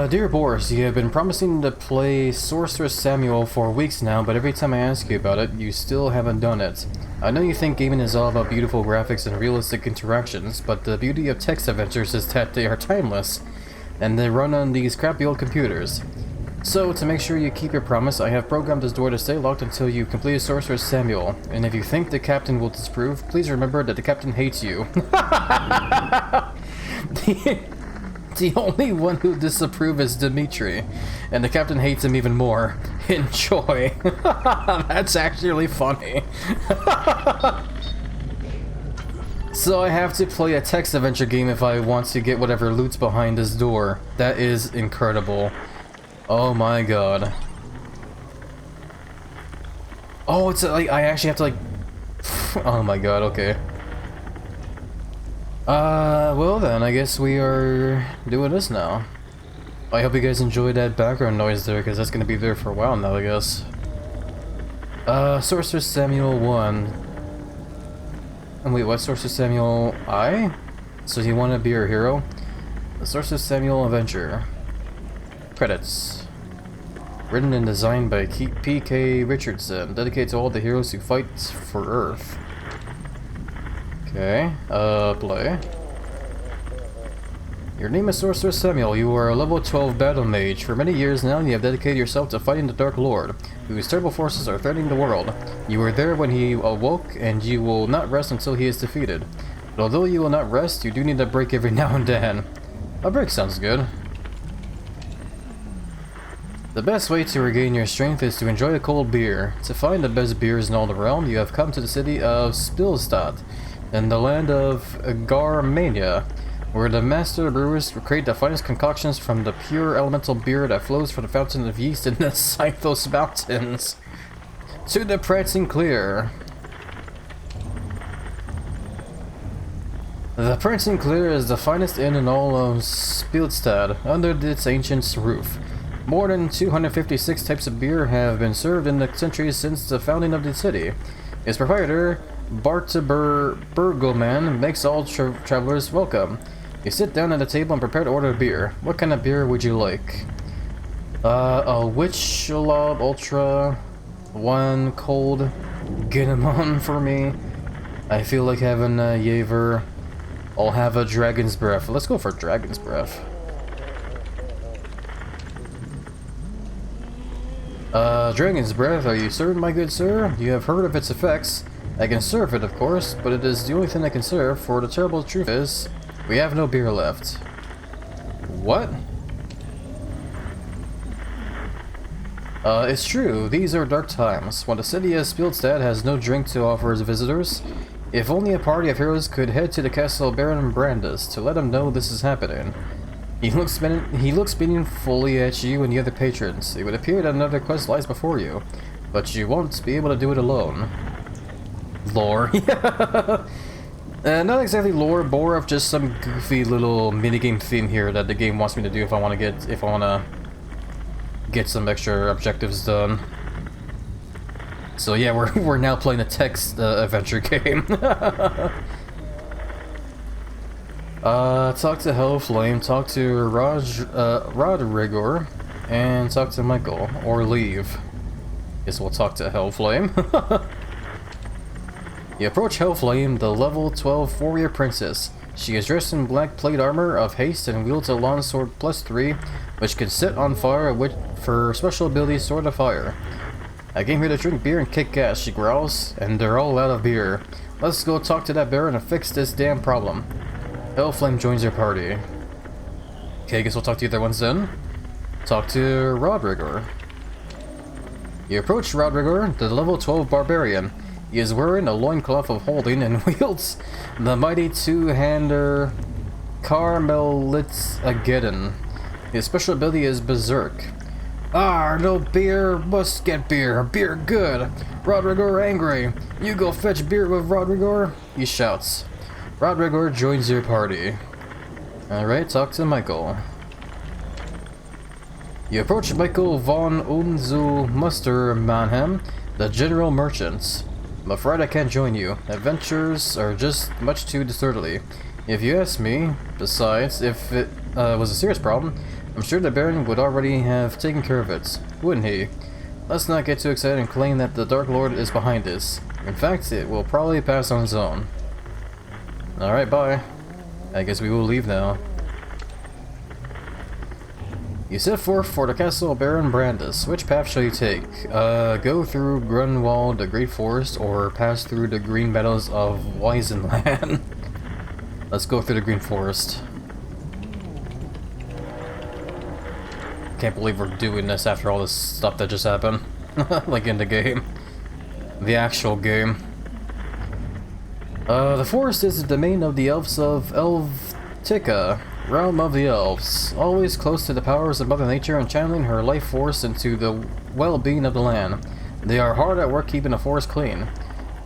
Dear Boris, you have been promising to play Sorcerer Samuel for weeks now, but every time I ask you about it, you still haven't done it. I know you think gaming is all about beautiful graphics and realistic interactions, but the beauty of text adventures is that they are timeless, and they run on these crappy old computers. So, to make sure you keep your promise, I have programmed this door to stay locked until you complete Sorcerer Samuel, and if you think the captain will disapprove, please remember that the captain hates you. The only one who disapproves is Dimitri, and the captain hates him even more. Enjoy. That's actually funny. So I have to play a text adventure game if I want to get whatever loot's behind this door. That is incredible. Oh my god. Oh, it's like I actually have to like... Oh my god, okay. Well then, I guess we are doing this now. I hope you guys enjoyed that background noise there, because that's gonna be there for a while now, I guess. Sorcerer Samuel 1. And wait, what? Sorcerer Samuel I? So you want to be our hero? The Sorcerer Samuel Adventure. Credits. Written and designed by P.K. Richardson. Dedicated to all the heroes who fight for Earth. Okay, play. Your name is Sorcerer Samuel. You are a level 12 battle mage. For many years now, you have dedicated yourself to fighting the Dark Lord, whose terrible forces are threatening the world. You were there when he awoke, and you will not rest until he is defeated. But although you will not rest, you do need a break every now and then. A break sounds good. The best way to regain your strength is to enjoy a cold beer. To find the best beers in all the realm, you have come to the city of Spilstad, in the land of Garmania, where the master brewers create the finest concoctions from the pure elemental beer that flows from the fountain of yeast in the Scythos Mountains. To the Prancing Clear. The Prancing Clear is the finest inn in all of Spilstad, under its ancient roof. More than 256 types of beer have been served in the centuries since the founding of the city. Its proprietor, Bartebergoman, makes all travelers welcome. You sit down at the table and prepare to order a beer. What kind of beer would you like? A Witch Lob Ultra, one cold Ginnemon for me. I feel like having a Jaeger. I'll have a Dragon's Breath. Let's go for Dragon's Breath. Dragon's Breath, are you certain, my good sir? You have heard of its effects. I can serve it, of course, but it is the only thing I can serve, for the terrible truth is, we have no beer left. What? It's true, these are dark times, when the city of Spilstad has no drink to offer its visitors. If only a party of heroes could head to the castle of Baron Brandis to let him know this is happening. He looks meaningfully at you and the other patrons. It would appear that another quest lies before you, but you won't be able to do it alone. Lore. Not exactly lore, more of just some goofy little minigame theme here that the game wants me to do if I want to get some extra objectives done. So yeah, we're now playing a text adventure game. Talk to Hellflame, talk to Rodrigor, and talk to Michael, or leave. Guess we'll talk to Hellflame. You approach Hellflame, the level 12 warrior princess. She is dressed in black plate armor of haste and wields a longsword +3, which can set on fire with her special ability Sword of Fire. I came here to drink beer and kick ass, she growls, and they're all out of beer. Let's go talk to that baron and fix this damn problem. Hellflame joins your party. Okay, I guess we'll talk to the other ones then. Talk to Rodrigor. You approach Rodrigor, the level 12 barbarian. He is wearing a loincloth of holding and wields the mighty two-hander Carmelitzageddon. His special ability is Berserk. No beer, must get beer. Beer good. Rodrigor angry. You go fetch beer with Rodrigor, he shouts. Rodrigor joins your party. Alright, talk to Michael. You approach Michael von Unzu Muster Manham, the general merchant. I'm afraid I can't join you. Adventures are just much too disorderly. If you ask me, besides, if it was a serious problem, I'm sure the Baron would already have taken care of it, wouldn't he? Let's not get too excited and claim that the Dark Lord is behind this. In fact, it will probably pass on its own. Alright, bye. I guess we will leave now. You set forth for the castle of Baron Brandis. Which path shall you take? Go through Grunwald, the Great Forest, or pass through the green meadows of Weisenland? Let's go through the Green Forest. Can't believe we're doing this after all this stuff that just happened. Like in the game. The actual game. The forest is the domain of the elves of Elftica, realm of the elves, always close to the powers of Mother Nature and channeling her life force into the well-being of the land. They are hard at work keeping the forest clean.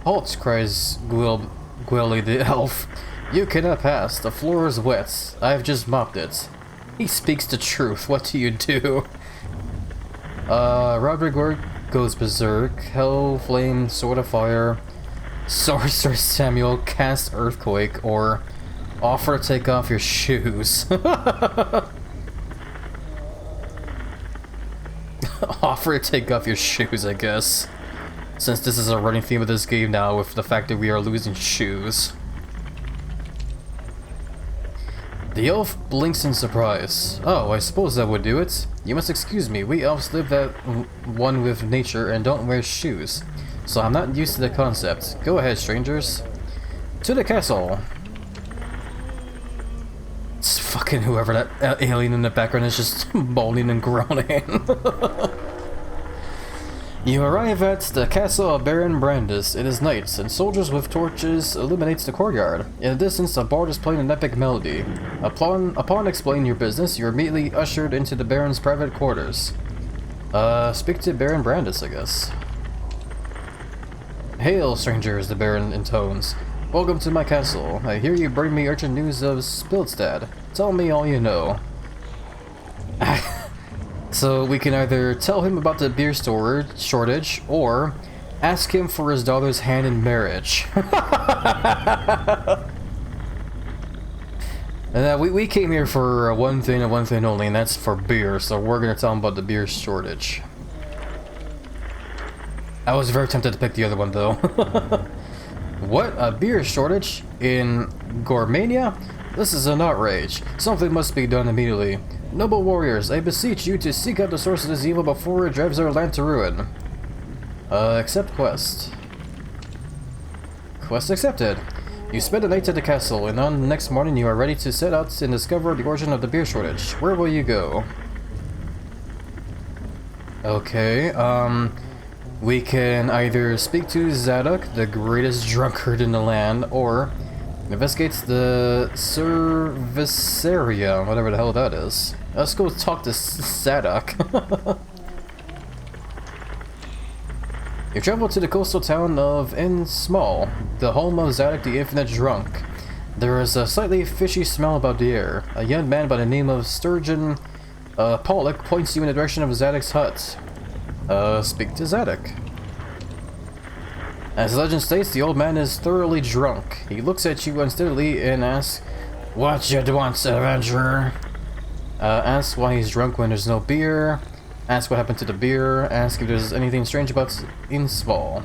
Halt, cries Gwilly the elf. You cannot pass, the floor is wet. I have just mopped it. He speaks the truth, what do you do? Rodrigor goes berserk, Hellflame, Sword of Fire, Sorcerer Samuel, cast Earthquake, or offer to take off your shoes. Offer to take off your shoes, I guess. Since this is a running theme of this game now with the fact that we are losing shoes. The elf blinks in surprise. Oh, I suppose that would do it. You must excuse me, we elves live at one with nature and don't wear shoes. So I'm not used to the concept. Go ahead, strangers. To the castle. fucking whoever that alien in the background is just moaning and groaning. You arrive at the castle of Baron Brandis. It is night, and soldiers with torches illuminates the courtyard. In the distance, a bard is playing an epic melody. Upon explaining your business, you're immediately ushered into the Baron's private quarters. Speak to Baron Brandis, I guess. Hail, strangers, the Baron intones. Welcome to my castle. I hear you bring me urgent news of Spildstad. Tell me all you know. So we can either tell him about the beer shortage, or ask him for his daughter's hand in marriage. And we came here for one thing and one thing only, and that's for beer, so we're gonna tell him about the beer shortage. I was very tempted to pick the other one, though. What? A beer shortage? In Gormania? This is an outrage. Something must be done immediately. Noble warriors, I beseech you to seek out the source of this evil before it drives our land to ruin. Accept quest. Quest accepted. You spend the night at the castle, and on the next morning you are ready to set out and discover the origin of the beer shortage. Where will you go? Okay, we can either speak to Zadok, the greatest drunkard in the land, or investigate the Cerveceria, whatever the hell that is. Let's go talk to Zadok. You travel to the coastal town of Small, the home of Zadok the Infinite Drunk. There is a slightly fishy smell about the air. A young man by the name of Sturgeon Pollock points you in the direction of Zadok's hut. Speak to Zadok. As legend states, the old man is thoroughly drunk. He looks at you unsteadily and asks, "What you want, adventurer?" Asks why he's drunk when there's no beer. Ask what happened to the beer. Ask if there's anything strange about Insval.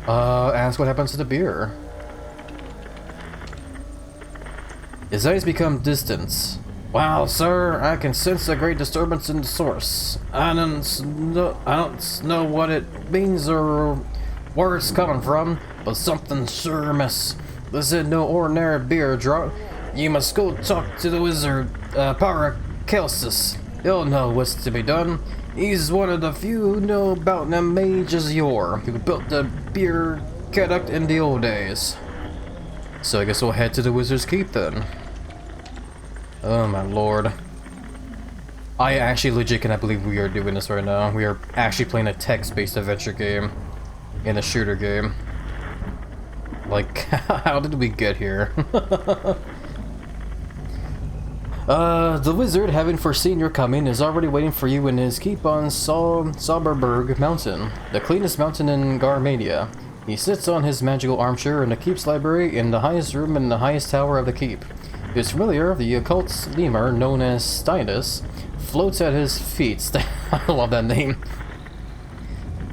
Ask what happened to the beer. His eyes become distant. Wow, sir, I can sense a great disturbance in the source. I don't know what it means or where it's coming from, but something's sure amiss. This is no ordinary beer drunk. You must go talk to the wizard, Paracelsus. He'll know what's to be done. He's one of the few who know about the mages yore, who built the beer aqueduct in the old days. So I guess we'll head to the wizard's keep then. Oh my lord. I actually legit cannot believe we are doing this right now. We are actually playing a text-based adventure game in a shooter game. Like, how did we get here? The wizard, having foreseen your coming, is already waiting for you in his keep on Sauberberg Mountain, the cleanest mountain in Garmania. He sits on his magical armchair in the keep's library in the highest room in the highest tower of the keep. His familiar, the occult lemur known as Steinus, floats at his feet. I love that name.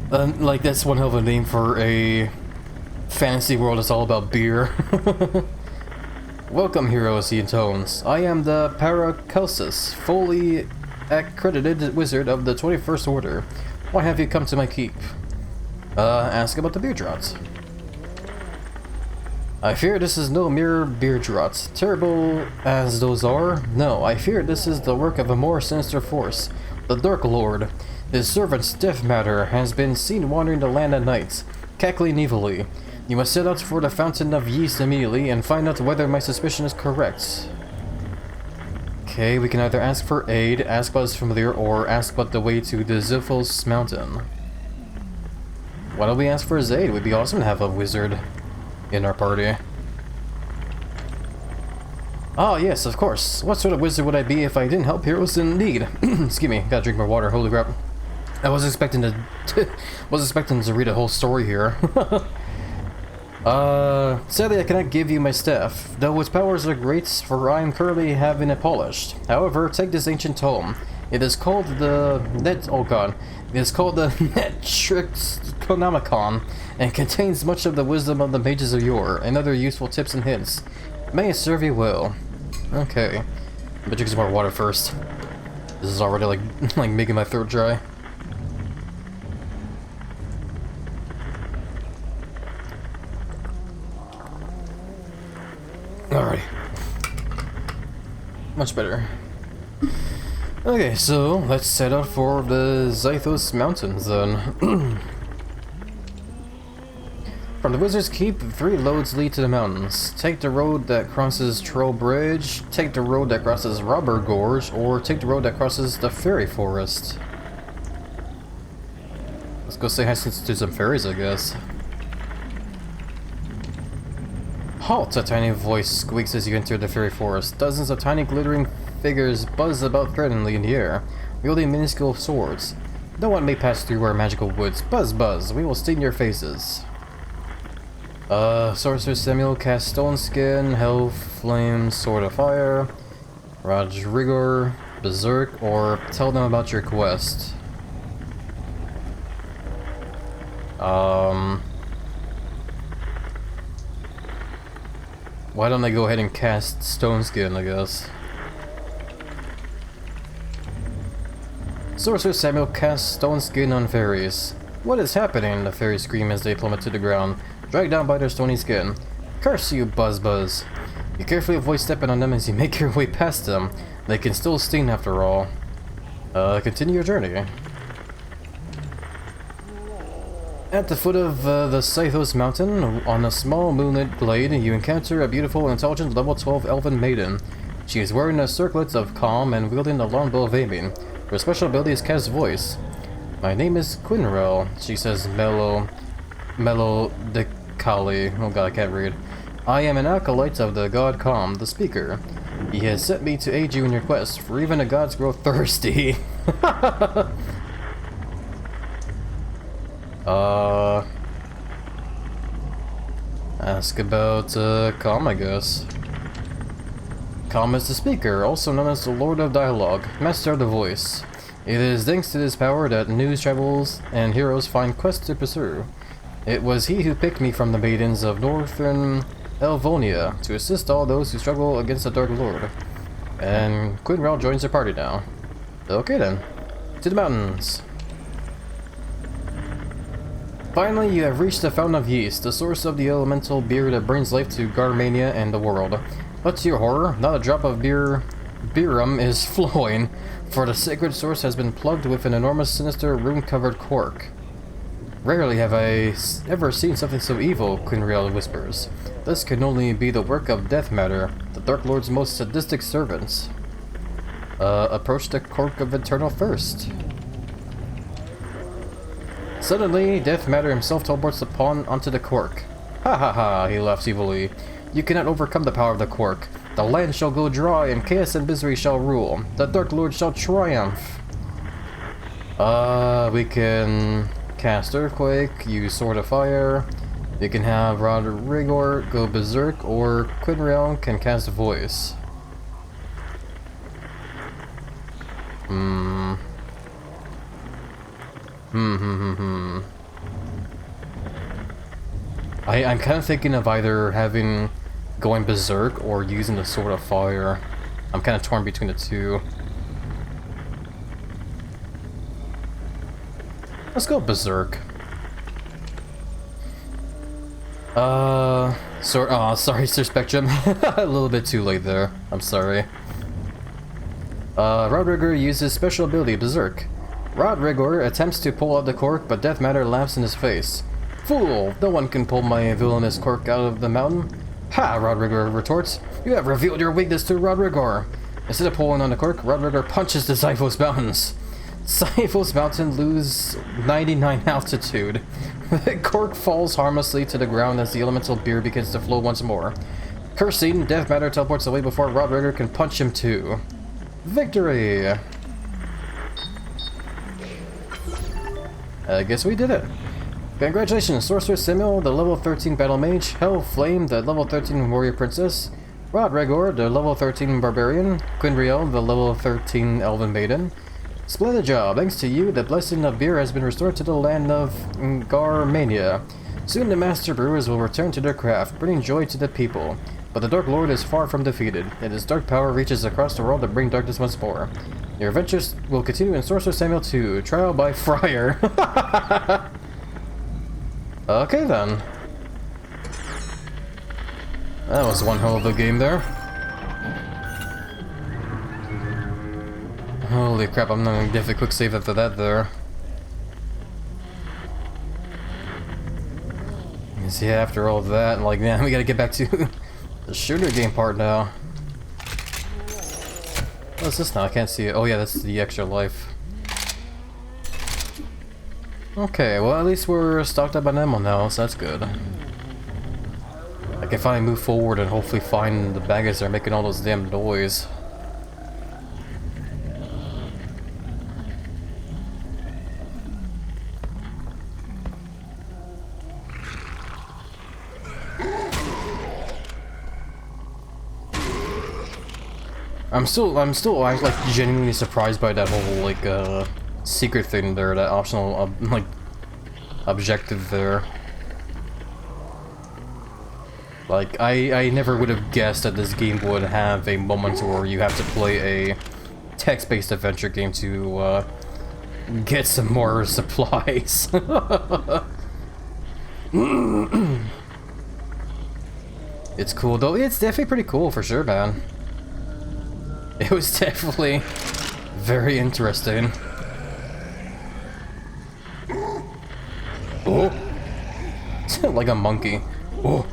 Like, that's one hell of a name for a fantasy world that's all about beer. Welcome, heroes, he intones. I am the Paracelsus, fully accredited wizard of the 21st Order. Why have you come to my keep? Ask about the beer draught. I fear this is no mere beer draught. Terrible as those are, no, I fear this is the work of a more sinister force. The Dark Lord. His servant's death matter has been seen wandering the land at night, cackling evilly. You must set out for the Fountain of Yeast immediately and find out whether my suspicion is correct. Okay, we can either ask for aid, ask what is familiar, or ask about the way to the Ziphos Mountain. Why don't we ask for his aid? It would be awesome to have a wizard in our party. Ah, yes, of course. What sort of wizard would I be if I didn't help heroes in need? Excuse me, gotta drink more water, holy crap. I was expecting to read a whole story here. Sadly I cannot give you my staff, though its powers are great, for I am currently having it polished. However, take this ancient tome. It is called the Netrixonomicon, and contains much of the wisdom of the mages of yore, and other useful tips and hints. May it serve you well. Okay. But drink some more water first. This is already like making my throat dry. Alrighty. much better. Okay, so let's set out for the Zythos Mountains then. From the Wizard's Keep, 3 roads lead to the mountains. Take the road that crosses Troll Bridge, take the road that crosses Robber Gorge, or take the road that crosses the Fairy Forest. Let's go say hi to some fairies, I guess. Halt! A tiny voice squeaks as you enter the Fairy Forest. Dozens of tiny glittering figures buzz about threateningly in the air, wielding minuscule swords. No one may pass through our magical woods. Buzz, buzz! We will sting your faces. Sorcerer Samuel casts Stone Skin, Hell Flame, Sword of Fire, Rodrigor, Berserk, or tell them about your quest. Why don't I go ahead and cast Stone Skin, I guess? Sorcerer Samuel casts Stone Skin on fairies. What is happening? The fairies scream as they plummet to the ground, dragged down by their stony skin. Curse you, Buzz Buzz! You carefully avoid stepping on them as you make your way past them. They can still sting after all. Continue your journey. At the foot of the Zythos Mountain, on a small moonlit glade, you encounter a beautiful, intelligent level 12 elven maiden. She is wearing a circlet of calm and wielding a longbow of aiming. Her special ability is Cast Voice. My name is Quinrell, she says melodically. Oh god, I can't read. I am an acolyte of the god Calm, the speaker. He has sent me to aid you in your quest, for even the gods grow thirsty. Ask about Calm, I guess. Calm is the speaker, also known as the Lord of Dialogue, Master of the Voice. It is thanks to this power that news travels and heroes find quests to pursue. It was he who picked me from the maidens of northern Elvonia to assist all those who struggle against the Dark Lord. And Quinrell joins the party now. Okay then, to the mountains. Finally, you have reached the Fountain of Yeast, the source of the elemental beer that brings life to Garmania and the world. But to your horror, not a drop of beerum is flowing, for the sacred source has been plugged with an enormous, sinister, rune-covered cork. Rarely have I ever seen something so evil, Quinrell whispers. This can only be the work of Death Matter, the Dark Lord's most sadistic servants. Approach the cork of Eternal Thirst. Suddenly, Death Matter himself teleports the pawn onto the cork. Ha ha ha, he laughs evilly. You cannot overcome the power of the cork. The land shall go dry, and chaos and misery shall rule. The Dark Lord shall triumph. We can cast Earthquake, use Sword of Fire. You can have Rodrigor go Berserk, or Quinrell can cast Voice. I'm kind of thinking of either going Berserk or using the Sword of Fire. I'm kind of torn between the two. Let's go Berserk. Sorry, Sir Spectrum. A little bit too late there. I'm sorry. Rodrigor uses special ability Berserk. Rodrigor attempts to pull out the cork, but Death Matter laughs in his face. Fool! No one can pull my villainous cork out of the mountain. Ha! Rodrigor retorts. You have revealed your weakness to Rodrigor. Instead of pulling on the cork, Rodrigor punches the Zythos Mountains. Zythos Mountain loses 99 altitude. The cork falls harmlessly to the ground as the elemental beer begins to flow once more. Cursing, Death Matter teleports away before Rodrigor can punch him too. Victory! I guess we did it. Congratulations, Sorcerer Samuel, the level 13 Battle Mage, Hell Flame, the level 13 Warrior Princess, Rodrigor, the level 13 Barbarian, Quinrell, the level 13 Elven Maiden. Splendid job. Thanks to you, the blessing of beer has been restored to the land of Garmania. Soon the Master Brewers will return to their craft, bringing joy to the people. But the Dark Lord is far from defeated, and his dark power reaches across the world to bring darkness once more. Your adventures will continue in Sorcerer Samuel 2, Trial by Friar. Okay then. That was one hell of a game there. Holy crap, I'm not gonna give a quick save after that there. See, after all that, like, man, we gotta get back to the shooter game part now. What's this now? I can't see it. Oh yeah, that's the extra life. Okay, well at least we're stocked up on ammo now, so that's good. I can finally move forward and hopefully find the bad guys that are making all those damn noise. I'm still like genuinely surprised by that whole like secret thing there, that optional like objective there. Like I never would have guessed that this game would have a moment where you have to play a text-based adventure game to get some more supplies. It's cool though. It's definitely pretty cool for sure, man. It was definitely very interesting. Oh! Like a monkey. Oh!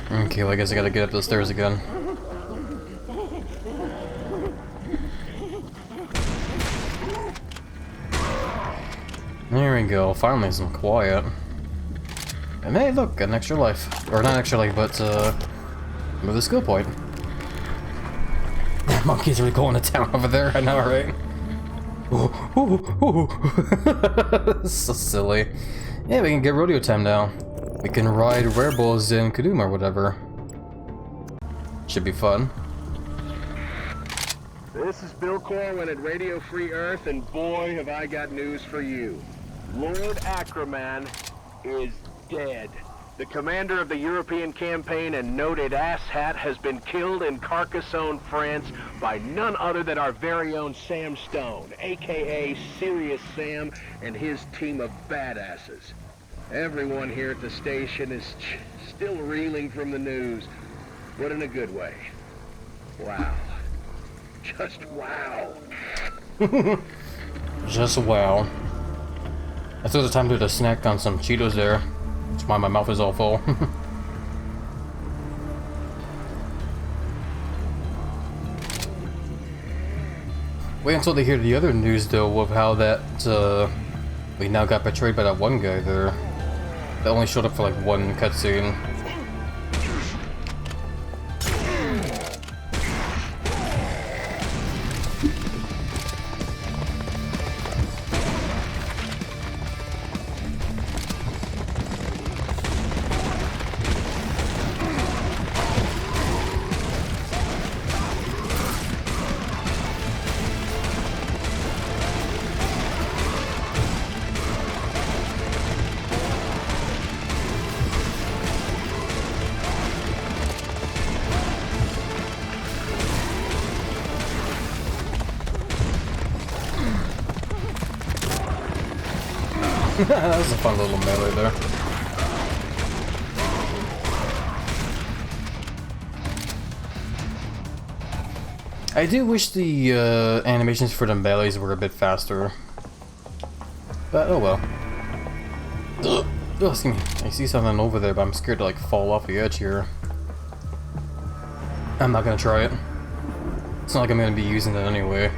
Okay, well I guess I gotta get up the stairs again. There we go, finally some quiet. And hey, look, an extra life. Or not extra life, but, with a skill point. That monkey's really going to town over there, I know, right? Ooh. So silly. Yeah, we can get rodeo time now. We can ride werebulls in Kaduma or whatever. Should be fun. This is Bill Corwin at Radio Free Earth, and boy, have I got news for you. Lord Ackerman is dead. The commander of the European campaign and noted asshat has been killed in Carcassonne, France by none other than our very own Sam Stone, aka Serious Sam, and his team of badasses. Everyone here at the station is still reeling from the news, but in a good way. Wow. Just wow. Just wow. I took the time to do a snack on some Cheetos there. That's why my mouth is all full. Wait until they hear the other news though of how that we now got betrayed by that one guy there. That only showed up for like one cutscene. That was a fun little melee there. I do wish the animations for the melees were a bit faster. But oh well. Oh, excuse me. I see something over there, but I'm scared to like fall off the edge here. I'm not gonna try it. It's not like I'm gonna be using it anyway.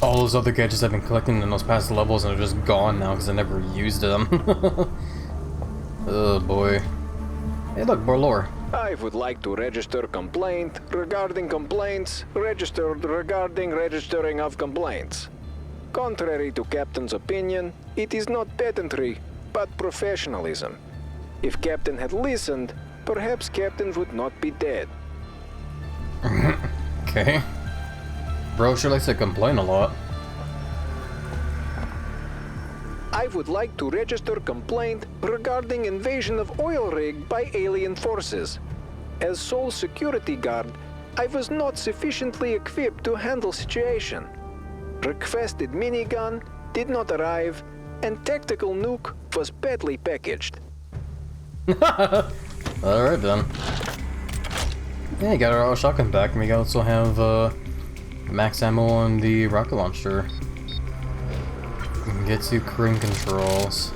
All those other gadgets I've been collecting in those past levels and are just gone now because I never used them. Oh boy. Hey look, more lore. I would like to register complaint regarding complaints registered regarding registering of complaints. Contrary to Captain's opinion, it is not pedantry, but professionalism. If Captain had listened, perhaps Captain would not be dead. Okay. Bro sure likes to complain a lot. I would like to register complaint regarding invasion of oil rig by alien forces. As sole security guard, I was not sufficiently equipped to handle situation. Requested minigun did not arrive, and tactical nuke was badly packaged. Alright then. Yeah, you got our auto shotgun back, and we also have max ammo on the rocket launcher. We can get to crane controls.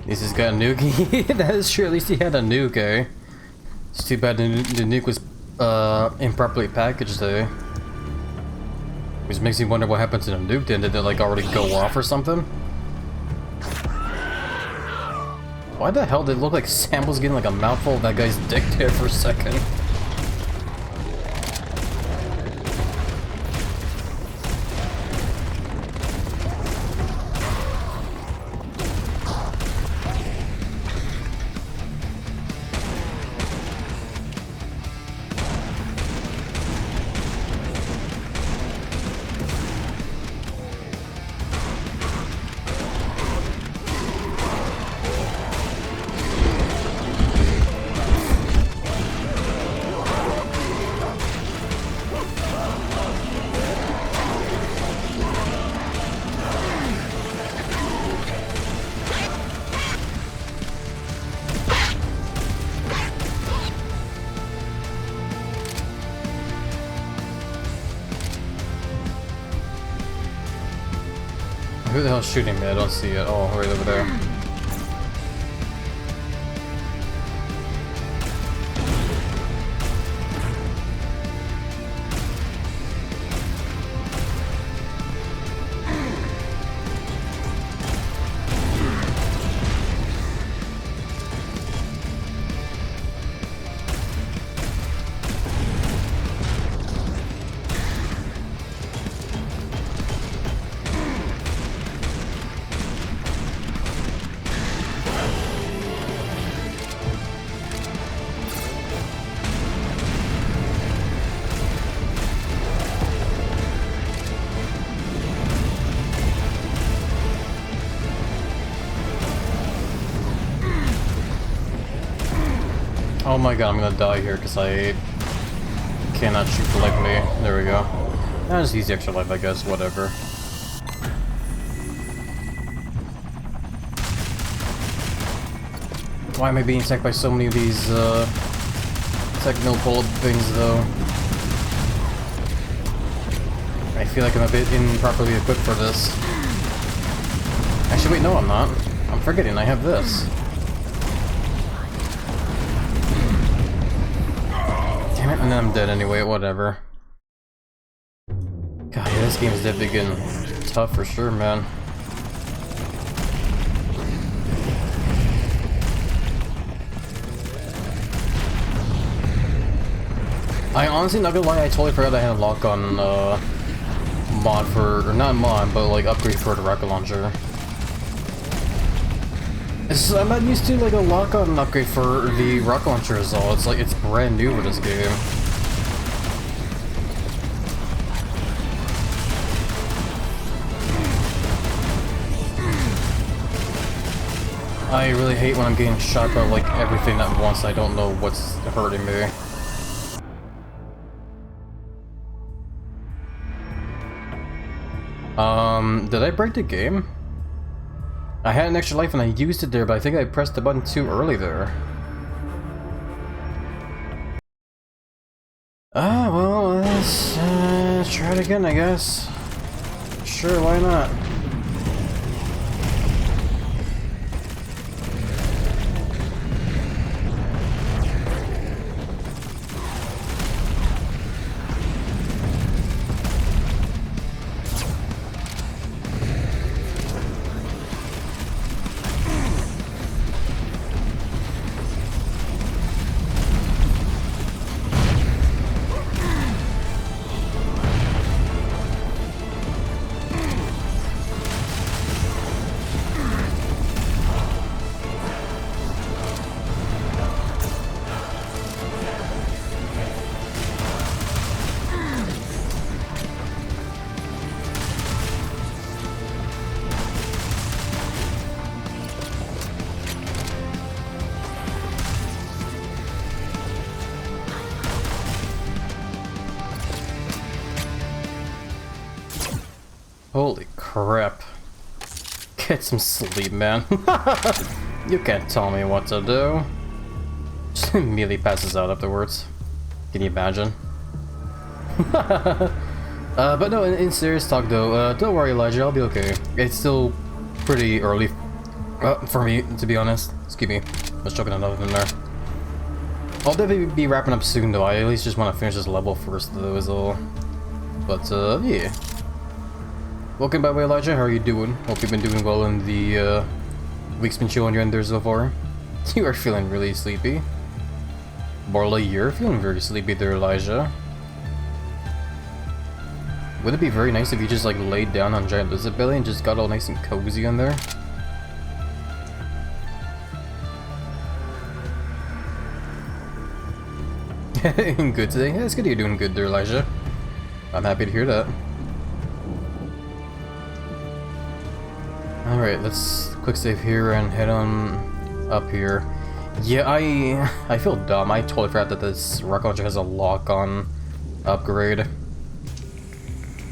He's just got a nuke. That is true, at least he had a nuke, eh? It's too bad the nuke was improperly packaged there. Which makes me wonder what happened to the nuke then. Did it like already go off or something? Why the hell did it look like Sam was getting like a mouthful of that guy's dick there for a second? Who the hell's shooting me? I don't see it. Oh, right over there. Oh my god, I'm gonna die here because I cannot shoot collectively. There we go. I'll just use the extra life, I guess, whatever. Why am I being attacked by so many of these techno bullet things though? I feel like I'm a bit improperly equipped for this. Actually, wait, no I'm not. I'm forgetting I have this. Damn it, and then I'm dead anyway, whatever. God, yeah, this game is definitely getting tough for sure, man. I honestly, not gonna lie, I totally forgot I had a lock on mod for, or not mod, but like upgrade for the rocket launcher. I'm not used to like a lock on upgrade for the rocket launcher as all. It's like it's brand new for this game. I really hate when I'm getting shot by like everything at once. I don't know what's hurting me. Did I break the game? I had an extra life and I used it there, but I think I pressed the button too early there. Try it again, I guess. Sure, why not? Holy crap. Get some sleep, man. You can't tell me what to do. Just immediately passes out afterwards. Can you imagine? But no, in serious talk though, don't worry Elijah, I'll be okay. It's still pretty early for me, to be honest. Excuse me, I was choking another in there. I'll definitely be wrapping up soon though, I at least just want to finish this level first though is all. But yeah. Welcome by the way, Elijah, how are you doing? Hope you've been doing well in the week's been chilling you in there so far. You are feeling really sleepy. Barley, you're feeling very sleepy there, Elijah. Would it be very nice if you just like laid down on Giant Lizard Belly and just got all nice and cozy in there? Good today? Yeah, it's good you're doing good there, Elijah. I'm happy to hear that. Alright, let's quick save here and head on up here. Yeah, I feel dumb. I totally forgot that this rocket launcher has a lock-on upgrade.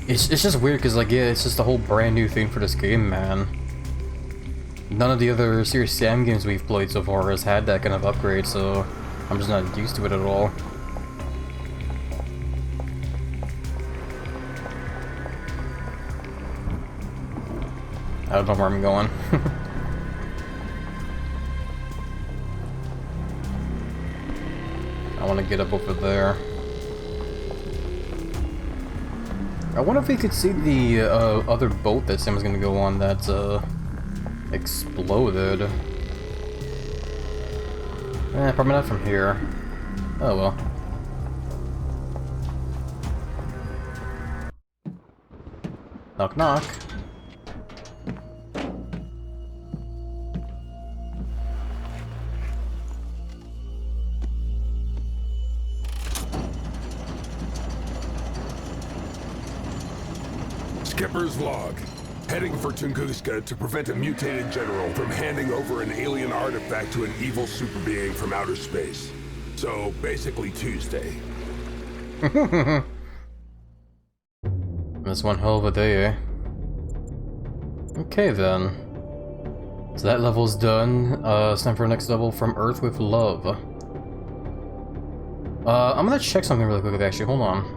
It's just weird because, like, yeah, it's just a whole brand new thing for this game, man. None of the other Serious Sam games we've played so far has had that kind of upgrade, so I'm just not used to it at all. I don't know where I'm going. I want to get up over there. I wonder if we could see the other boat that Sam was going to go on that exploded. Probably not from here. Oh well. Knock knock. Skipper's log. Heading for Tunguska to prevent a mutated general from handing over an alien artifact to an evil super being from outer space. So, basically Tuesday. That's one hell of a day, eh? Okay then. So that level's done. It's time for our next level, From Earth with Love. I'm gonna check something really quickly actually, hold on.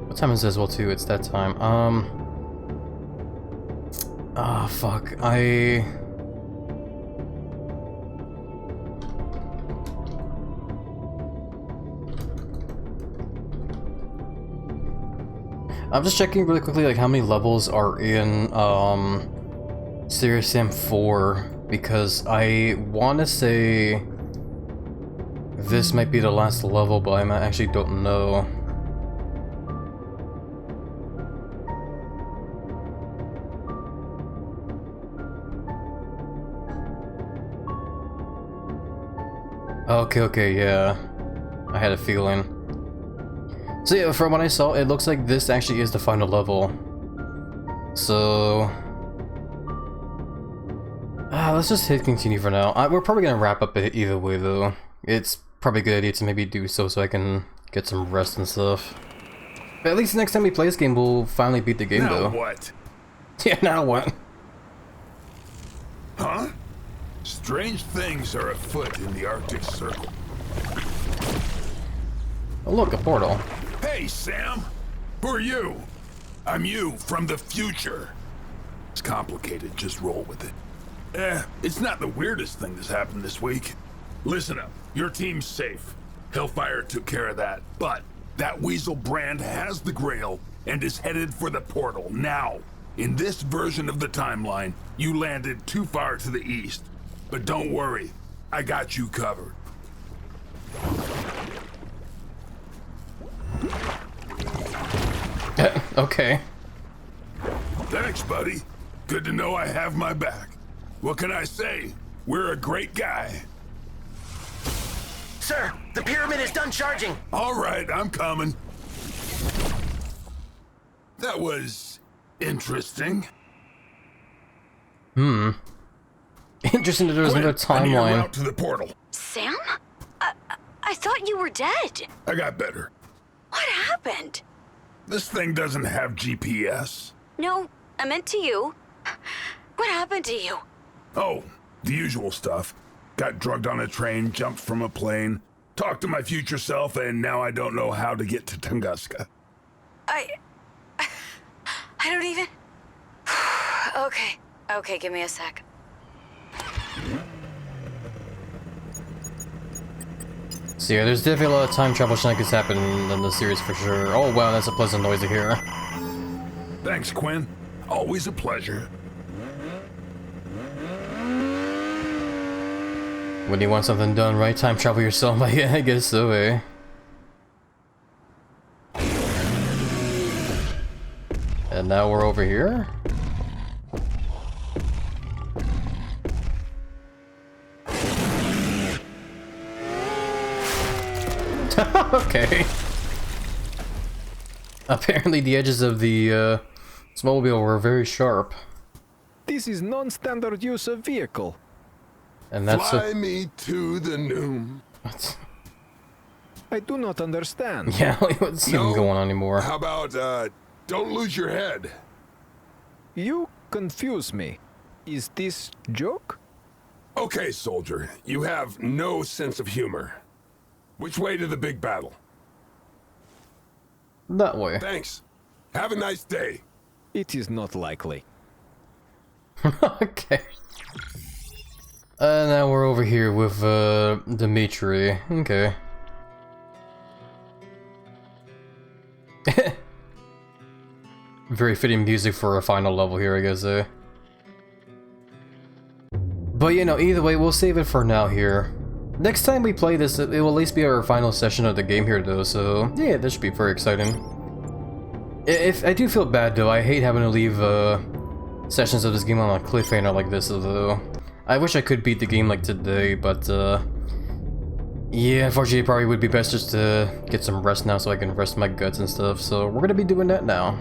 What time is this? Well, too, it's that time. Ah, fuck. I'm just checking really quickly, like, how many levels are in, Serious Sam 4, because I want to say this might be the last level, but I actually don't know. Okay, yeah. I had a feeling. So yeah, from what I saw, it looks like this actually is the final level. So... let's just hit continue for now. We're probably gonna wrap up it either way though. It's probably a good idea to maybe do so I can get some rest and stuff. But at least next time we play this game, we'll finally beat the game though. Now what? Yeah, now what? Huh? Strange things are afoot in the Arctic Circle. Oh look, a portal. Hey, Sam! Who are you? I'm you from the future. It's complicated, just roll with it. It's not the weirdest thing that's happened this week. Listen up, your team's safe. Hellfire took care of that, but that Weasel Brand has the Grail and is headed for the portal now. In this version of the timeline, you landed too far to the east. But don't worry, I got you covered. Okay. Thanks, buddy. Good to know I have my back. What can I say? We're a great guy. Sir, the pyramid is done charging. All right, I'm coming. That was interesting. Interesting that there was another I need a timeline. route to the portal. Sam? I thought you were dead. I got better. What happened? This thing doesn't have GPS. No, I meant to you. What happened to you? Oh, the usual stuff. Got drugged on a train, jumped from a plane, talked to my future self, and now I don't know how to get to Tunguska. I don't even... Okay, give me a sec. So yeah, there's definitely a lot of time travel shenanigans happening in the series for sure. Oh wow, that's a pleasant noise to hear. Thanks, Quinn. Always a pleasure. When you want something done right, time travel yourself. Yeah, I guess so, eh? And now we're over here? Okay. Apparently the edges of the snowmobile were very sharp. This is non-standard use of vehicle. And that's Fly me to the Noom. What? I do not understand. Yeah, what's even going on anymore? How about, don't lose your head? You confuse me. Is this joke? Okay, soldier. You have no sense of humor. Which way to the big battle? That way. Thanks. Have a nice day. It is not likely. Okay. Now we're over here with Dimitri. Okay. Very fitting music for a final level here, I guess. But you know, either way, we'll save it for now here. Next time we play this, it will at least be our final session of the game here, though. So yeah, this should be very exciting. If I do feel bad though, I hate having to leave sessions of this game on a cliffhanger like this, though. I wish I could beat the game like today, but yeah, unfortunately it probably would be best just to get some rest now so I can rest my guts and stuff, so we're gonna be doing that now.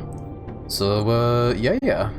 So yeah.